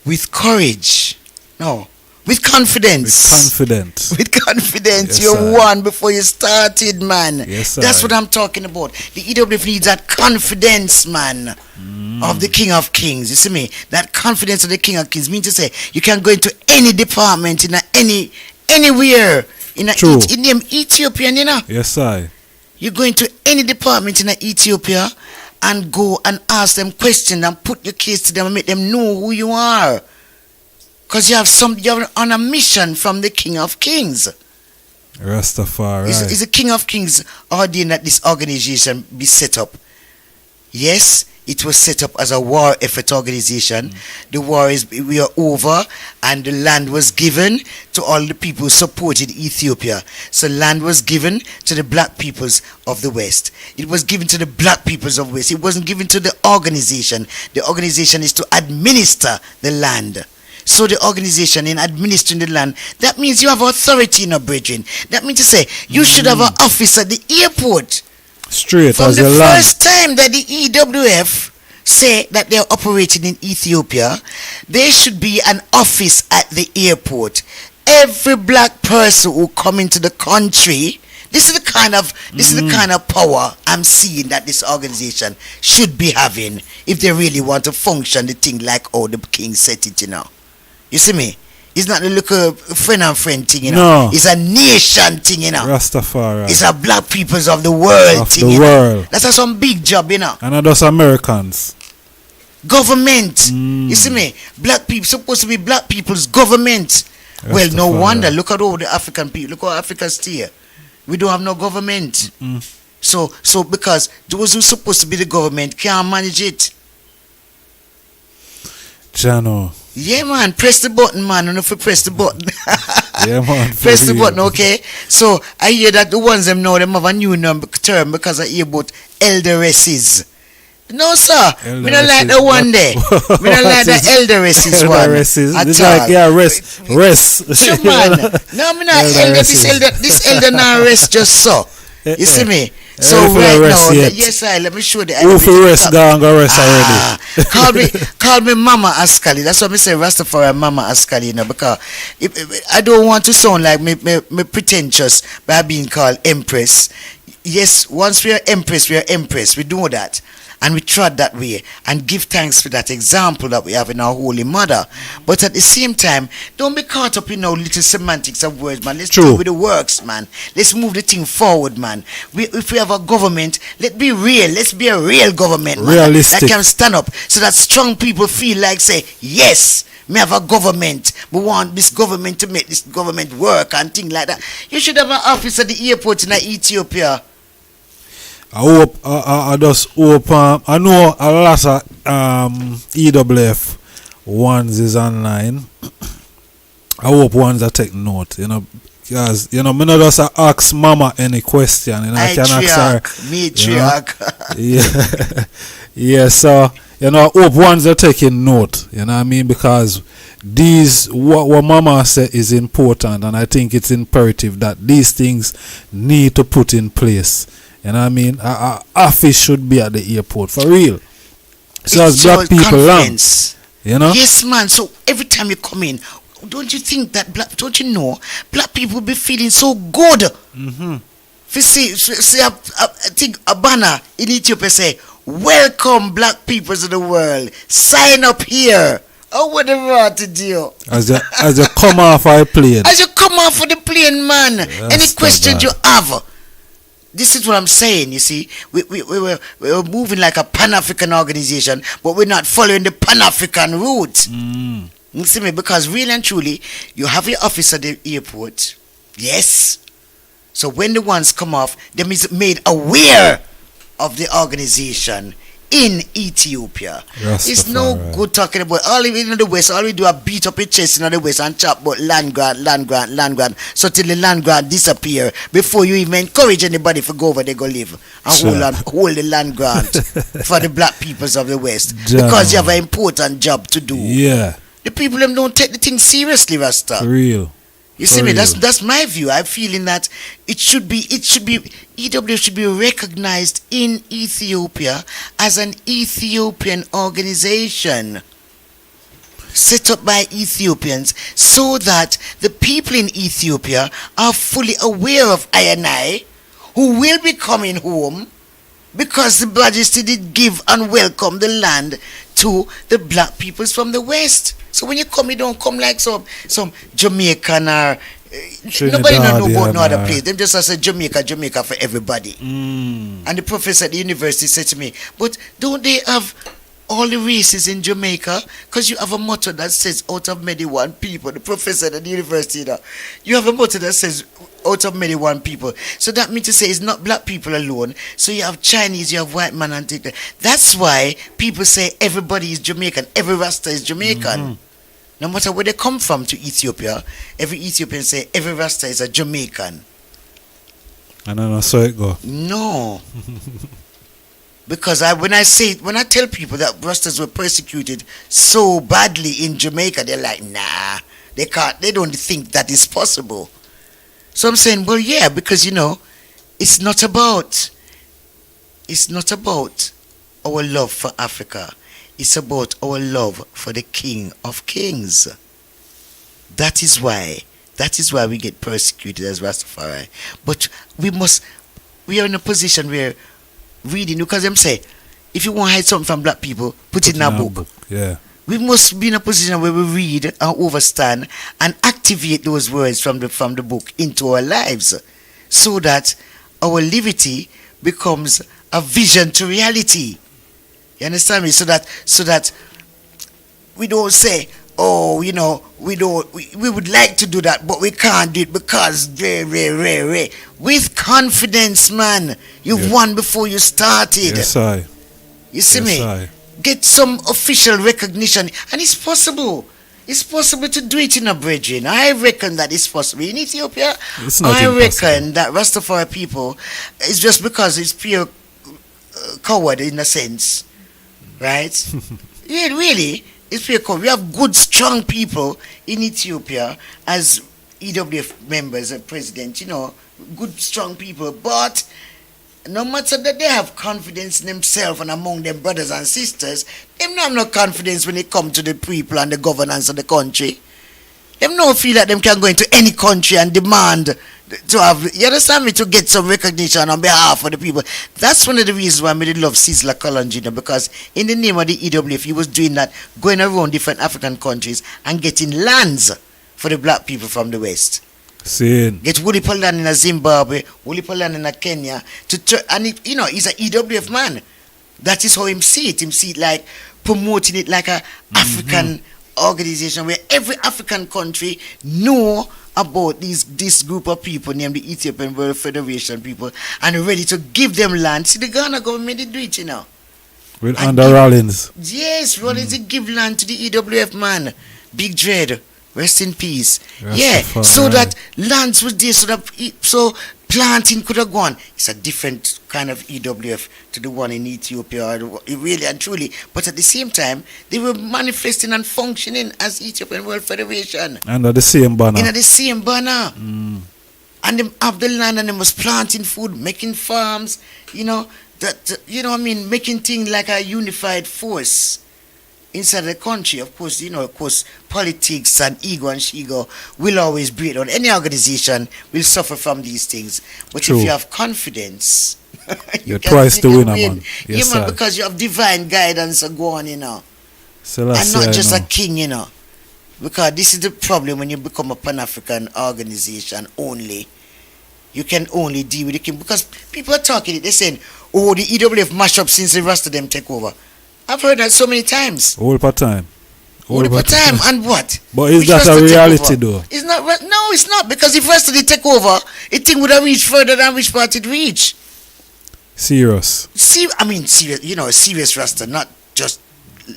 with courage. No. With confidence. With confidence. Yes, you sir. won before you started, man. Yes, sir. That's what I'm talking about. The EWF needs that confidence, man, of the King of Kings. You see me? That confidence of the King of Kings means to say you can go into any department in anywhere in Ethiopian, you know. Yes, sir. You go into any department in Ethiopia and go and ask them questions and put your case to them and make them know who you are. Because you're on a mission from the King of Kings. Rastafari. Is the King of Kings ordained that this organization be set up? Yes, it was set up as a war effort organization. The war we are over, and the land was given to all the people who supported Ethiopia. So land was given to the black peoples of the West. It was given to the black peoples of the West. It wasn't given to the organization. The organization is to administer the land. So the organization in administering the land, that means you have authority in a brethren. That means to say you should have an office at the airport. Straight From as the a land. first time that the EWF say that they're operating in Ethiopia, there should be an office at the airport. Every black person who come into the country, this is the kind of power I'm seeing that this organization should be having if they really want to function the thing like how the king said it, you know. You see me? It's not a little friend and friend thing, you know. No. It's a nation thing, you know. Rastafari. It's a black peoples of the world thing, you know. That's a some big job, you know. And are those Americans. Government. You see me? Black people supposed to be black people's government. Well, no wonder. Look at all the African people. Look how Africa stay. We don't have no government. So because those who supposed to be the government can't manage it. Jano. Yeah, man. Press the button, man. And if you press the button. Yeah, man. Press the button, okay? So I hear that the ones them know them have a new term because I hear about elderesses. No, sir. We don't like the one there. We don't like the elderesses one. Elderesses. At It's all. like, yeah, rest. So, man. No, me not elder. This elder now rest just so. You see me? So right now, yes, let me show the. Who for rest? Go rest already. Call me Mama Askale. That's what I say Rastafari Mama Askale, you know, because I don't want to sound like me pretentious by being called Empress. Yes, once we are Empress, we are Empress. We know that. And we trod that way and give thanks for that example that we have in our Holy Mother. But at the same time, don't be caught up in our little semantics of words, man. Let's deal with the works, man. Let's move the thing forward, man. If we have a government, let's be real. Let's be a real government, man. Realistic. That can stand up so that strong people feel like, say, yes, we have a government. We want this government to make this government work and things like that. You should have an office at the airport in Ethiopia. I hope I just hope I know a lot of EWF ones is online. I hope ones are take note, you know, because you know me not just ask Mama any question, you know, I can ask her. Matriarch. You know? Yeah, so you know, I hope ones are taking note, you know what I mean, because these what Mama said is important, and I think it's imperative that these things need to put in place. You know what I mean? Our office should be at the airport, for real. So as black people land, you know? Yes, man. So every time you come in, don't you think that don't you know, black people be feeling so good? If you see I think a banner in Ethiopia say, welcome black peoples of the world, sign up here. Oh, whatever to do. As you come off our plane. As you come off of the plane, man. Any questions you have? This is what I'm saying, you see. We were moving like a Pan-African organization, but we're not following the Pan-African route. You see me? Because really and truly, you have your office at the airport. Yes. So when the ones come off, them is made aware of the organization in Ethiopia. It's no good talking about all in the West. All we do is beat up your chest in the West and chat about land grant. So till the land grant disappear before you even encourage anybody to go over there go live and hold the land grant for the black peoples of the West because you have an important job to do. Yeah. The people them don't take the thing seriously, Rasta. For real. You see me? That's my view. I'm feeling that it should be EW should be recognized in Ethiopia as an Ethiopian organization set up by Ethiopians so that the people in Ethiopia are fully aware of I, who will be coming home because the Majesty did give and welcome the land to the black peoples from the West. So when you come, you don't come like some Jamaican or nobody know about no other place. Them just say Jamaica for everybody. And the professor at the university said to me, but don't they have all the races in Jamaica? Because you have a motto that says out of many one people. The professor at the university, you have a motto that says out of many one people. So that means to say it's not black people alone. So you have Chinese, you have white man and things. That's why people say everybody is Jamaican. Every Rasta is Jamaican. No matter where they come from to Ethiopia, every Ethiopian say every Rasta is a Jamaican. And I know so it go. No. Because when I tell people that Rastas were persecuted so badly in Jamaica, they're like, nah, they don't think that is possible. So I'm saying, well, yeah, because it's not about our love for Africa. It's about our love for the King of Kings. That is why we get persecuted as Rastafari. But we are in a position where reading, because them say, if you want to hide something from black people, put it in a book. Yeah. We must be in a position where we read and understand and activate those words from the book into our lives, so that our liberty becomes a vision to reality. You understand me? So that we don't say, oh, we would like to do that, but we can't do it because with confidence, man. You've won before you started. Yes, I. You see me? Get some official recognition, and it's possible. It's possible to do it in a brethren. I reckon that it's possible. In Ethiopia, I reckon that Rastafari people, it's just because it's pure coward in a sense. Right? Yeah, really. It's pure coward. We have good, strong people in Ethiopia as EWF members and president, good, strong people. But no matter that they have confidence in themselves and among their brothers and sisters, them not have no confidence when it comes to the people and the governance of the country. Them don't feel like them can go into any country and demand to have, you understand me, to get some recognition on behalf of the people. That's one of the reasons why I did love Sizzla Kalonji, because in the name of the EWF, he was doing that, going around different African countries and getting lands for the black people from the West. Get woolly land in Zimbabwe, woolly land in Kenya, and he's an EWF man. That is how him see it. Him see it like promoting it like a African organization where every African country know about this group of people named the Ethiopian World Federation people and ready to give them land. See, the Ghana government did do it, With under Rollins. Yes, Rollins did give land to the EWF man. Big Dread. Rest in peace. So that lands was there, so planting could have gone. It's a different kind of EWF to the one in Ethiopia, really and truly. But at the same time, they were manifesting and functioning as Ethiopian World Federation. Under the same banner. Under the same banner. And them have the land and them was planting food, making farms, making things like a unified force inside the country. Of course, politics and ego and shigo will always break down. Any organization will suffer from these things. But if you have confidence, you're twice the winner, man. Yes, man, because you have divine guidance and go on, Selassie, and not just a king, Because this is the problem when you become a Pan-African organization only. You can only deal with the king. Because people are talking, they're saying, oh, the EWF mash up since the rest of them take over. I've heard that so many times. All part time. All the time, and what? But is Which that a Rasta take reality over? though? It's not. No, it's not, because if Rasta did take over, the thing would have reached further than which part it reached. Serious. Serious Rasta, not just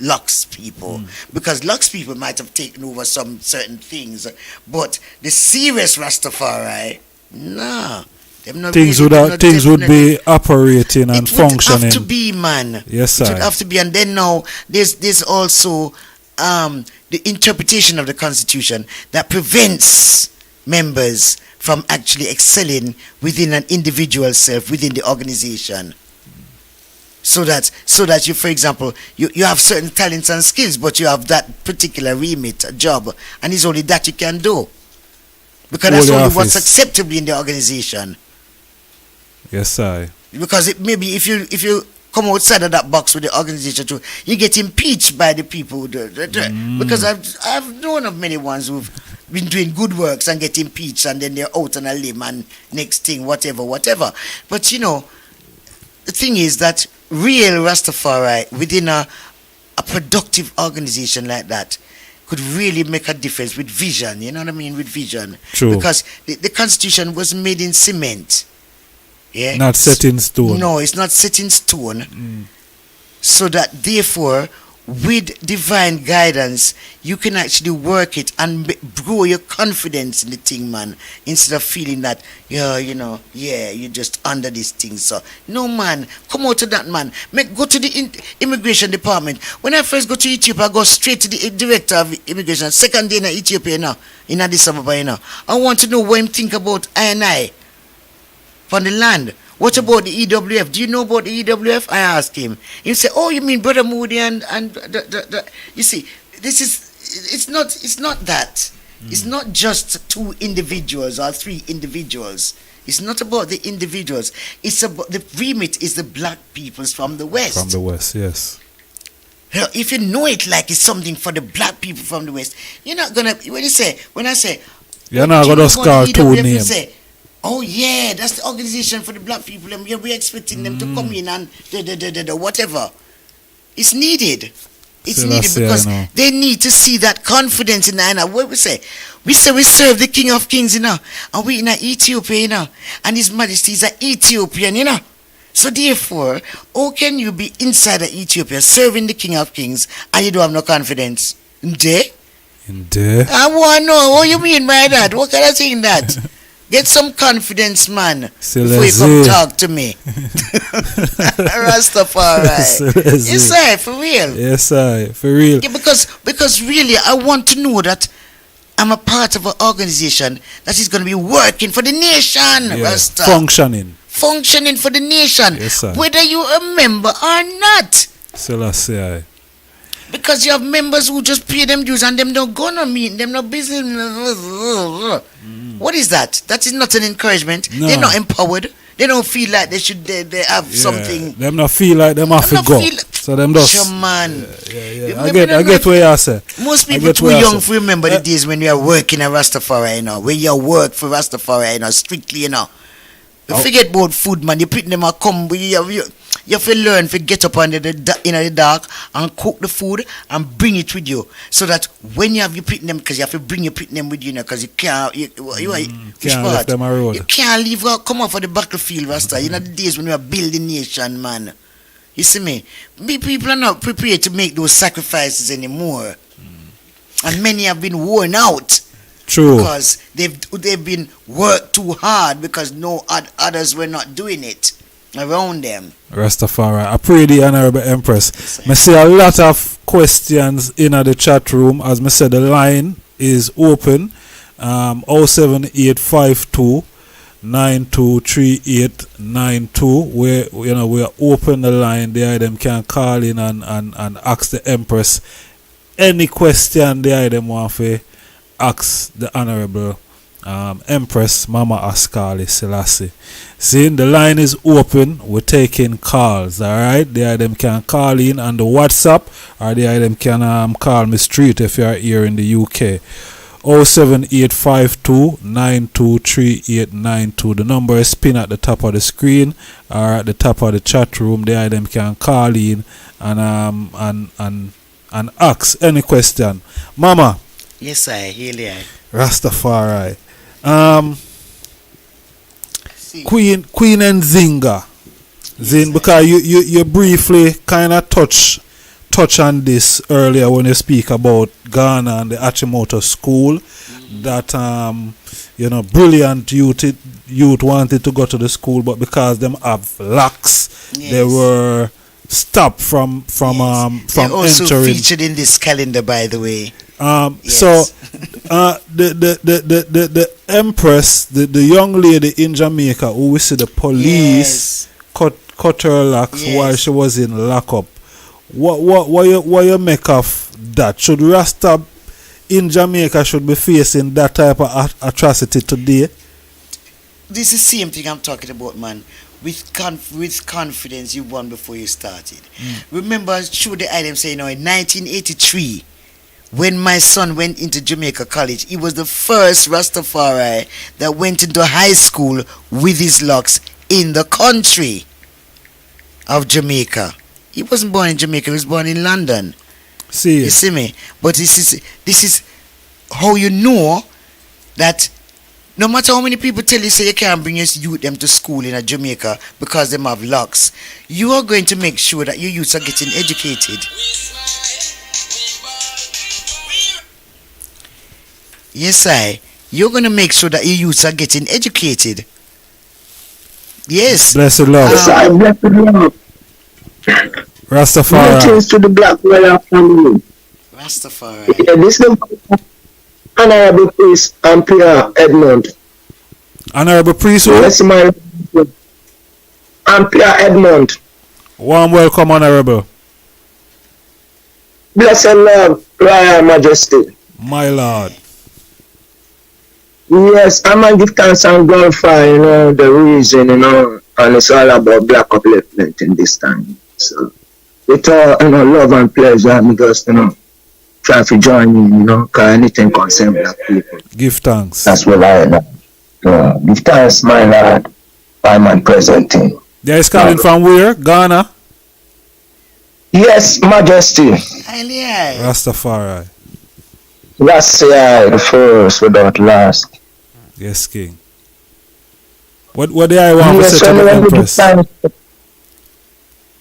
Lux people, because Lux people might have taken over some certain things, but the serious Rastafari, nah. Things would be operating and functioning. It would have to be, man. Yes, sir. It would have to be, and then now there's also the interpretation of the Constitution that prevents members from actually excelling within an individual self, within the organization. So that you, for example, you have certain talents and skills, but you have that particular remit, a job, and it's only that you can do. Because that's only what's acceptable in the organization. Yes, sir. Because maybe if you come outside of that box with the organization too, you get impeached by the people. Because I've known of many ones who've been doing good works and get impeached, and then they're out on a limb and next thing, whatever. But the thing is that real Rastafari within a productive organization like that could really make a difference with vision. You know what I mean? With vision. True. Because the Constitution was made in cement. Yeah. Not set in stone. No, it's not set in stone. So that therefore, with divine guidance, you can actually work it and grow your confidence in the thing, man. Instead of feeling that, you're just under this thing. So, no, man, come out to that, man. Go to the immigration department. When I first go to Ethiopia, I go straight to the director of immigration. Second day in Ethiopia, in Addis Ababa, I want to know what him think about I from the land. What about the EWF? Do you know about the EWF? I asked him. He said, "Oh, you mean Brother Moody and you see, it's not that. It's not just two individuals or three individuals. It's not about the individuals. It's about the remit is the black peoples from the West. From the West, yes. If you know it like it's something for the black people from the West, you're not gonna. When I say, you're not gonna scar two names. Oh yeah, that's the organization for the black people, and we're expecting them to come in and whatever. It's needed. It's needed because they need to see that confidence in that. What we say we serve the King of Kings, and we in Ethiopia, and His Majesty is an Ethiopian, So therefore, how can you be inside of Ethiopia serving the King of Kings and you don't have no confidence? I want to know what you mean by that. What kind of thing that? Get some confidence, man, before you come talk to me. Rastafari. Yes, sir, for real. Yes, sir, for real. Yeah, because really, I want to know that I'm a part of an organization that is going to be working for the nation, Rasta. Functioning for the nation, yes, sir. Whether you a member or not. Selassie. Because you have members who just pay them dues and them don't go no meet, them no business. What is that? That is not an encouragement. No. They're not empowered. They don't feel like they have something. Them not feel like them have to go. So them just. Sure, man. Yeah. I get where you say. Most people too young to remember the days when you are working at Rastafari, when you work for Rastafari, strictly, You forget about food, man. You put them a come. You have to learn to get up in the dark and cook the food and bring it with you, so that when you have your picking them, because you have to bring your picking them with you, because you can't. You can't leave them a road. You can't leave. Come off of the battlefield, Rasta. The days when we are building nation, man. You see me? People are not prepared to make those sacrifices anymore, and many have been worn out. True. Because they've been worked too hard because others were not doing it around them. Rastafari. I pray the Honorable Empress. I see a lot of questions in the chat room. As I said, the line is open. 07852 923892. We are open the line there. Them can call in and ask the Empress any question there them want to ask the Honorable Empress Mama Askale Selassie. See, the line is open. We're taking calls. Alright, there them can call in on the WhatsApp, or there them can call me straight if you are here in the UK. 07852 923892. The number is pinned at the top of the screen or at the top of the chat room. There them can call in and and ask any question. Mama. Yes, I hear you. Rastafari. Queen and Zinga. Because you briefly kind of touch on this earlier when you speak about Ghana and the Achimoto school. That brilliant youth wanted to go to the school, but because them have locks, they were stopped from They're also entering. featured in this calendar, by the way. So the Empress, the young lady in Jamaica who we see the police cut her locks while she was in lockup. What you make of that? Should Rasta in Jamaica should be facing that type of atrocity today? This is the same thing I'm talking about, man. With confidence, you won before you started. Remember, show the item saying, in 1983, when my son went into Jamaica College, he was the first Rastafari that went into high school with his locks in the country of Jamaica. He wasn't born in Jamaica, he was born in London. You see me? But this is how you know that no matter how many people tell you say you can't bring your youth them to school in Jamaica because them have locks, you are going to make sure that your youths are getting educated. Yes, you're going to make sure that your youths are getting educated. Yes. Bless the Lord. Bless the Lord. Rastafari. Greetings to the Black Royal family. Rastafari. Yeah, this is the Honorable Priest Ampere Edmund. Honorable Priest who? Yes, my Ampere Edmund. Warm welcome, Honorable. Blessed Lord, Royal Majesty. My Lord. Yes, I'm going to give thanks and glorify, the reason, and it's all about black upliftment in this time. So, with all, love and pleasure, I'm just, try to join in, because anything concerns black people. Give thanks. That's what I know. Give thanks, my Lord, by my present thing. There is calling from where? Ghana? Yes, Majesty. Rastafari. Rastafari, the first without last. Yes, King. What do I want to say to the Empress?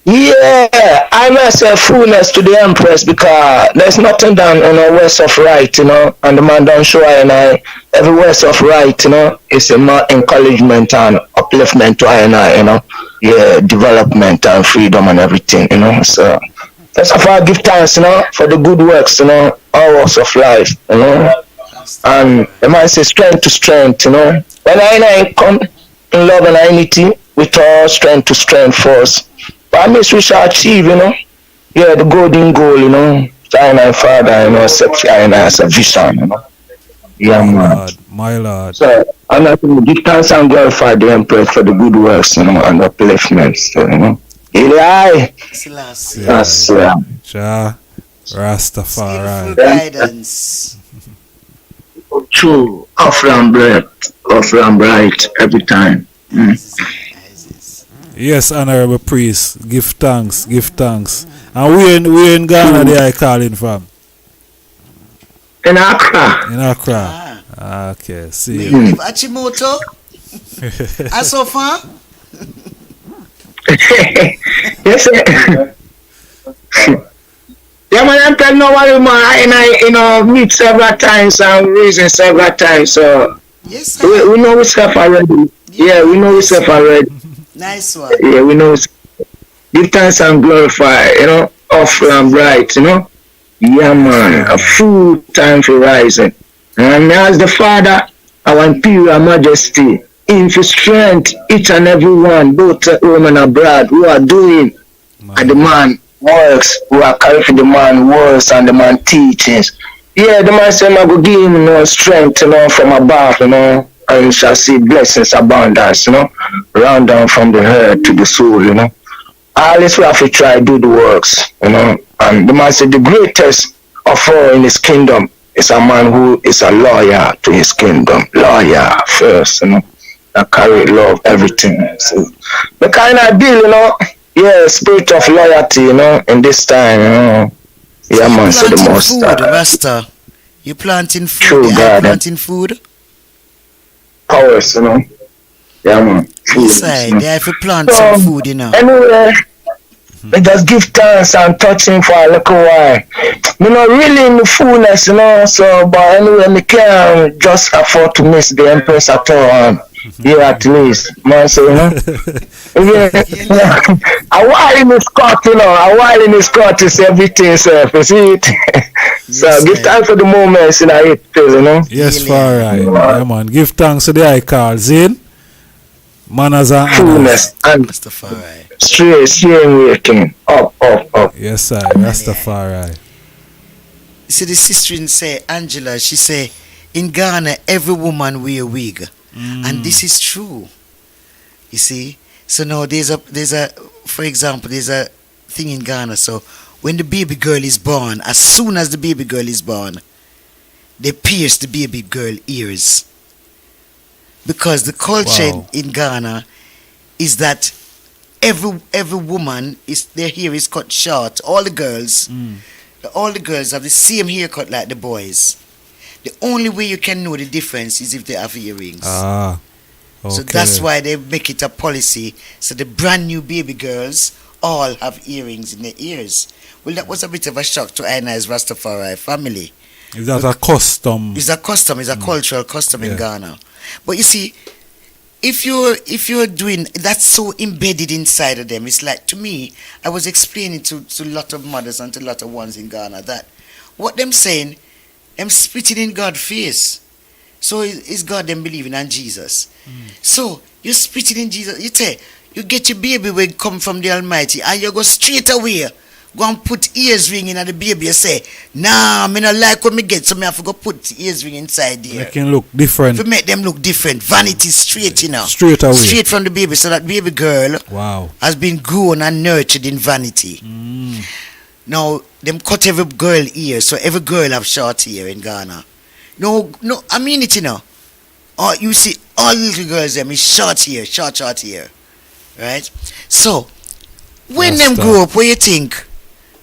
Yeah, I must say fullness to the Empress because there's nothing done on a west of right, and the man don't show I every west of right, it's a more encouragement and upliftment to I, yeah, development and freedom and everything, so that's why I give thanks, for the good works, all walks of life, and the man says strength to strength, when I come in love and unity with all strength to strength first. But I miss we shall achieve, yeah, the golden goal, China Father, set China as a vision, Yeah, man. My Lord. So I'm not going to give thanks and glorify the Empress for the good works, and upliftments, Eli. Selassie. That's Rastafari. Guidance. True. Offer and bright every time. Yes, Honorable Priest. Give thanks. And we in Ghana they are calling from? In Accra. Okay, see you. Live Achimoto? As so far? Yes, sir. Yeah, man, I'm telling nobody, man. I meet several times and reason several times. So yes, we know ourselves already. Yeah, we know ourselves already. Nice one. Yeah, we know. Give thanks and glorify, offer and bright, Yeah, man, a full time for rising. And as the Father, our Imperial Majesty, in for strength, each and every one, both at home and abroad, who are doing and the man works, who are carrying for the man words and the man teachings. Yeah, the man said, I will give him strength, from above, and you shall see blessings abundance, round down from the head to the soul, All this we have to try to do the works, And the man said the greatest of all in his kingdom is a man who is a lawyer to his kingdom. Lawyer first, that carry love, everything. So the kind of deal, yeah, spirit of loyalty, in this time, Yeah, man, so the planting most food, Rasta. You planting food. True, They are God. planting food. powers, you know. Yeah, man. Food, Yes, I. They have to plant So, some food, you know. anyway, we just give thanks and touching for a little while. Me not really in the fullness, you know, so, but anyway, me can't just afford to miss the Empress at all. Here at least, man, so, you know. Yeah, a while in his cut, you know, a while in his cut is everything, so, you see it. So, Yes, give I. thanks for the moments, you know, it is, you know. Yes, far right. Yeah, man. Give thanks to the I call Zin. Manners and Fullness and Rastafari. straight waking. Up. yes, sir. Rastafari. You see, the sister in say, Angela, she say, in Ghana, every woman wear wig. And this is true. You see? So now there's a, for example, there's a thing in Ghana. So when the baby girl is born, as soon as the baby girl is born, they pierce the baby girl ears. Because the culture Wow. in Ghana is that every woman is their hair is cut short. All the girls have the same haircut like the boys. The only way you can know the difference is if they have earrings. Ah. Okay. So that's why they make it a policy. So the brand new baby girls all have earrings in their ears. Well, that was a bit of a shock to Aina's Rastafari family. Is that a custom? It's a custom, it's a cultural custom in Yeah. Ghana. But you see, if you're doing that's so embedded inside of them, it's like, to me, I was explaining to a lot of mothers and to a lot of ones in Ghana that what them saying, them spitting in God's face. So is God them believing in Jesus. So you spitting in Jesus, you say you get your baby when come from the Almighty and you go straight away. Go and put ears ring in at the baby. You say, nah, me not like what me get, so me have to go put ears ring inside there. They can look different. To make them look different. Vanity straight, you know. Straight away. Straight from the baby. So that baby girl Wow. has been grown and nurtured in vanity. Now, them cut every girl ear, so every girl have short hair in Ghana. No, I mean it, you know. Oh, you see, all little girls, them is short hair. Right? So, when them grow up, what you think?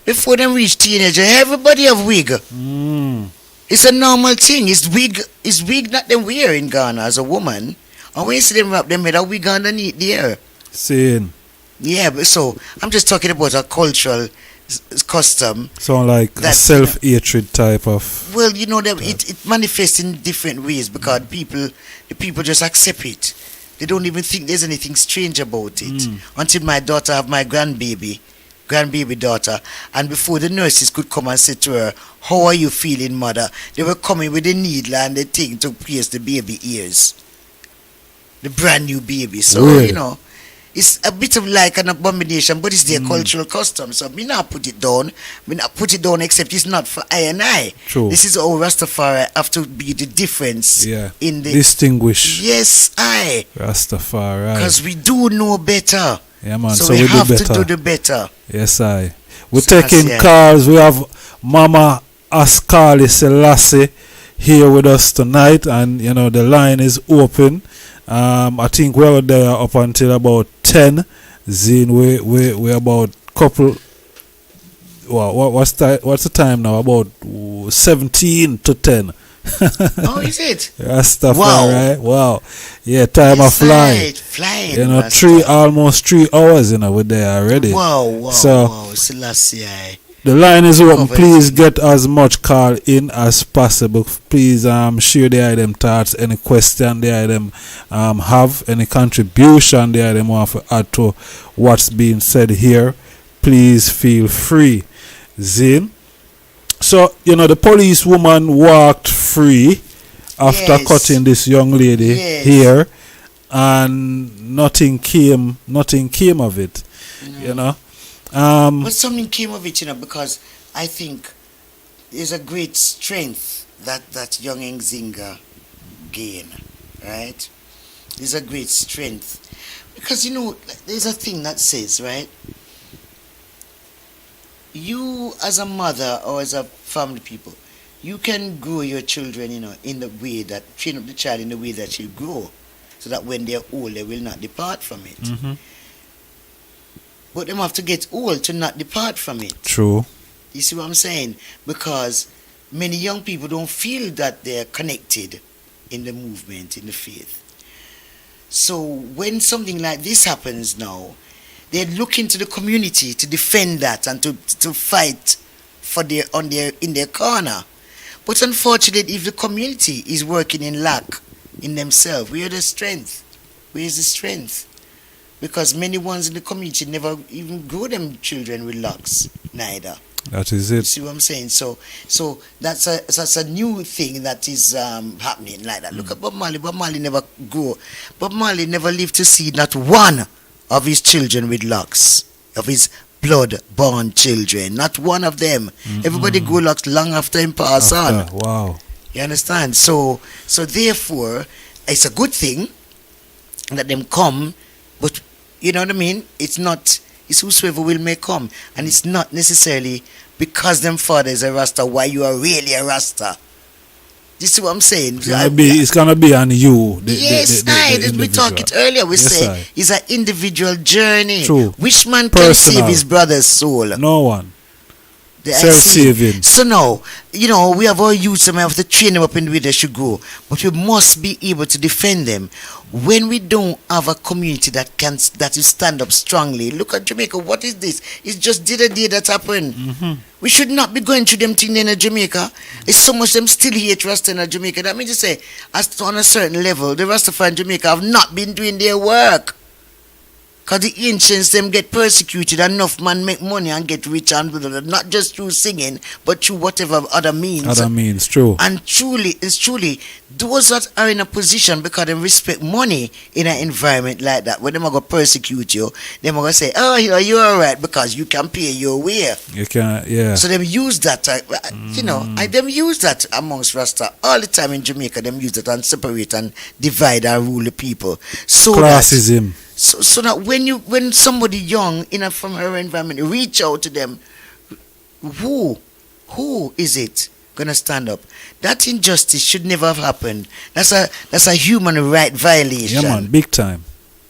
Before them reach teenager, everybody have wig. It's a normal thing. It's wig not them wear in Ghana as a woman. And when you see them wrap them with a wig underneath there. Saying. Yeah, but so I'm just talking about a cultural custom. Sound like a that, self-hatred type of. Well, you know that it manifests in different ways because the people just accept it. They don't even think there's anything strange about it. Until my daughter have my grandbaby daughter, and before the nurses could come and say to her, how are you feeling, mother? They were coming with a needle and the thing to pierce the baby ears. The brand new baby. So, Really? you know, it's a bit of like an abomination, but it's their cultural custom. So me not put it down. Except it's not for I and I. True. This is all Rastafari have to be the difference in the distinguish. Yes, I. Rastafari. Because we do know better. Yeah, man. So we we do have better. to do the better. Yes, I. We're So taking that's- calls. We have Mama Askale Selassie here with us tonight, and you know the line is open. I think we were there up until about 10. Zine, we about couple. Well, what's the time now? About 17 to 10. Oh, is it? Rastafari, wow. Yeah, time of flying. Flying. You know, Rasta. almost 3 hours, you know, we're there already. Wow. Selassie. The line is open. Cover Please get as much call in as possible. Please share the item thoughts, any question the item have, any contribution the item want to add to what's being said here. Please feel free. Zin. So, you know, the police woman walked free after cutting this young lady here, and nothing came of it. You know. But something came of it, you know, because I think there's a great strength that young Nzinga gained, right? There's a great strength. Because, you know, there's a thing that says, right? You as a mother or as a family people, you can grow your children, you know, in the way that, train up the child in the way that you grow, so that when they're old, they will not depart from it. But them have to get old to not depart from it. True. You see what I'm saying? Because many young people don't feel that they're connected in the movement, in the faith. So when something like this happens now, they look into the community to defend that and to fight for in their corner. But unfortunately, if the community is working in lack in themselves, where the strength? Where is the strength? Because many ones in the community never even grow them children with locks, neither. That is it. See what I'm saying? So that's a new thing that is happening like that. Look at Bob Marley. Bob Marley never grew. Bob Marley never lived to see not one of his children with locks, of his blood-born children. Not one of them. Everybody grew locks long after him pass on. Wow. You understand? So therefore, it's a good thing that them come, but you know what I mean? It's whosoever will may come. And it's not necessarily because them father is a Rasta why you are really a Rasta. You see what I'm saying? It's gonna be on you. We talked it earlier. We say it's an individual journey. True. Which man Personal. can save his brother's soul? No one. Self-saving. So now, we have our youths and we have to train them up in the way they should go. But we must be able to defend them. When we don't have a community that will stand up strongly, look at Jamaica. What is this? It's just the day that happened. We should not be going through them things in Jamaica. It's so much them still hate Rasta in Jamaica. That means to say, on a certain level, the Rastafari in Jamaica have not been doing their work. Because the ancients, them get persecuted, enough man make money and get rich, and not just through singing, but through whatever other means. Other means, true. And it's truly, those that are in a position because they respect money in an environment like that, when they are going to persecute you, they are going to say, oh, you're alright because you can pay your way. You can, yeah. So them use that, them use that amongst Rasta all the time in Jamaica. Them use that and separate and divide and rule the people. So classism. So that when somebody young from her environment reach out to them, who is it gonna stand up? That injustice should never have happened. That's a human right violation. Yeah, man, big time.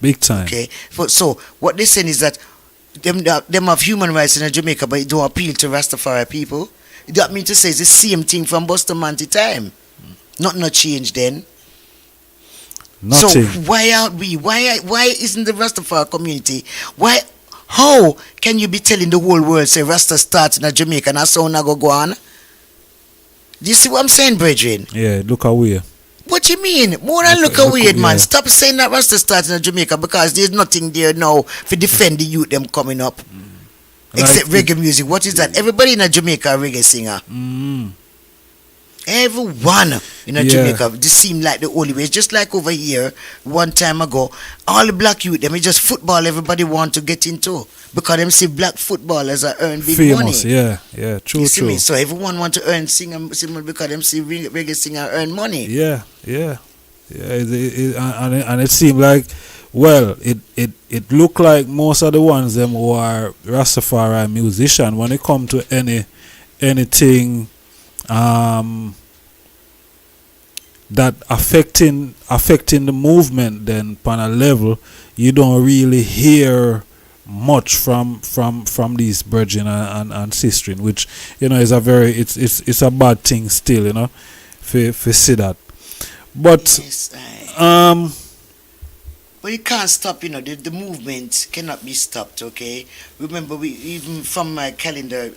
Okay, so what they're saying is that them have human rights in Jamaica, but it don't appeal to Rastafari people. That means to say it's the same thing from Bustamante time. Not change then. Nothing. So why aren't we? Why isn't the Rastafari community? How can you be telling the whole world say Rasta start in Jamaica and that's how now go on? Do you see what I'm saying, brethren? Yeah, look away. What you mean? More than look away, man. Stop saying that Rasta start in Jamaica because there's nothing there now to defend the youth them coming up. Except reggae music. What is that? Everybody in Jamaica a reggae singer. Everyone in Jamaica, this seemed like the only way. It's just like over here, one time ago, all the black youth, them just football everybody want to get into. Because them see black footballers are earn big money. Yeah, true. You see me? So everyone want to earn singer because them see reggae singer earn money. Yeah. And it seemed like, well, it looked like most of the ones them who are Rastafari musician, when it come to anything that affecting the movement, then on a level you don't really hear much from these brethren and sistering, which is a very it's a bad thing still, for see that. But but you can't stop, the movement cannot be stopped, okay? Remember, we even from my calendar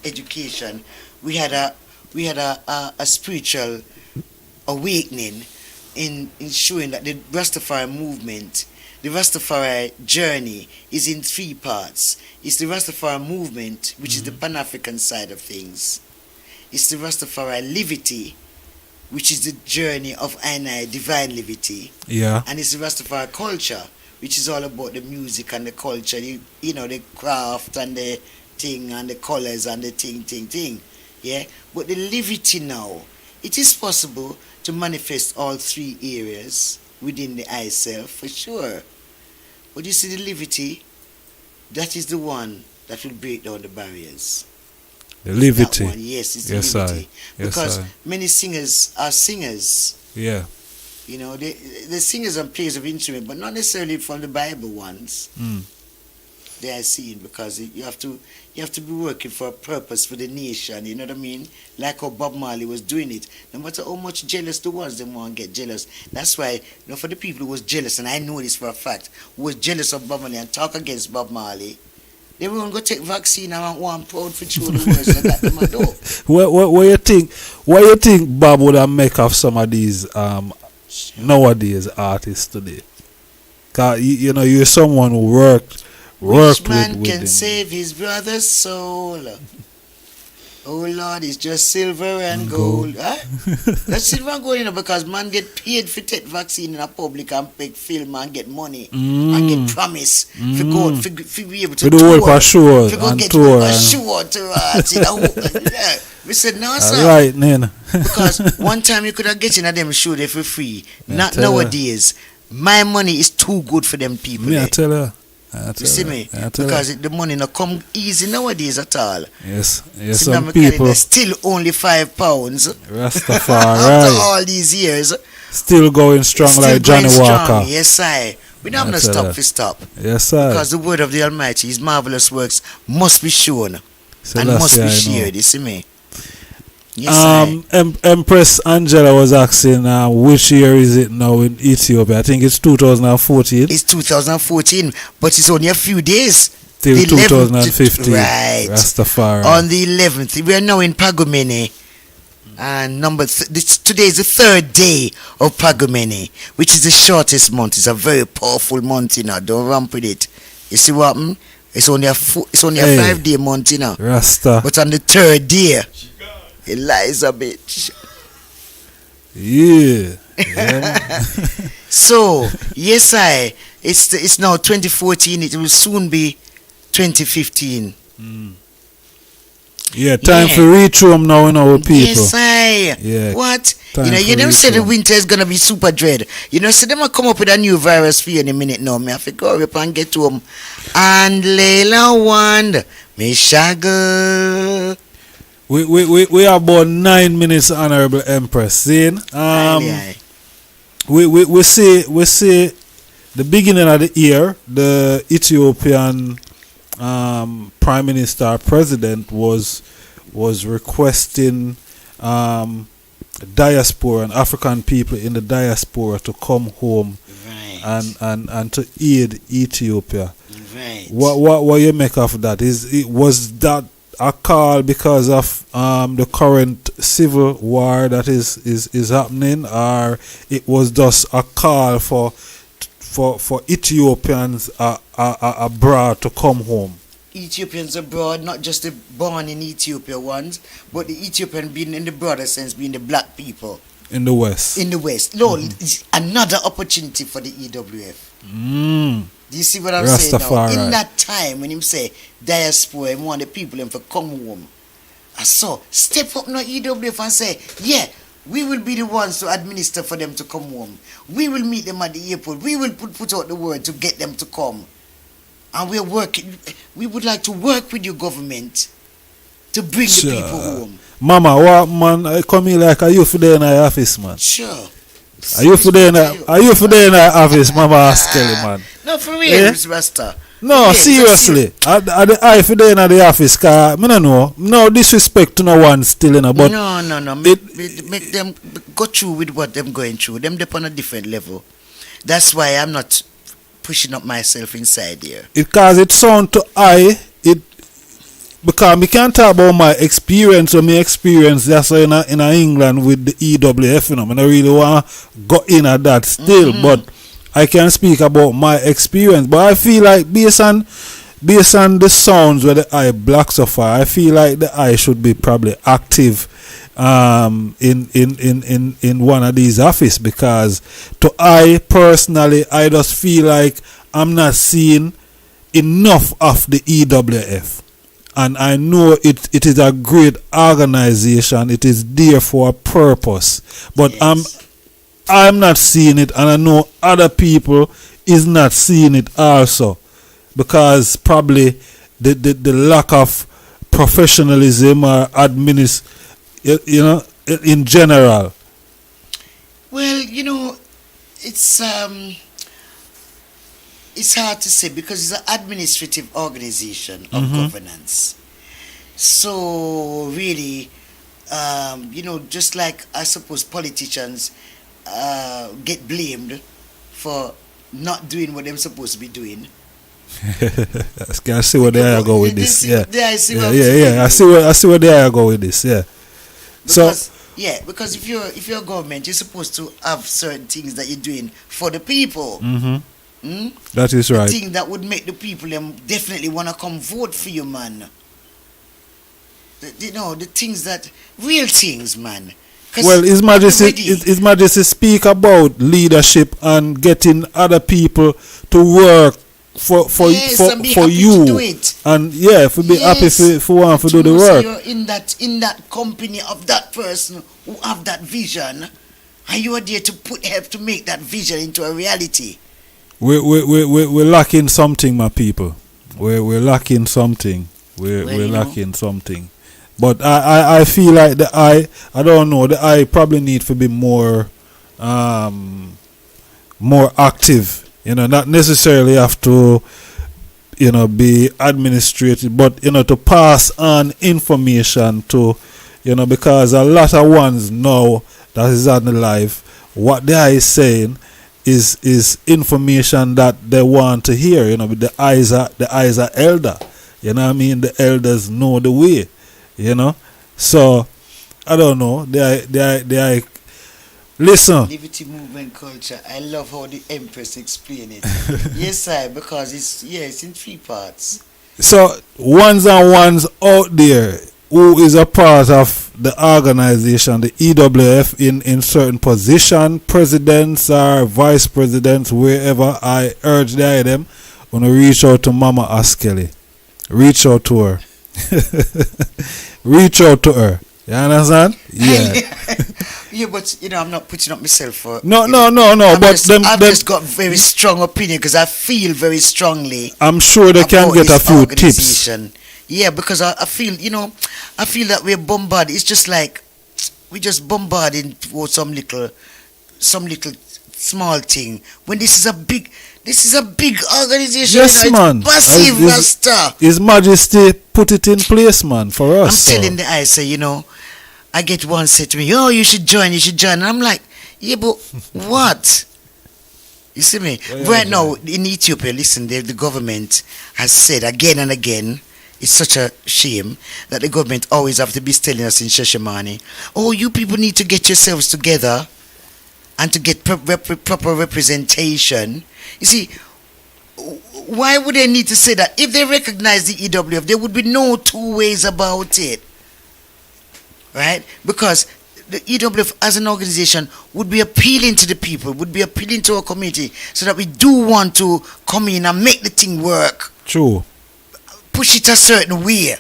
education, we had a spiritual awakening in showing that the Rastafari movement, the Rastafari journey is in 3 parts. It's the Rastafari movement, which is the Pan-African side of things. It's the Rastafari livity, which is the journey of divine livity. Yeah. And it's the Rastafari culture, which is all about the music and the culture, the craft and the thing and the colors and the thing. Yeah, but the livity now, it is possible to manifest all 3 areas within the I self for sure. But you see, the livity, that is the one that will break down the barriers. The livity. Yes, it's the livity. Because many singers are singers. Yeah. The singers and players of instrument, but not necessarily from the Bible ones. They are seen because you have to be working for a purpose for the nation. You know what I mean? Like how Bob Marley was doing it. No matter how much jealous the ones them want to get jealous. That's why, for the people who was jealous, and I know this for a fact, who was jealous of Bob Marley and talk against Bob Marley, they won't go take vaccine and want proud for through the words and that them a do. What you think Bob would have make of some of these nowadays artists today? Cause you're someone who worked Which man with can them. save his brother's soul? Oh Lord, it's just silver and gold. Huh? That's silver and gold, because man get paid for take vaccine in a public and pick film and get money and get promise for go for be able to do tour. for sure For go and get tour. a show to we said no, sir. Right, Nina. Because one time you could have get in a them show there for free. Not nowadays. My money is too good for them people. Me, I tell her. You see me? Because the money not come easy nowadays at all. Yes, See, some people still only £5. Rastafari, after all these years, still going strong still like Johnny going strong. Walker. Yes, I. We don't have to stop. Yes, sir. Because the word of the Almighty, His marvelous works, must be shown and must be shared. You see me? Yes, Empress Angela was asking which year is it now in Ethiopia? I think it's 2014. It's 2014, but it's only a few days. Till The 2015. Right. Rastafari. On the 11th. We are now in Pagomene. And today is the third day of Pagomene, which is the shortest month. It's a very powerful month, Don't ramp with it. You see what happened? It's only a 5-day month, Rasta. But on the third day, Eliza bitch. Yeah. So, yes, it's now 2014. It will soon be 2015. Yeah, time for reach home now in our people. Yes, Yeah. What? Time You for never said the reform. winter is gonna be super dread. So them will come up with a new virus for you in a minute now. Me have to go up and get home. And Layla wand me shaggle. We are about 9 minutes, Honorable Empress. Seeing, we see the beginning of the year, the Ethiopian Prime Minister President was requesting diaspora and African people in the diaspora to come home and to aid Ethiopia. Right. What you make of that? Was that a call because of the current civil war that is happening, or it was just a call for Ethiopians abroad to come home? Ethiopians abroad, not just the born in Ethiopia ones, but the Ethiopian being in the broader sense, being the black people. In the West. In the West. No, it's another opportunity for the EWF. Do you see what I'm saying now? In that time, when him say diaspora, he want the people him to come home. I saw, step up now EWF and say, yeah, we will be the ones to administer for them to come home. We will meet them at the airport. We will put out the word to get them to come. And we're working. We would like to work with your government to bring the people home. Mama, what man? I come here like, are you for there in the office, man? Sure. Are you for there in the office, Mama Askale, man? No, for real, Mr. Rasta. No, Yeah, seriously. I for there in the office, cause I don't know. No disrespect to no one still in a but no. Make them go through with what them going through. Them dep on a different level. That's why I'm not pushing up myself inside here. It sound to because we can't talk about my experience or my experience that's in England with the EWF, I don't really want to go in at that still, but I can speak about my experience. But I feel like based on the sounds where the eye blocks so far, I feel like the eye should be probably active in one of these offices, because to I personally, I just feel like I'm not seeing enough of the EWF. And I know it is a great organization. It is there for a purpose. But I'm not seeing it, and I know other people is not seeing it also, because probably the lack of professionalism or in general. Well, it's it's hard to say because it's an administrative organization of governance. So really, just like I suppose politicians get blamed for not doing what they're supposed to be doing. I see where they are go with this. Yeah. I see where I see where they are go with this. Yeah. Because if you're a government, you're supposed to have certain things that you're doing for the people. That is right. The thing that would make the people definitely want to come vote for you, man. The things that real things, man. Well, His Majesty speak about leadership and getting other people to work for you, to do it. And if we be happy for one to do the work. You're in that company of that person who have that vision, and you are there to help to make that vision into a reality. We're lacking something, my people. We're lacking something. We're lacking something. But I feel like I don't know, the I probably need to be more active. Not necessarily have to, be administrative, but to pass on information to, because a lot of ones now that is on the live, what they are saying is information that they want to hear. The eyes are elder. You know what I mean? The elders know the way. So I don't know. They are listen. Liberty movement culture. I love how the Empress explained it. Yes, sir, because it's in 3 parts. So ones and ones out there who is a part of the organization, the EWF, in certain position, presidents or vice presidents, wherever, I urge them when reach out to Mama Askale. Reach out to her. Reach out to her. You understand? Yeah. Yeah, but I'm not putting up myself for. No. I've just got very strong opinion because I feel very strongly. I'm sure they can get a few tips. Yeah, because I feel, I feel that we're bombarded. It's just like we just bombarding for some little small thing. When this is a big organization. Yes, man. Massive, Rasta. His Majesty put it in place, man, for us. I'm telling the I say, I get one say to me, "Oh, you should join." And I'm like, yeah, but what? You see me? Right now in Ethiopia, listen, the government has said again and again, it's such a shame that the government always have to be telling us in Shashamani, oh, you people need to get yourselves together and to get proper representation. You see, why would they need to say that? If they recognize the EWF, there would be no 2 ways about it. Right? Because the EWF as an organization would be appealing to the people, would be appealing to our community, so that we do want to come in and make the thing work. True. Push it a certain way,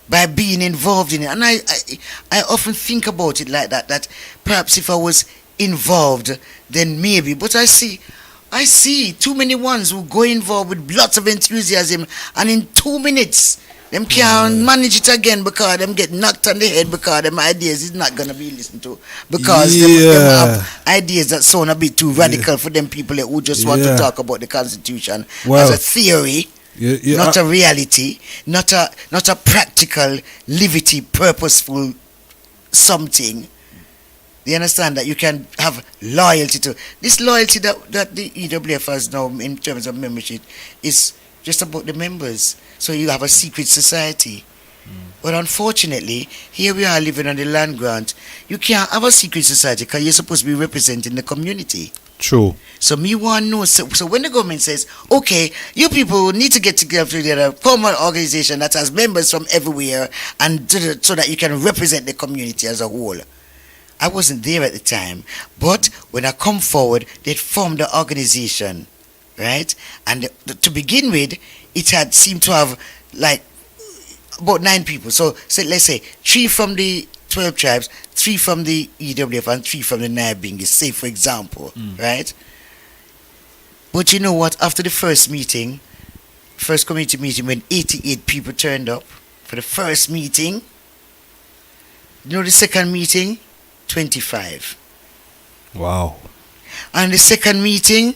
by being involved in it. And I often think about it like that perhaps if I was involved, then maybe. But I see too many ones who go involved with lots of enthusiasm, and in 2 minutes, them can't manage it again because them get knocked on the head because them ideas is not going to be listened to. Because them have ideas that sound a bit too radical for them people who just want to talk about the Constitution as a theory, not a reality, not a practical, livity, purposeful something. You understand that you can have loyalty to. This loyalty that the EWF has now in terms of membership is just about the members. So you have a secret society. But unfortunately, here we are living on the land grant. You can't have a secret society because you're supposed to be representing the community. True. So me want to know. So when the government says, okay, you people need to get together, form an organization that has members from everywhere, and so that you can represent the community as a whole. I wasn't there at the time, but when I come forward, they formed the organization, right? And to begin with, it had seemed to have like about 9 people. So let's say 3 from the 12 tribes, 3 from the EWF, and 3 from the Naibingi, say for example, right? But you know what? After the first community meeting, when 88 people turned up for the first meeting, the second meeting, 25. Wow. And the second meeting,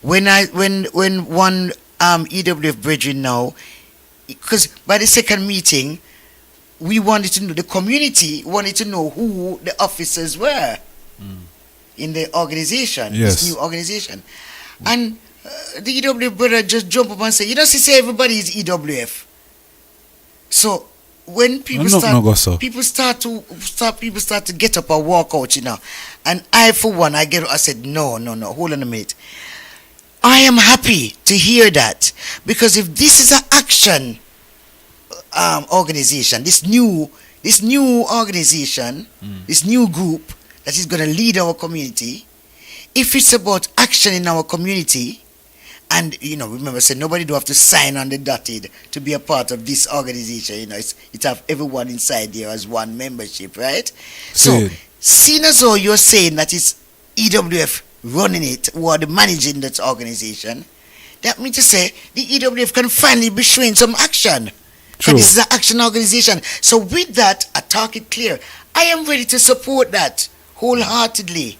when one EWF brethren now, because by the second meeting, we wanted to know, the community wanted to know who the officers were in the organization, this new organization. And the EWF brother just jump up and say, you know, say everybody is EWF. So when people start to get up and walk out, you know, and I for one, I said, no, hold on a minute. I am happy to hear that, because if this is an action organization, this new organization, this new group that is going to lead our community, if it's about action in our community, and you know, remember, say nobody do have to sign on the dotted to be a part of this organization. You know, it have everyone inside there as one membership, right? So, seeing as though you're saying that it's EWF running it, who are the managing that organization, that means to say the EWF can finally be showing some action. And this is an action organization. So with that, I talk it clear. I am ready to support that wholeheartedly,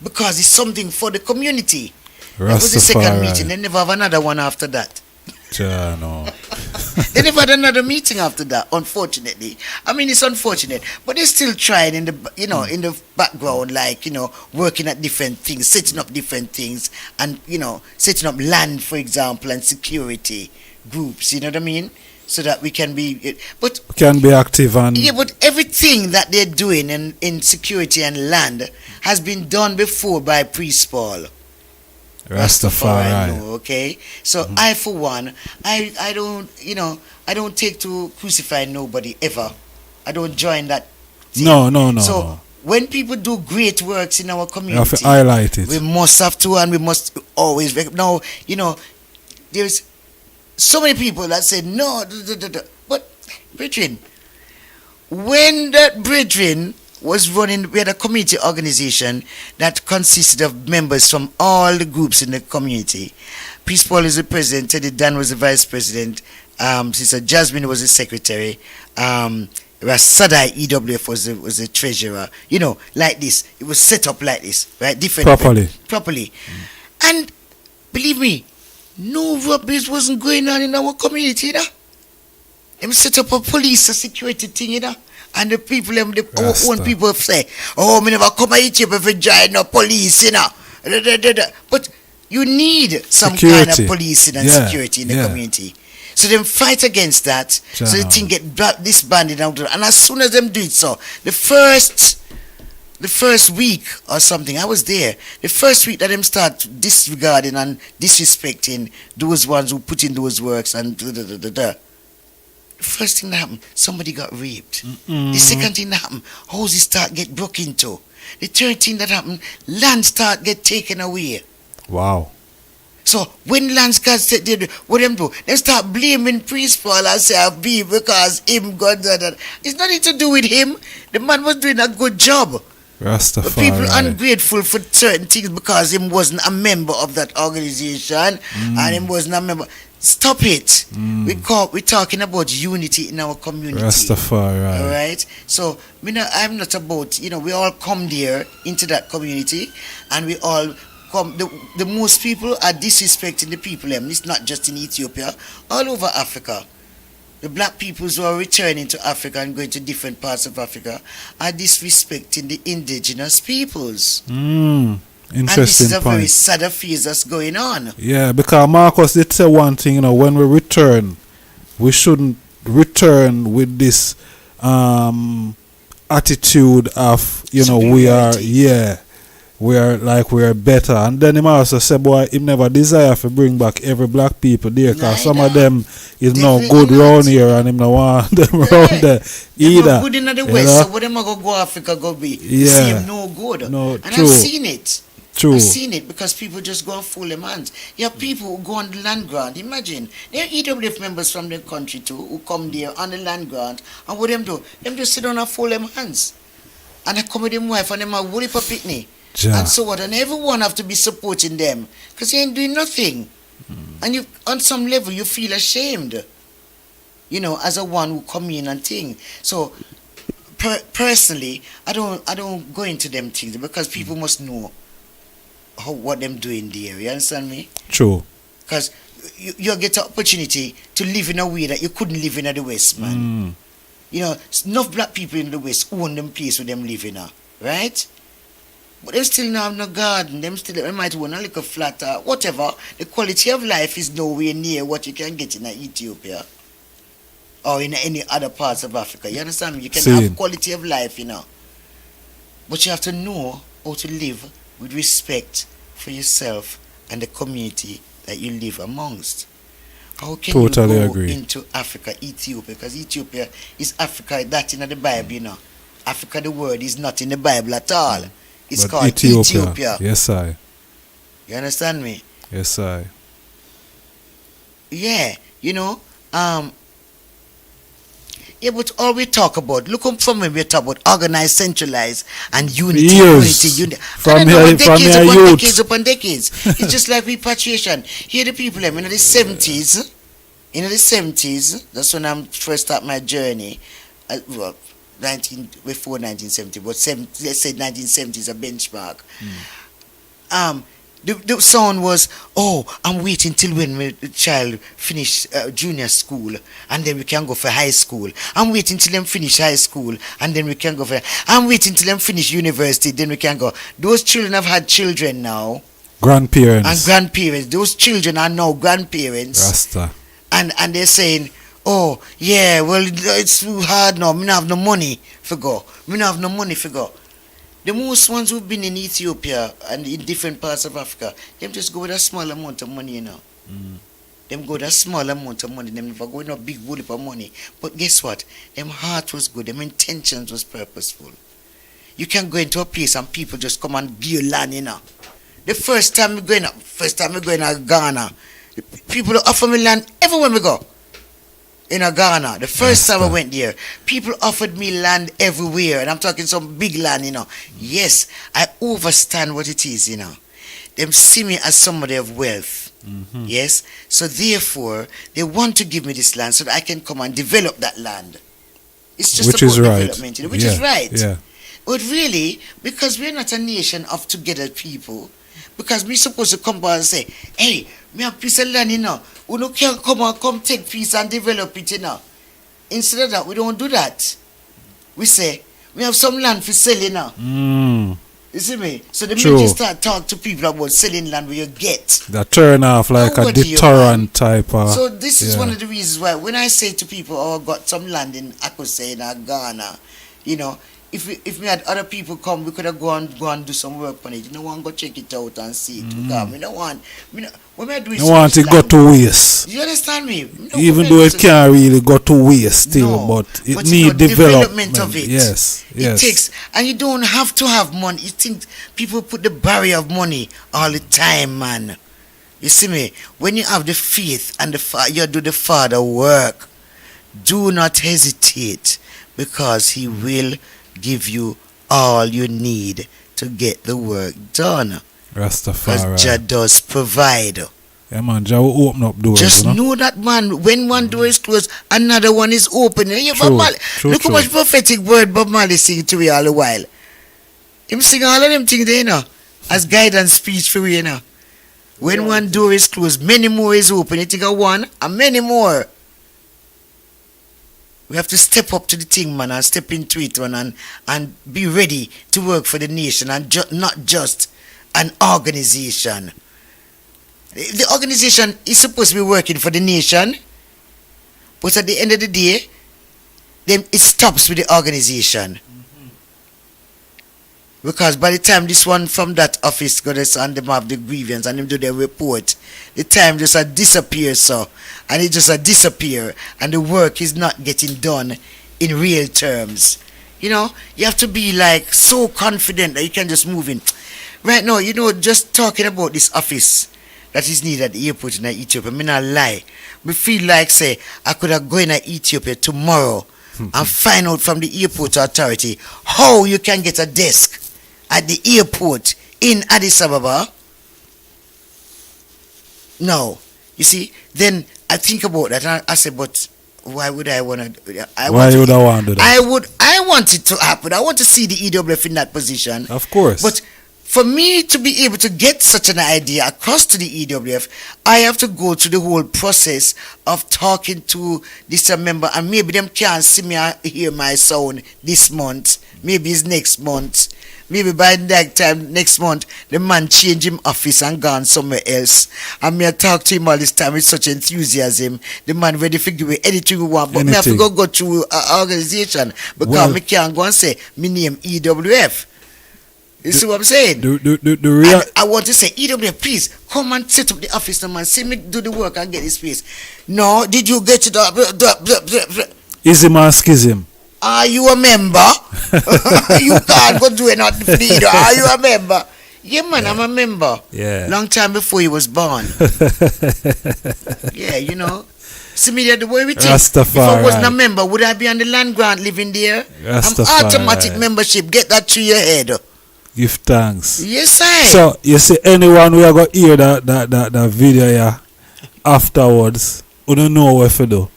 because it's something for the community. That was the second meeting. They never have another one after that. They never had another meeting after that, unfortunately. I mean, it's unfortunate, but they're still trying in the, you know, in the background, like, you know, working at different things, setting up different things, and, you know, setting up land, for example, and security groups, you know what I mean? So that we can be, but can be active and but everything that they're doing in security and land has been done before by Priest Paul. Rastafari. Okay, so I for one, I don't, you know, I don't take to crucify nobody ever. I don't join that thing. No. So when people do great works in our community, you have to highlight it. We must have to, and we must always now, you know, there's so many people that say no, but brethren, when that brethren was running, we had a community organization that consisted of members from all the groups in the community. Priest Paul is the president, Teddy Dan was the vice president, Sister Jasmine was the secretary, Rasadai EWF was the treasurer. You know, like this. It was set up like this, right? Properly. And believe me, no robberies wasn't going on in our community, you know. They set up a police, a security thing, you know. And the people, our own people say, oh, me never come to Ethiopia if you join no police, you know. But you need some kind of policing and security in the community. So them fight against that, so the thing get disbanded out. And as soon as them do it, so the first week or something, I was there. The first week that them start disregarding and disrespecting those ones who put in those works and the first thing that happened, somebody got raped. The second thing that happened, houses start get broke into. The third thing that happened, land start get taken away. Wow. So when lands got taken, what them do? They start blaming Priest Paul and say, "I be because him got that." It's nothing to do with him. The man was doing a good job. Rastafari. But people ungrateful for certain things because him wasn't a member of that organization and him wasn't a member. Stop it. We're talking about unity in our community. Rastafari. All right. So I'm not about, you know, we all come there into that community and we all come. The most people are disrespecting the people. It's not just in Ethiopia, all over Africa. The black peoples who are returning to Africa and going to different parts of Africa are disrespecting the indigenous peoples. Interesting and this is a point. very sad affair that's going on. Yeah, because Marcus did say one thing, you know, when we return, we shouldn't return with this attitude of, you know, we are better. And then him also said, boy, him never desire to bring back every black people there, because some of them is no good round here and him no want them round there either. Good in the West, so what them go Africa go be? See him no good. No, and true. I've seen it. True. I've seen it because people just go and fool them hands. You have people who go on the land grant. Imagine, there are EWF members from the country too who come there on the land grant, and what them do? Them just sit down and fool them hands. And I come with them wife and them a woolly for picnic. And so what? And everyone have to be supporting them because they ain't doing nothing. And you, on some level, you feel ashamed, you know, as a one who come in and thing. So personally, I don't go into them things because people must know. what them doing there. You understand me? True. Because you get an opportunity to live in a way that you couldn't live in the West, man. You know, enough black people in the West own them place where them live in, right? But them still not have no garden. They might want a little flat or whatever. The quality of life is nowhere near what you can get in Ethiopia or in any other parts of Africa. You understand me? You can have quality of life, you know. But you have to know how to live with respect for yourself and the community that you live amongst. How can you go into Africa, Ethiopia? Because Ethiopia is Africa, that's in the Bible, you know. Africa, the word is not in the Bible at all. It's called Ethiopia. Yes, I. You understand me? Yes, I. Yeah, you know, yeah, but all we talk about, look from when we talk about organized, centralized, and unity. From decades upon decades. It's just like Repatriation. Here the people, in the 70s, that's when I first start my journey. Well, before 1970, but let's say 1970 is a benchmark. The sound was, I'm waiting till when my child finish junior school and then we can go for high school. I'm waiting till them finish high school and then we can go for. I'm waiting till them finish university, then we can go. Those children have had children now. Grandparents. And grandparents. Those children are now grandparents. Rasta. And they're saying, oh yeah, well it's too hard now. Me not have no money for go. The most ones who've been in Ethiopia and in different parts of Africa, them just go with a small amount of money, you know. Them go with a small amount of money. Them never go with no big bullet for money. But guess what? Them heart was good. Them intentions was purposeful. You can go into a place and people just come and give you land, you know. The first time we go in Ghana, people offer me land everywhere we go. In Ghana, the first time I went there, people offered me land everywhere, and I'm talking some big land, you know. Yes, I understand what it is, you know. Them see me as somebody of wealth. Yes, so therefore they want to give me this land so that I can come and develop that land. It's just about development, you know, which is right. Yeah. But really, because we're not a nation of together people, because we're supposed to come back and say, hey, me have piece of land, you know. We don't can come take piece and develop it, you know. Instead of that, we don't do that. We say, we have some land for sale, you know. You see me? So the minute you start talk to people about selling land where you get. That turn off like a deterrent type of. So this is one of the reasons why when I say to people, I got some land in Akose in Ghana, you know, if we had other people come, we could have go and do some work on it. You know, want to go check it out and see it. We don't want. When we're doing, you want it go to waste. You understand me? Even though it can't really go to waste still, but it needs development of it. Yes. It takes, and you don't have to have money. You think people put the barrier of money all the time, man. You see me? When you have the faith and you do the Father work, do not hesitate, because He will give you all you need to get the work done. Rastafari. Because Jah does provide. Yeah, man, Jah will open up doors. Just know that, man, when one door is closed, another one is open. Look how much prophetic word Bob Marley sing to me all the while. Him sing all of them things there, you know, as guidance speech for you, you know. When one door is closed, many more is open. You think of one, and many more. We have to step up to the thing, man, and step into it, man, and be ready to work for the nation, and not just an organization. The organization is supposed to be working for the nation, but at the end of the day, then it stops with the organization. Because by the time this one from that office goes and them have the grievance and them do their report, the time just disappears, so, and it just disappear, and the work is not getting done in real terms. You know, you have to be like so confident that you can just move in. Right now, you know, just talking about this office that is needed at the airport in Ethiopia, I not lie. Me feel like, say, I could have gone to Ethiopia tomorrow and find out from the airport authority how you can get a desk at the airport in Addis Ababa. No, you see, then I think about that and I say, but why would I want to? Why would I want to do that? I want it to happen. I want to see the EWF in that position. Of course. But For me to be able to get such an idea across to the EWF, I have to go through the whole process of talking to this member, and maybe them can't see me or hear my sound this month. Maybe it's next month. Maybe by that time next month, the man change him office and gone somewhere else. And me I talk to him all this time with such enthusiasm. The man ready to give me anything we want, but me have to go through an organization because me can't go and say me name EWF. You see what I'm saying? I want to say, EWF, please come and set up the office, man. See me do the work and get this space. No, did you get it up? Ism and schism. Are you a member? You can't go do it not the Are you a member? Yeah, man, I'm a member. Yeah. Long time before you was born. Yeah, you know. See me there, the way we think. Rastafari. If I wasn't a member, would I be on the land grant living there? Rastafari. I'm automatic membership. Get that to your head. Give thanks. Yes, I. So you see, anyone we are gonna hear that video here afterwards, you don't know what to do.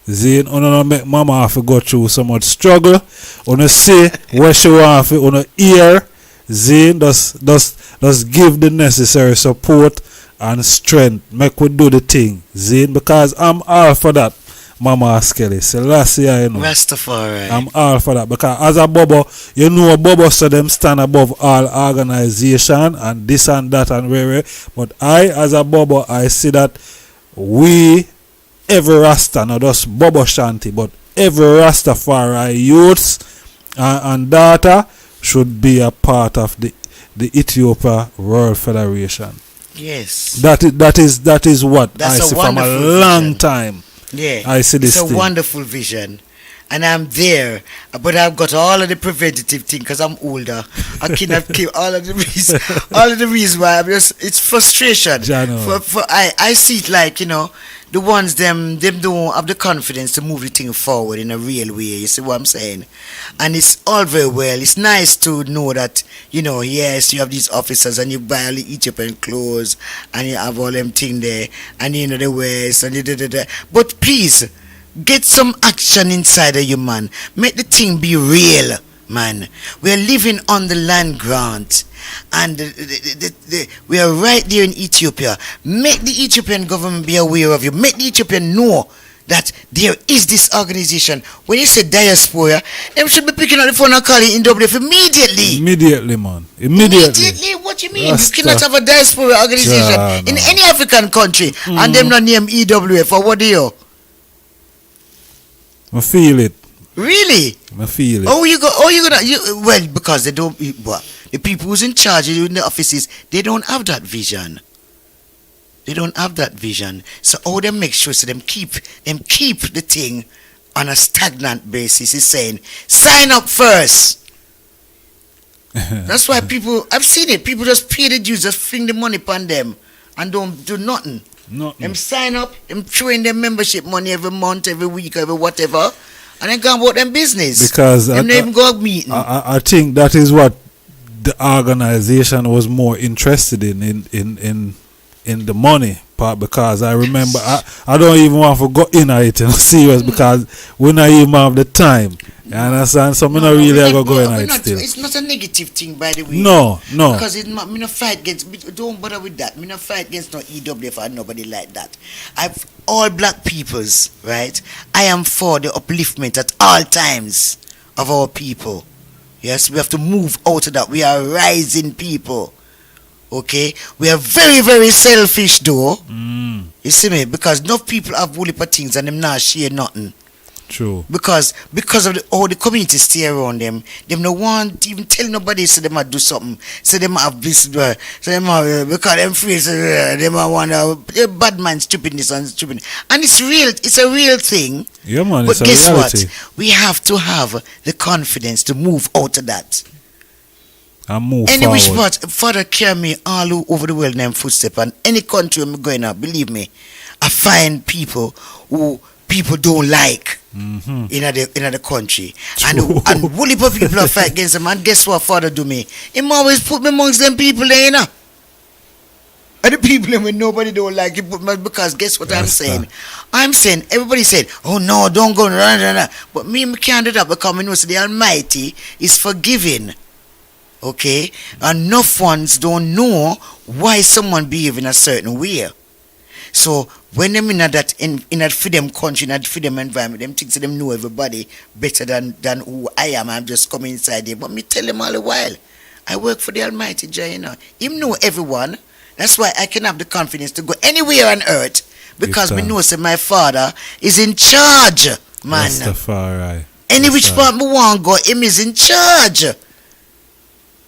Zane, you don't make mama have to go through so much struggle. You don't see where she want to, you don't hear. Zane, just give the necessary support and strength. Make we do the thing, Zane, because I'm all for that. Mama Askale, Selassie, you know. Rastafari. I'm all for that because as a Bobo, you know Bobo so them stand above all organization and this and that and where. But I as a Bobo, I see that we, every Rasta, not just Bobo Shanti, but every Rastafari youths and daughter should be a part of the Ethiopia World Federation. Yes. That is what I see from a long time. Yeah, I see this. It's a wonderful vision, and I'm there. But I've got all of the preventative thing because I'm older. I cannot keep all of the reasons why I'm just. It's frustration. I see it like, you know, the ones them don't have the confidence to move the thing forward in a real way. You see what I'm saying? And it's all very well. It's nice to know that, you know, yes, you have these officers and you buy all the Ethiopian clothes and you have all them thing there and you know the ways and but please get some action inside of you, man. Make the thing be real, man. We're living on the land grant and we are right there in Ethiopia. Make the Ethiopian government be aware of you. Make the Ethiopian know that there is this organization. When you say diaspora, them should be picking up the phone and calling INWF immediately. Immediately, man. Immediately. What you mean? You cannot have a diaspora organization in any African country and them not name EWF or what do you? I feel it. Really? I feel it. Well, because they don't. The people who's in charge in the offices, they don't have that vision. They don't have that vision. So how they make sure so them keep the thing on a stagnant basis is saying, sign up first. That's why I've seen it. People just pay the dues, just fling the money upon them and don't do nothing. Them sign up, them throwing their membership money every month, every week, every whatever, and then go about them business. Because them not even go out meeting. I think that is what the organization was more interested in the money part, because I remember I don't even want to go in it serious because we not even have the time. You understand? So I'm not really going to go in it still. It's not a negative thing, by the way. No. Because it's not, me not fight against, don't bother with that. Me not fight against no EWF or nobody like that. All black peoples, right? I am for the upliftment at all times of our people. Yes, we have to move out of that. We are rising people. Okay? We are very, very selfish though. You see me? Because enough people have woolly things and them not share nothing. True. Because of all the community stay around them no want to even tell nobody so they might do something. So they might have this, so they might, because them free, so they might want bad man stupidness and stupid. And it's a real thing. Yeah, man, but it's guess a reality. what? We have to have the confidence to move out of that. And move any forward. which part, Father carry me all over the world in them footsteps, and any country I'm going out, believe me, I find people who people don't like in the country. And woolly people are fight against them, and guess what Father do me? Him always put me amongst them people there, you know. And the people when nobody don't like it, because guess what I'm saying? I'm saying, everybody said, oh no, don't go, but me can't do that because I know so the Almighty is forgiving. Okay? Enough ones don't know why someone behave in a certain way. So when them in a freedom country, in a freedom environment, them think them know everybody better than who I am. I'm just coming inside there. But me tell them all the while, I work for the Almighty Jah, you know. Him know everyone. That's why I can have the confidence to go anywhere on earth. Because me know say my father is in charge, man. Rastafari. Any which part me want go, him is in charge.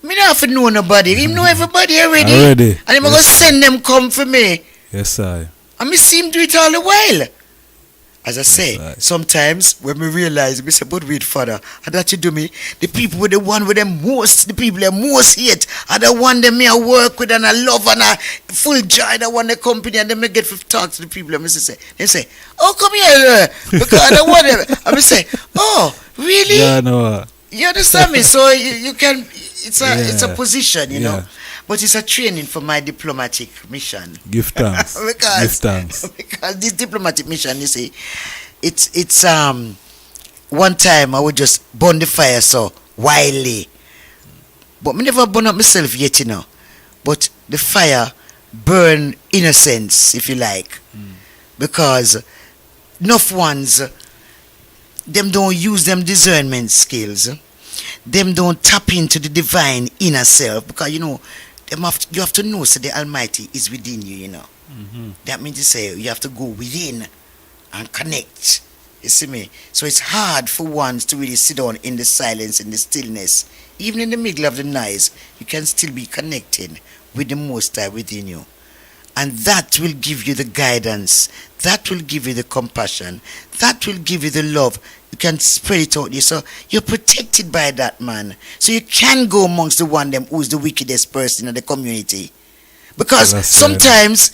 Me not have to know nobody. Him know everybody already. And him gonna send them come for me. Yes, I. And me see him do it all the while. As I say, sometimes when we realize, we say, but wait, Father, and that you do me, the people with the one with them most, the people that most hate, are the one that me I work with and I love and I full joy, the one the company, and then me get to talk to the people, and me say, they say, oh, come here, because I don't want them. And me say, oh, really? Yeah, no. You understand me? So you can, it's a position, you know. But it's a training for my diplomatic mission. Give thanks. Because this diplomatic mission, you see, it's one time I would just burn the fire so wildly. But me never burn up myself yet, you know. But the fire burn innocence, if you like. Because enough ones, them don't use them discernment skills. Them don't tap into the divine inner self. Because, you know, you have to know so the Almighty is within you, you know. That means to say you have to go within and connect. You see me? So it's hard for ones to really sit down in the silence, in the stillness. Even in the middle of the noise, you can still be connected with the Most High within you. And that will give you the guidance. That will give you the compassion. That will give you the love. You can spread it out there. So you're protected by that, man. So you can go amongst the one them who's the wickedest person in the community. Because sometimes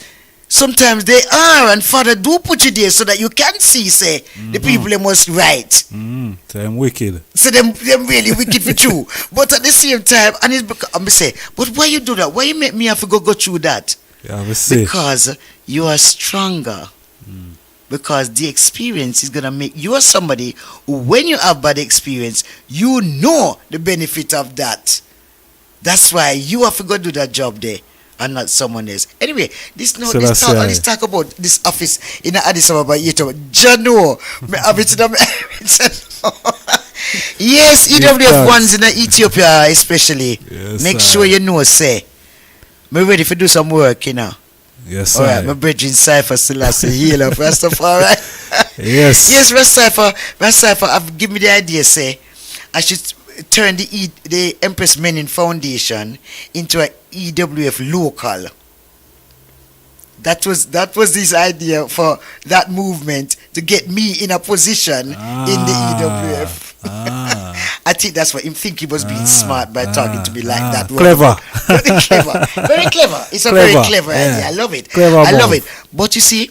they are, and Father do put you there so that you can see, say, the people them was right. So them wicked. So them really wicked for true. But at the same time, and it's because I'm say, but why you do that? Why you make me have to go through that? Yeah, because you are stronger. Because the experience is going to make you somebody who, when you have bad experience, you know the benefit of that. That's why you have to go do that job there and not someone else. Anyway, let's talk about this office in Addis Ababa. Jano, yes, EWF ones in Ethiopia especially. Yes, make sure you know, say, we're ready to do some work, you know. Yes, all right, my bridging Cypher Selassie, healer of Rastafari. Yes, Rastafari, I've given me the idea, say, I should turn the Empress Menin Foundation into a EWF local. That was this idea for that movement to get me in a position in the EWF. I think that's what him think he was being smart by talking to me like that. Clever. Very clever. It's a very clever idea. I love it. I love it. But you see,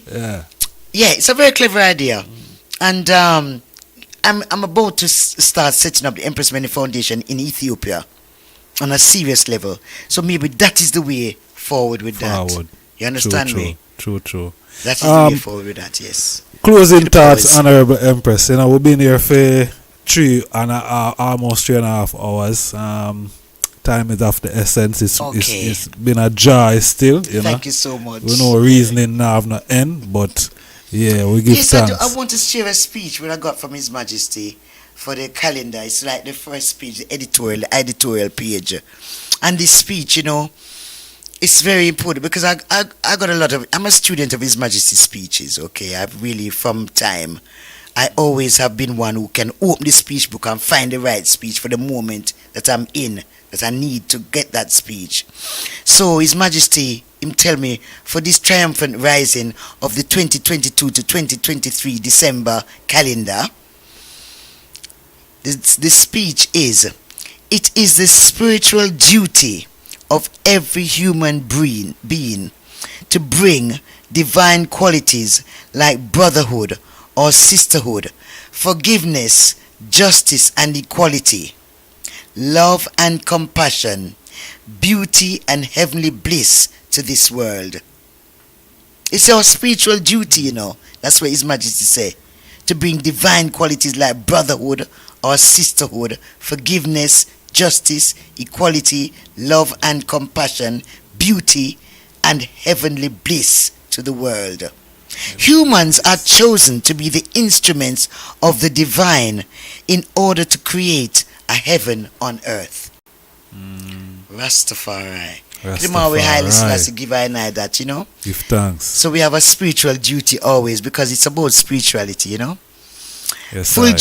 it's a very clever idea. And I'm about to start setting up the Empress Menin Foundation in Ethiopia on a serious level. So maybe that is the way forward with that. You understand me? True. That is the way forward with that, yes. Closing thoughts, Honorable Empress. You know, we've been here for almost 3.5 hours. Time is of the essence. It's been a joy still. Thank you so much. We know reasoning now have no end, but yeah, we give thanks. I want to share a speech that I got from His Majesty for the calendar. It's like the first speech, the editorial page. And this speech, you know, it's very important because I got I'm a student of His Majesty's speeches, okay? I've really, from time, I always have been one who can open the speech book and find the right speech for the moment that I'm in, that I need to get that speech. So His Majesty, him tell me, for this triumphant rising of the 2022 to 2023 December calendar, the speech is, it is the spiritual duty of every human being to bring divine qualities like brotherhood or sisterhood, forgiveness, justice and equality, love and compassion, beauty and heavenly bliss to this world. It's our spiritual duty, you know. That's what His Majesty say. To bring divine qualities like brotherhood or sisterhood, forgiveness, justice, equality, love and compassion, beauty, and heavenly bliss to the world. Humans are chosen to be the instruments of the divine in order to create a heaven on earth. Rastafari. Rastafari. We highly Selassie give I that, you know. Give thanks. So we have a spiritual duty always because it's about spirituality, you know. Yes, full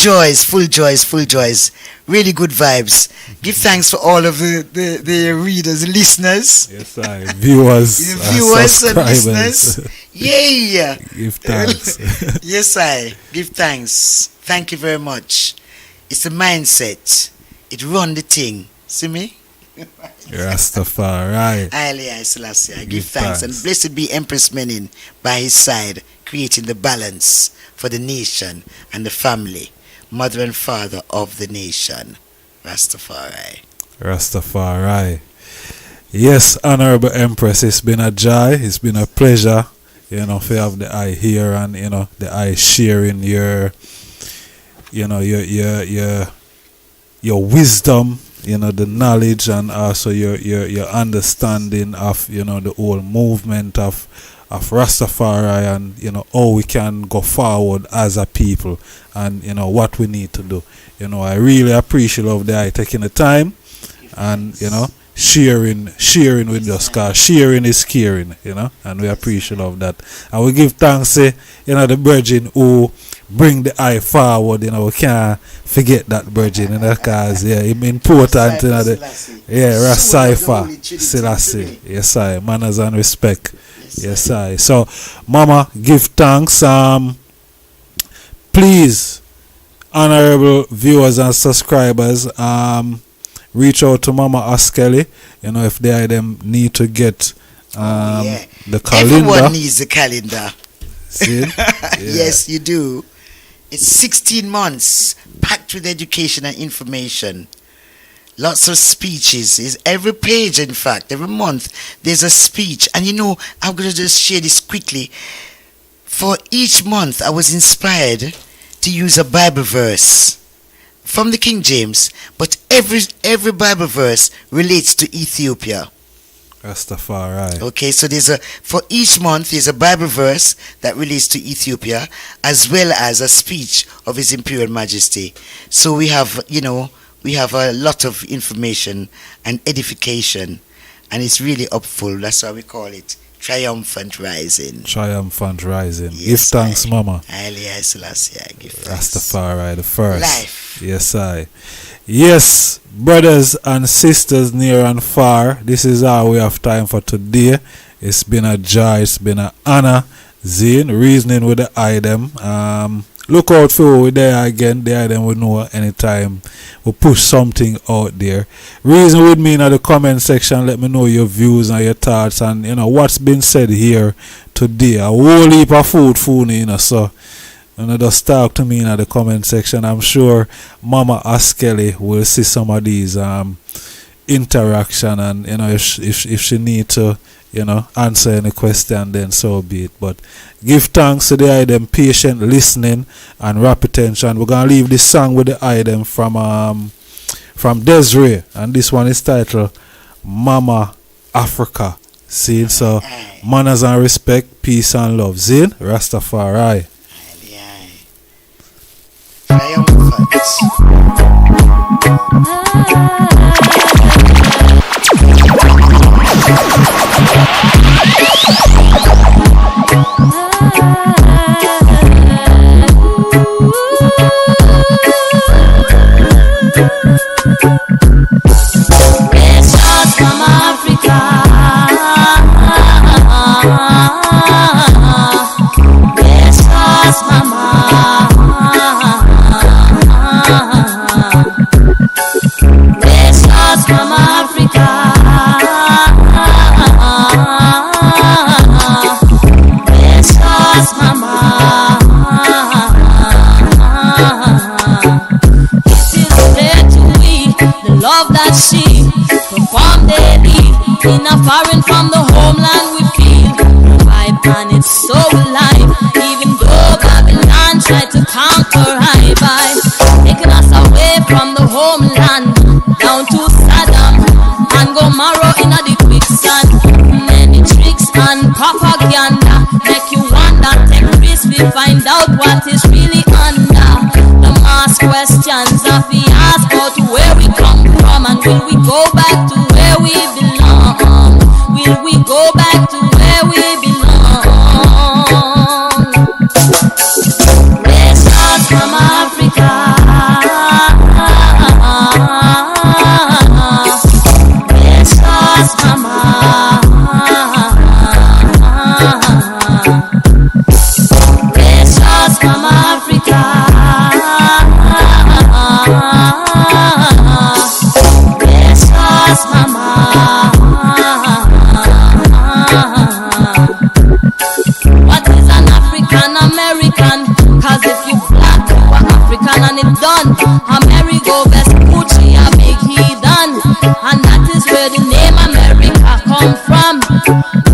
joys. Really good vibes. Give thanks for all of the readers, listeners. Yes, viewers and listeners. Yeah. Give thanks. Yes, give thanks. Thank you very much. It's the mindset. It run the thing. See me? Rastafari. Haile Selassie. I give thanks. And blessed be Empress Menin by his side, creating the balance for the nation and the family, mother and father of the nation. Rastafari. Yes, Honorable Empress, it's been a joy, it's been a pleasure, you know, to have the eye here and, you know, the eye sharing your, you know, your wisdom, you know, the knowledge, and also your understanding of, you know, the whole movement of Rastafari, and, you know, how we can go forward as a people, and, you know, what we need to do. You know, I really appreciate the eye taking the time and, you know, sharing with us, because sharing is caring, you know, and we appreciate that. And we give thanks to, you know, the virgin who bring the eye forward, you know. We can't forget that virgin, you know, because it's important, you know, Rastafari, Selassie, yes I, manners and respect, yes I. So Mama, give thanks. Please, honorable viewers and subscribers, reach out to Mama Askale, you know, if they them need to get the calendar. Everyone needs the calendar. See? Yes, you do. It's 16 months packed with education and information. Lots of speeches. Is every page, in fact, every month there's a speech. And you know, I'm going to just share this quickly. For each month, I was inspired to use a Bible verse from the King James, but every Bible verse relates to Ethiopia. Rastafari. Okay, so for each month there's a Bible verse that relates to Ethiopia, as well as a speech of His Imperial Majesty. So we have a lot of information and edification, and it's really upful. That's why we call it Triumphant Rising. Triumphant Rising. Yes, give thanks, Mama. Haile Selassie, give thanks. Rastafari, the first. Life. Yes, I. Yes, brothers and sisters near and far, this is all we have time for today. It's been a joy, it's been an honor. Zine, reasoning with the item. Look out for we there again. The item we know anytime we push something out there. Reason with me in the comment section. Let me know your views and your thoughts, and you know what's been said here today. A whole heap of food, you know. So you know, just talk to me in the comment section. I'm sure Mama Askale will see some of these interaction, and you know, if she need to, you know, answer any question, then so be it. But give thanks to the item, patient listening and rap attention. We're gonna leave this song with the item from Desiree, and this one is titled Mama Africa. See, so manners and respect, peace and love. Zin Rastafari. Precious Mama Africa, precious Mama, precious Mama Africa, precious Mama. The love that she performed daily in a foreign from the homeland we feel the vibe, and it's so alive. Even though Babylon tried to conquer high vibes, taking us away from the homeland down to go marrow in the quicksand. Many tricks and propaganda make you wonder. Take risks, we find out what is really under. The mass questions of the ask about where we come from, and will we go back to where we belong? Will we go back to where we belong? Let's start from Africa. Let's start from Let's start from Africa. Let's start from What is an African American? Cause if you black, you are African and it's done. Amerigo best Gucci, a big heathen. And that is where the name America come from.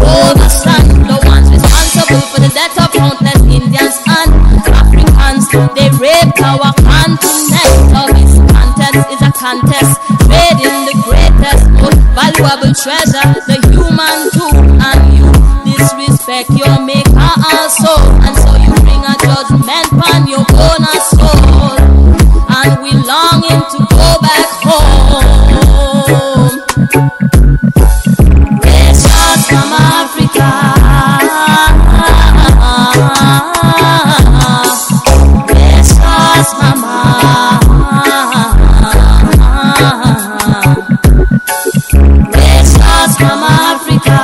Oh, the sun, the ones responsible for the death of countless Indians and Africans. They raped our continent. So this contest is a contest, trading the greatest, most valuable treasure, the human too. And you disrespect your maker also, and so you bring a judgment on your own soul. And we longing to go back home. Let's start from Africa. Let's start from Let's start from Africa.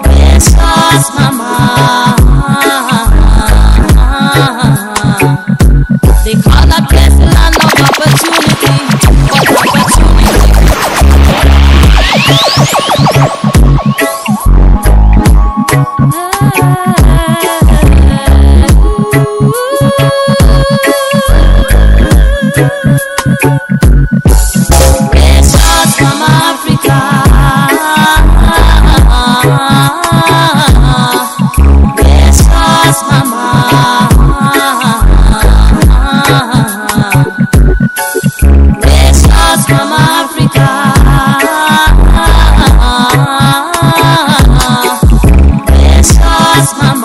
Let's start from They call that place the land of opportunity, but Let's start from Africa. Let's start from Let's start from Africa. Let's start from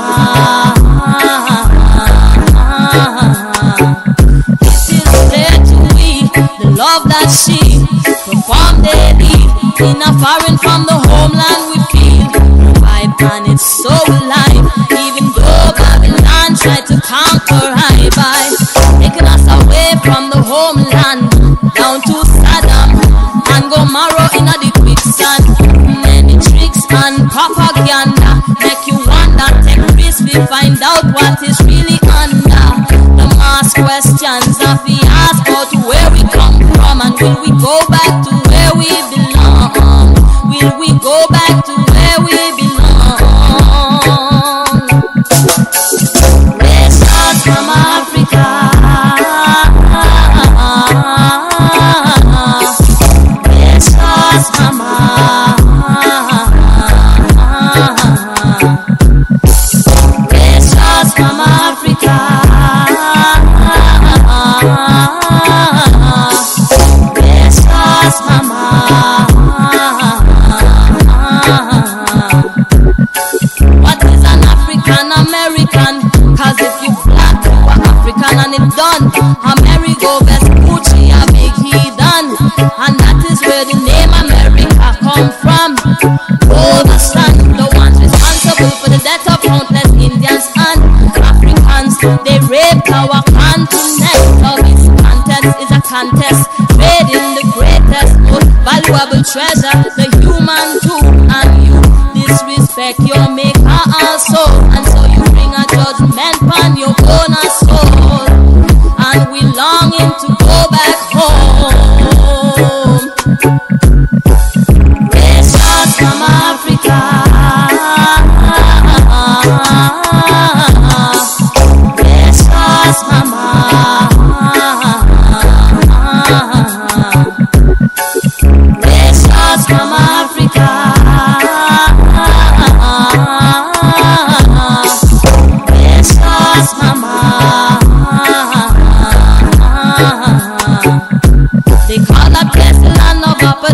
It is clear to we the love that she performed daily in a foreign from the homeland we feel. Vibe and it's so alive, even though Babylon tried to conquer high by taking us away from the homeland down to Saddam and Gomorrah in the quicksand. Many tricks and propaganda make you wonder. Take risks, we find out what is really under. The mass questions of the ask about where we come from, and will we go back to where we belong? Will we go back to where we belong? Let's start from Africa. Let's start from Let's start from Africa. Let's start from What is an African American? Cause if you black, you are African and it's done. Amerigo best Gucci, a big heathen. And that is where the name America come from. Oh, the sun, the ones responsible for the death of countless Indians and Africans. They raped our continent. So this contest is a contest, trading the greatest, most valuable treasure, the human too. And you disrespect your maker also, and so you bring a judgment on your own soul. And we longing to go back home. Let's start from Africa. Let's start from Let's start from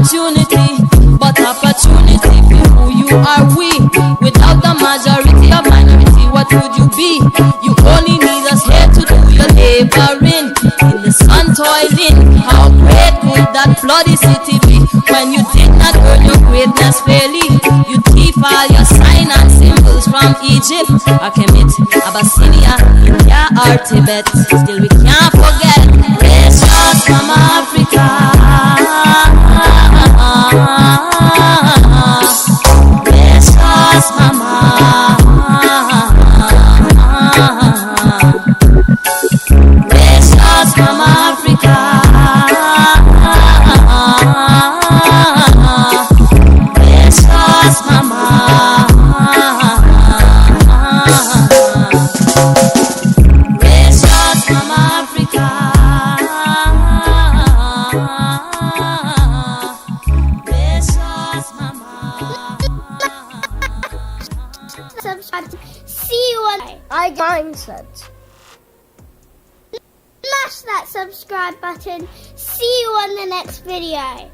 opportunity, but opportunity for who you are we. Without the majority of minority, what would you be? You only need us here to do your laboring, in the sun toiling. How great could that bloody city be when you did not earn your greatness fairly? You thief all your sign and symbols from Egypt, Akemet, Abyssinia, India or Tibet. Still we can't forget precious from Africa. Precious mama. Precious from Africa. Precious mama. Precious from Africa. Precious mama. Subscribe. See you on YardSlangz. Smash that subscribe button. See you on the next video.